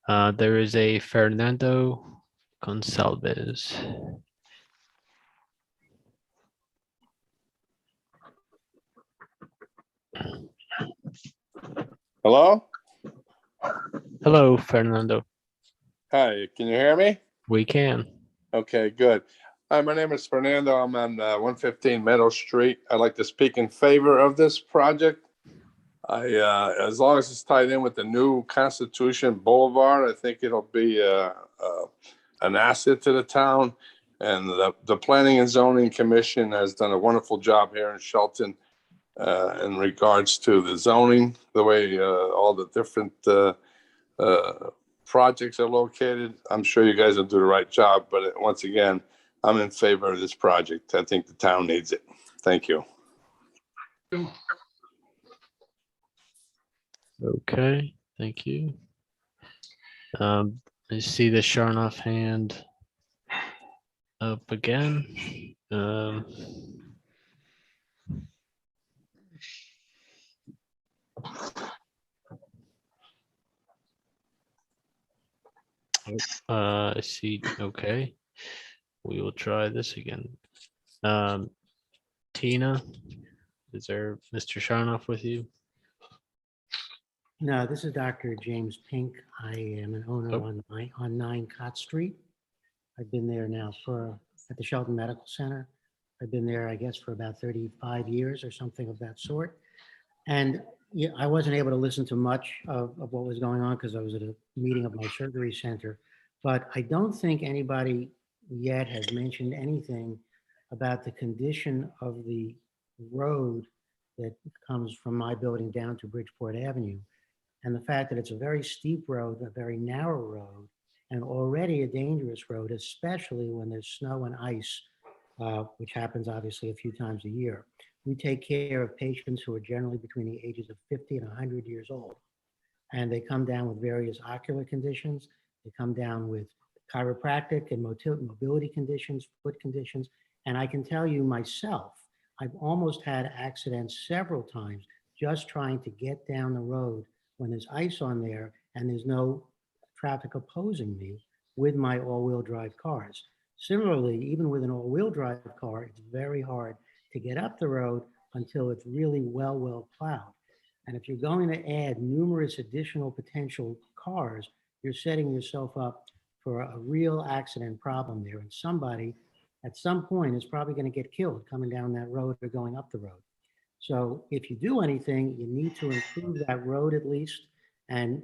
E: There is a Fernando Gonçalves.
F: Hello?
E: Hello, Fernando.
F: Hi, can you hear me?
E: We can.
F: Okay, good. Hi, my name is Fernando. I'm on 115 Meadow Street. I'd like to speak in favor of this project. As long as it's tied in with the new Constitution Boulevard, I think it'll be an asset to the town. And the Planning and Zoning Commission has done a wonderful job here in Shelton in regards to the zoning, the way all the different projects are located. I'm sure you guys will do the right job, but once again, I'm in favor of this project. I think the town needs it. Thank you.
E: Okay, thank you. I see the Sharnoff hand up again. I see. Okay, we will try this again. Tina, is there Mr. Sharnoff with you?
L: No, this is Dr. James Pink. I am an owner
E: Oh.
L: on 9 Cott Street. I've been there now at the Shelton Medical Center. I've been there, I guess, for about 35 years or something of that sort. And yeah, I wasn't able to listen to much of what was going on because I was at a meeting of my surgery center. But I don't think anybody yet has mentioned anything about the condition of the road that comes from my building down to Bridgeport Avenue. And the fact that it's a very steep road, a very narrow road, and already a dangerous road, especially when there's snow and ice, which happens obviously a few times a year. We take care of patients who are generally between the ages of 50 and 100 years old. And they come down with various ocular conditions. They come down with chiropractic and mobility conditions, foot conditions. And I can tell you myself, I've almost had accidents several times just trying to get down the road when there's ice on there and there's no traffic opposing me with my all-wheel drive cars. Similarly, even with an all-wheel drive car, it's very hard to get up the road until it's really well plowed. And if you're going to add numerous additional potential cars, you're setting yourself up for a real accident problem there. And somebody at some point is probably going to get killed coming down that road or going up the road. So if you do anything, you need to improve that road at least and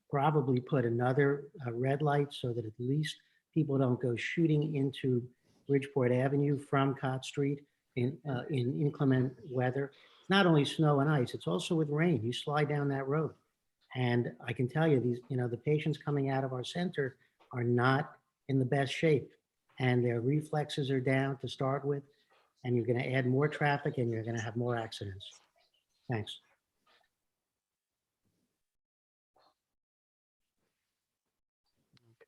L: probably put another red light so that at least people don't go shooting into Bridgeport Avenue from Cott Street in inclement weather. It's not only snow and ice, it's also with rain. You slide down that road. And I can tell you, the patients coming out of our center are not in the best shape and their reflexes are down to start with. And you're going to add more traffic and you're going to have more accidents. Thanks.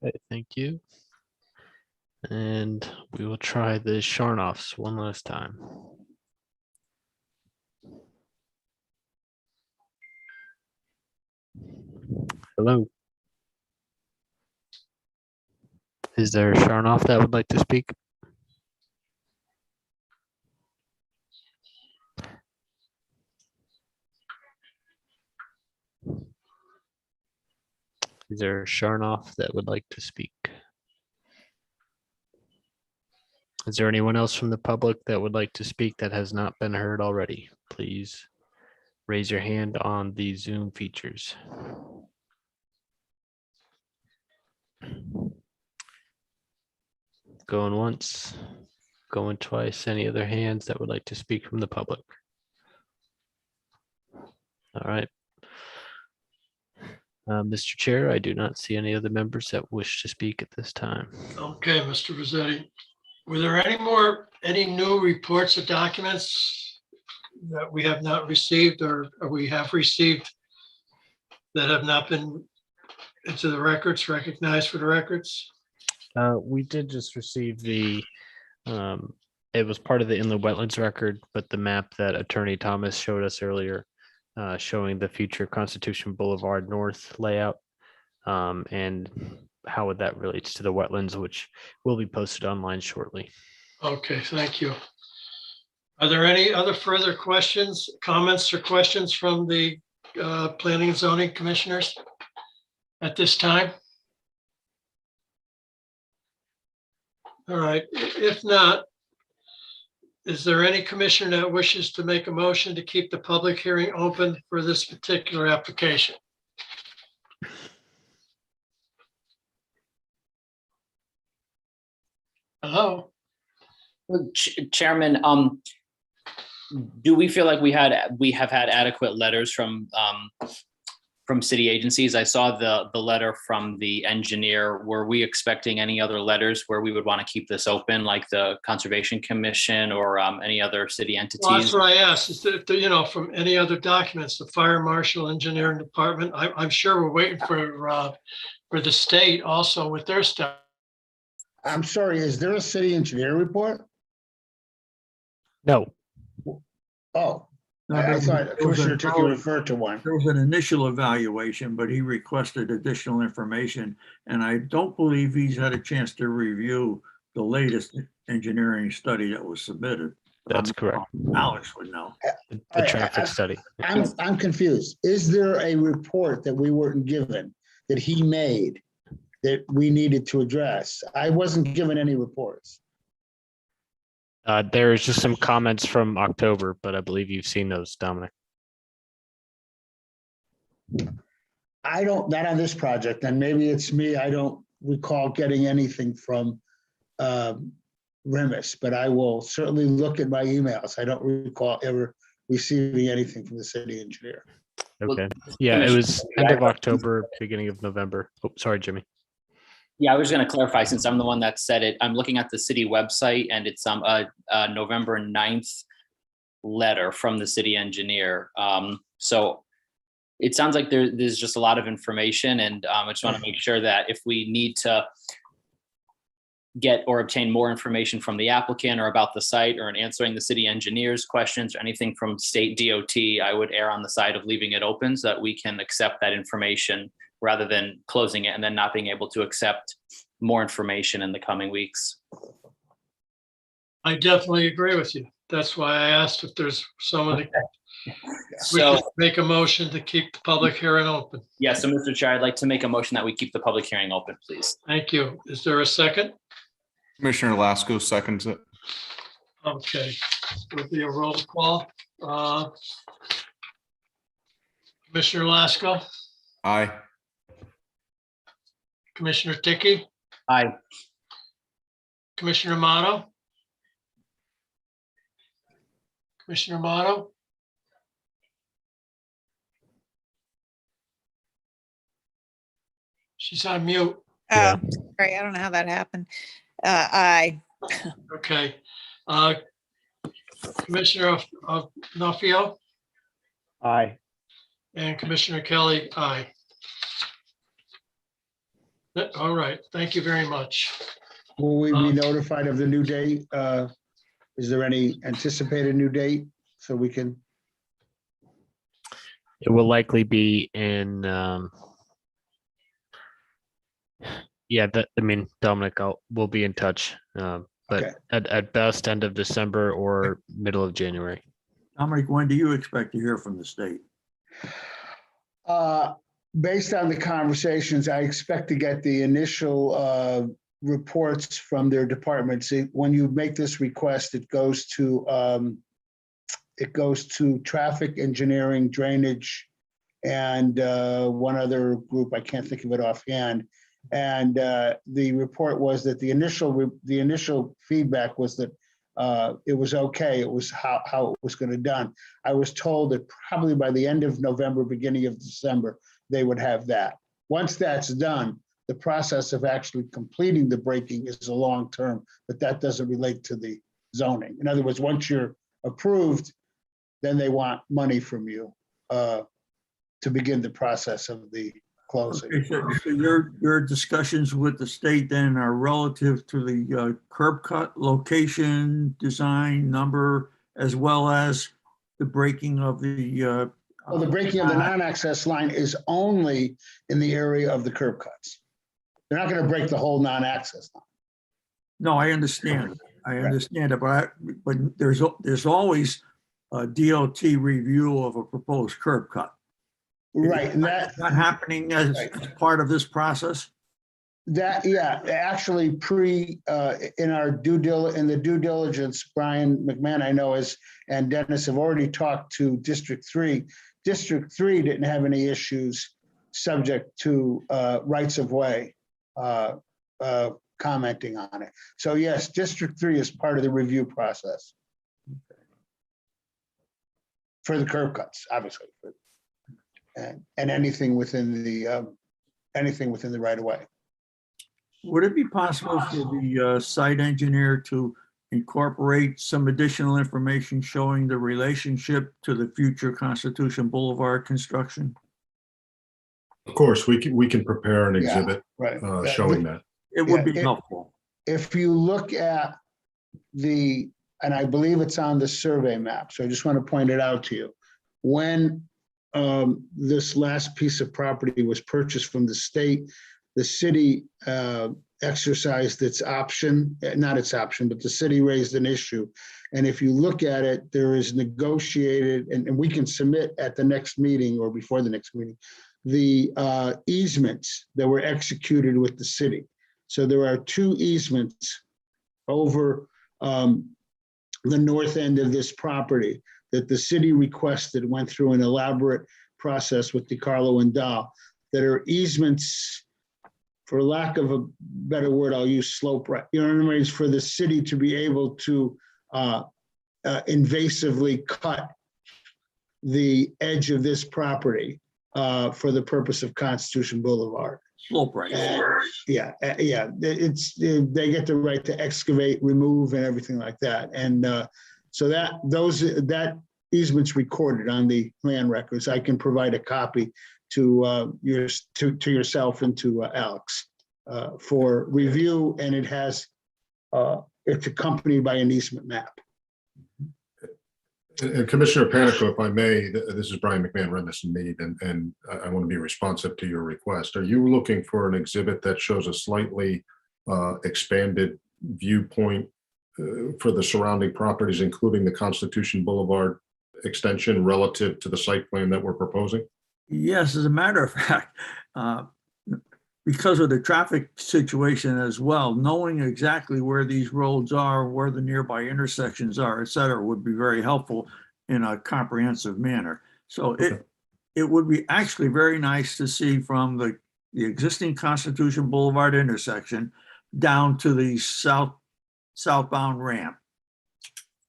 E: Okay, thank you. And we will try the Sharnoffs one last time. Hello. Is there a Sharnoff that would like to speak? Is there a Sharnoff that would like to speak? Is there anyone else from the public that would like to speak that has not been heard already? Please raise your hand on the Zoom features. Going once, going twice. Any other hands that would like to speak from the public? All right. Mr. Chair, I do not see any other members that wish to speak at this time.
A: Okay, Mr. Rossetti. Were there any new reports or documents that we have not received or we have received that have not been into the records, recognized for the records?
E: We did just receive the, it was part of the inland wetlands record, but the map that Attorney Thomas showed us earlier, showing the future Constitution Boulevard North layout, and how that relates to the wetlands, which will be posted online shortly.
A: Okay, thank you. Are there any other further questions, comments, or questions from the planning and zoning commissioners at this time? All right, if not, is there any commissioner that wishes to make a motion to keep the public hearing open for this particular application? Hello?
B: Chairman, do we feel like we have had adequate letters from city agencies? I saw the letter from the engineer. Were we expecting any other letters where we would want to keep this open, like the Conservation Commission or any other city entities?
A: Well, that's what I asked, is that, you know, from any other documents, the fire marshal, engineering department, I'm sure we're waiting for the state also with their stuff.
D: I'm sorry, is there a city engineer report?
E: No.
D: Oh,
K: No,
D: I
K: there was-
D: thought
K: there was
D: Commissioner
K: an
D: Ticky
K: early-
D: referred to one.
K: There was an initial evaluation, but he requested additional information, and I don't believe he's had a chance to review the latest engineering study that was submitted.
E: That's correct.
K: Alex would know.
E: The traffic study.
D: I'm confused. Is there a report that we weren't given that he made that we needed to address? I wasn't given any reports.
E: There's just some comments from October, but I believe you've seen those, Dominic.
D: I don't, not on this project, and maybe it's me, I don't recall getting anything from Remus, but I will certainly look at my emails. I don't recall ever receiving anything from the city engineer.
E: Okay. Yeah, it was end of October, beginning of November. Oh, sorry, Jimmy.
B: Yeah, I was going to clarify, since I'm the one that said it. I'm looking at the city website, and it's a November 9th letter from the city engineer. So it sounds like there's just a lot of information, and I just want to make sure that if we need to get or obtain more information from the applicant or about the site or in answering the city engineer's questions or anything from state DOT, I would err on the side of leaving it open so that we can accept that information rather than closing it and then not being able to accept more information in the coming weeks.
A: I definitely agree with you. That's why I asked if there's someone that we
B: So,
A: could make a motion to keep the public hearing open.
B: yeah, so Mr. Chair, I'd like to make a motion that we keep the public hearing open, please.
A: Thank you. Is there a second?
W: Commissioner Lasko seconds it.
A: Okay, will be a roll call. Commissioner Lasko,
W: Aye.
A: Commissioner Ticky,
B: Aye.
A: Commissioner Amato. Commissioner Amato. She's on mute.
X: Oh, sorry, I don't know how that happened. Aye.
A: Okay. Commissioner of Nafio
E: Aye.
A: and Commissioner Kelly, aye. All right, thank you very much.
D: Will we be notified of the new date? Is there any anticipated new date so we can?
E: It will likely be in, yeah, Dominic, we'll be in touch. But
D: Okay.
E: at best, end of December or middle of January.
K: Dominic, when do you expect to hear from the state?
D: Based on the conversations, I expect to get the initial reports from their departments. When you make this request, it goes to traffic engineering, drainage, and one other group, I can't think of it offhand. And the report was that the initial feedback was that it was okay. It was how it was going to be done. I was told that probably by the end of November, beginning of December, they would have that. Once that's done, the process of actually completing the breaking is a long term, but that doesn't relate to the zoning. In other words, once you're approved, then they want money from you to begin the process of the closing.
K: Okay, so your discussions with the state then are relative to the curb cut location, design, number, as well as the breaking of the
D: Well, the breaking of the non-access line is only in the area of the curb cuts. They're not going to break the whole non-access line.
K: No, I understand. I understand it, but there's always a DOT review of a proposed curb cut.
D: Right, and
K: Is that happening as part of this process?
D: That, yeah, actually in the due diligence, Brian McMahon, I know and Dennis have already talked to District 3. District 3 didn't have any issues subject to rights of way commenting on it. So yes, District 3 is part of the review process. For the curb cuts, obviously. And anything within the right of way.
K: Would it be possible for the site engineer to incorporate some additional information showing the relationship to the future Constitution Boulevard construction?
I: Of course, we can prepare an exhibit showing that.
K: It would be helpful.
D: If you look at and I believe it's on the survey map, so I just want to point it out to you. When this last piece of property was purchased from the state, the city exercised its option, not its option, but the city raised an issue. And if you look at it, there is negotiated, and we can submit at the next meeting or before the next meeting, the easements that were executed with the city. So there are 2 easements over the north end of this property that the city requested, went through an elaborate process with DiCarlo and Dahl, that are easements, for lack of a better word, I'll use slope, right? You know what I mean? It's for the city to be able to invasively cut the edge of this property for the purpose of Constitution Boulevard.
K: Slope right.
D: Yeah. They get the right to excavate, remove, and everything like that. And so that easement's recorded on the land records. I can provide a copy to yourself and to Alex for review, and it's accompanied by an easement map.
I: And Commissioner Panico, if I may, this is Brian McMahon, Remington Mead, and I want to be responsive to your request. Are you looking for an exhibit that shows a slightly expanded viewpoint for the surrounding properties, including the Constitution Boulevard extension relative to the site plan that we're proposing?
K: Yes, as a matter of fact, because of the traffic situation as well, knowing exactly where these roads are, where the nearby intersections are, et cetera, would be very helpful in a comprehensive manner. So it would be actually very nice to see from the existing Constitution Boulevard intersection down to the southbound ramp.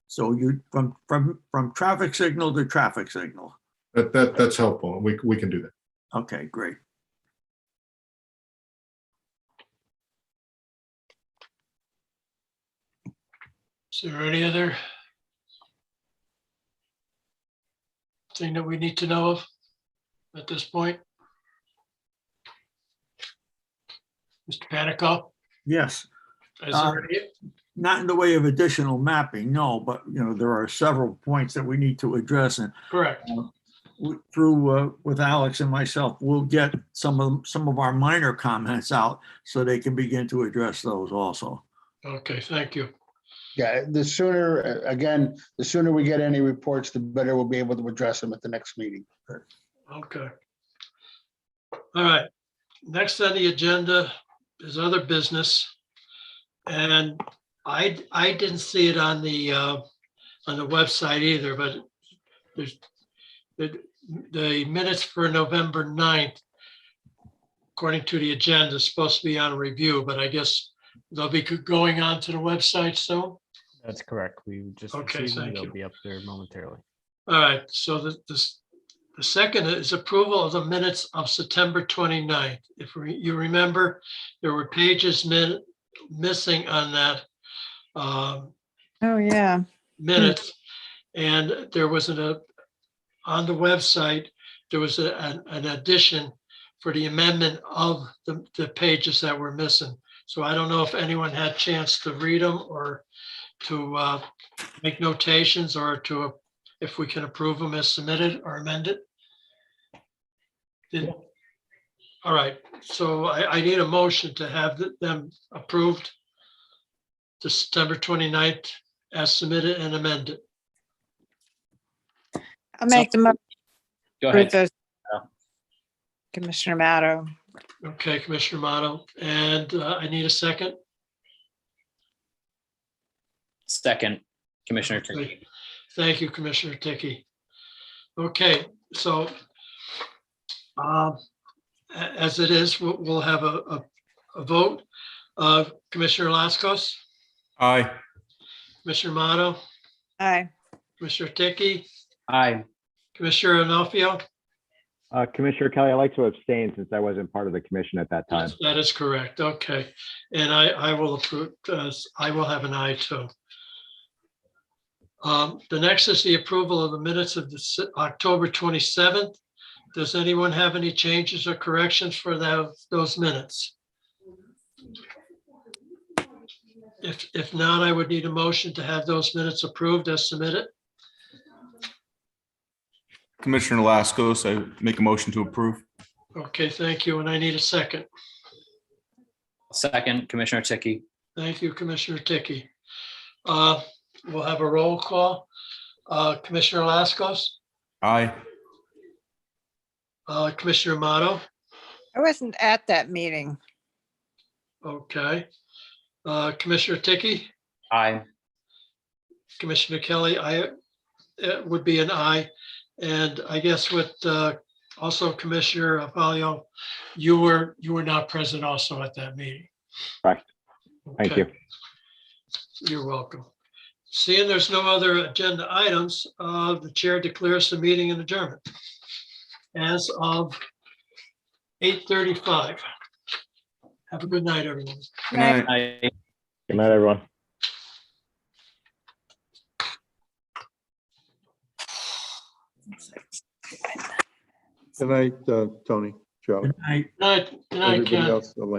K: So you from traffic signal to traffic signal.
I: That's helpful. We can do that.
K: Okay, great.
A: Is there any other thing that we need to know of at this point? Mr. Panico?
K: Yes.
A: Is there any?
K: Not in the way of additional mapping, no, but there are several points that we need to address, and
A: Correct.
K: Through with Alex and myself, we'll get some of our minor comments out so they can begin to address those also.
A: Okay, thank you.
D: Yeah, the sooner we get any reports, the better we'll be able to address them at the next meeting.
A: Okay. All right. Next on the agenda is other business. And I didn't see it on the website either, but there's the minutes for November 9th, according to the agenda, is supposed to be on review, but I guess they'll be going on to the website soon.
E: That's correct. We just
A: Okay,
E: received them.
A: thank
E: They'll
A: you.
E: be up there momentarily.
A: All right, so the second is approval of the minutes of September 29th. If you remember, there were pages missing on that
X: Oh, yeah.
A: minutes. And there was on the website, there was an addition for the amendment of the pages that were missing. So I don't know if anyone had a chance to read them or to make notations or if we can approve them as submitted or amended. All right, so I need a motion to have them approved. to September 29th as submitted and amended.
X: I'll make the motion.
B: Go ahead.
X: Commissioner Matto.
A: Okay, Commissioner Moto, and I need a second.
B: Second, Commissioner Ticky.
A: Okay. Thank you, Commissioner Ticky. Okay, so as it is, we'll have a vote. Commissioner Laskos,
W: Aye.
A: Commissioner Moto,
X: Aye.
A: Commissioner Ticky,
B: Aye.
A: Commissioner Onofio.
M: Commissioner Kelly, I'd like to abstain since I wasn't part of the commission at that time.
A: That is correct. Okay. And I will approve, I will have an aye too. The next is the approval of the minutes of the October 27th. Does anyone have any changes or corrections for those minutes? If not, I would need a motion to have those minutes approved as submitted.
W: Commissioner Laskos, I make a motion to approve.
A: Okay, thank you. And I need a second.
B: Second, Commissioner Ticky.
A: Thank you, Commissioner Ticky. We'll have a roll call. Commissioner Laskos,
W: Aye.
A: Commissioner Amato.
X: I wasn't at that meeting.
A: Okay. Commissioner Ticky,
B: Aye.
A: Commissioner Kelly, it would be an aye. And I guess with also Commissioner Avalio, you were not present also at that meeting.
M: Correct. Thank you.
A: You're welcome. Seeing there's no other agenda items, the chair declares the meeting an adjournment as of 8:35. Have a good night, everyone.
W: Good night.
B: Aye.
M: Good night, everyone.
N: Good night, Tony, Charlie.
K: Good night.
A: Good night,
N: Everybody
A: Ken.
N: else, Elaine.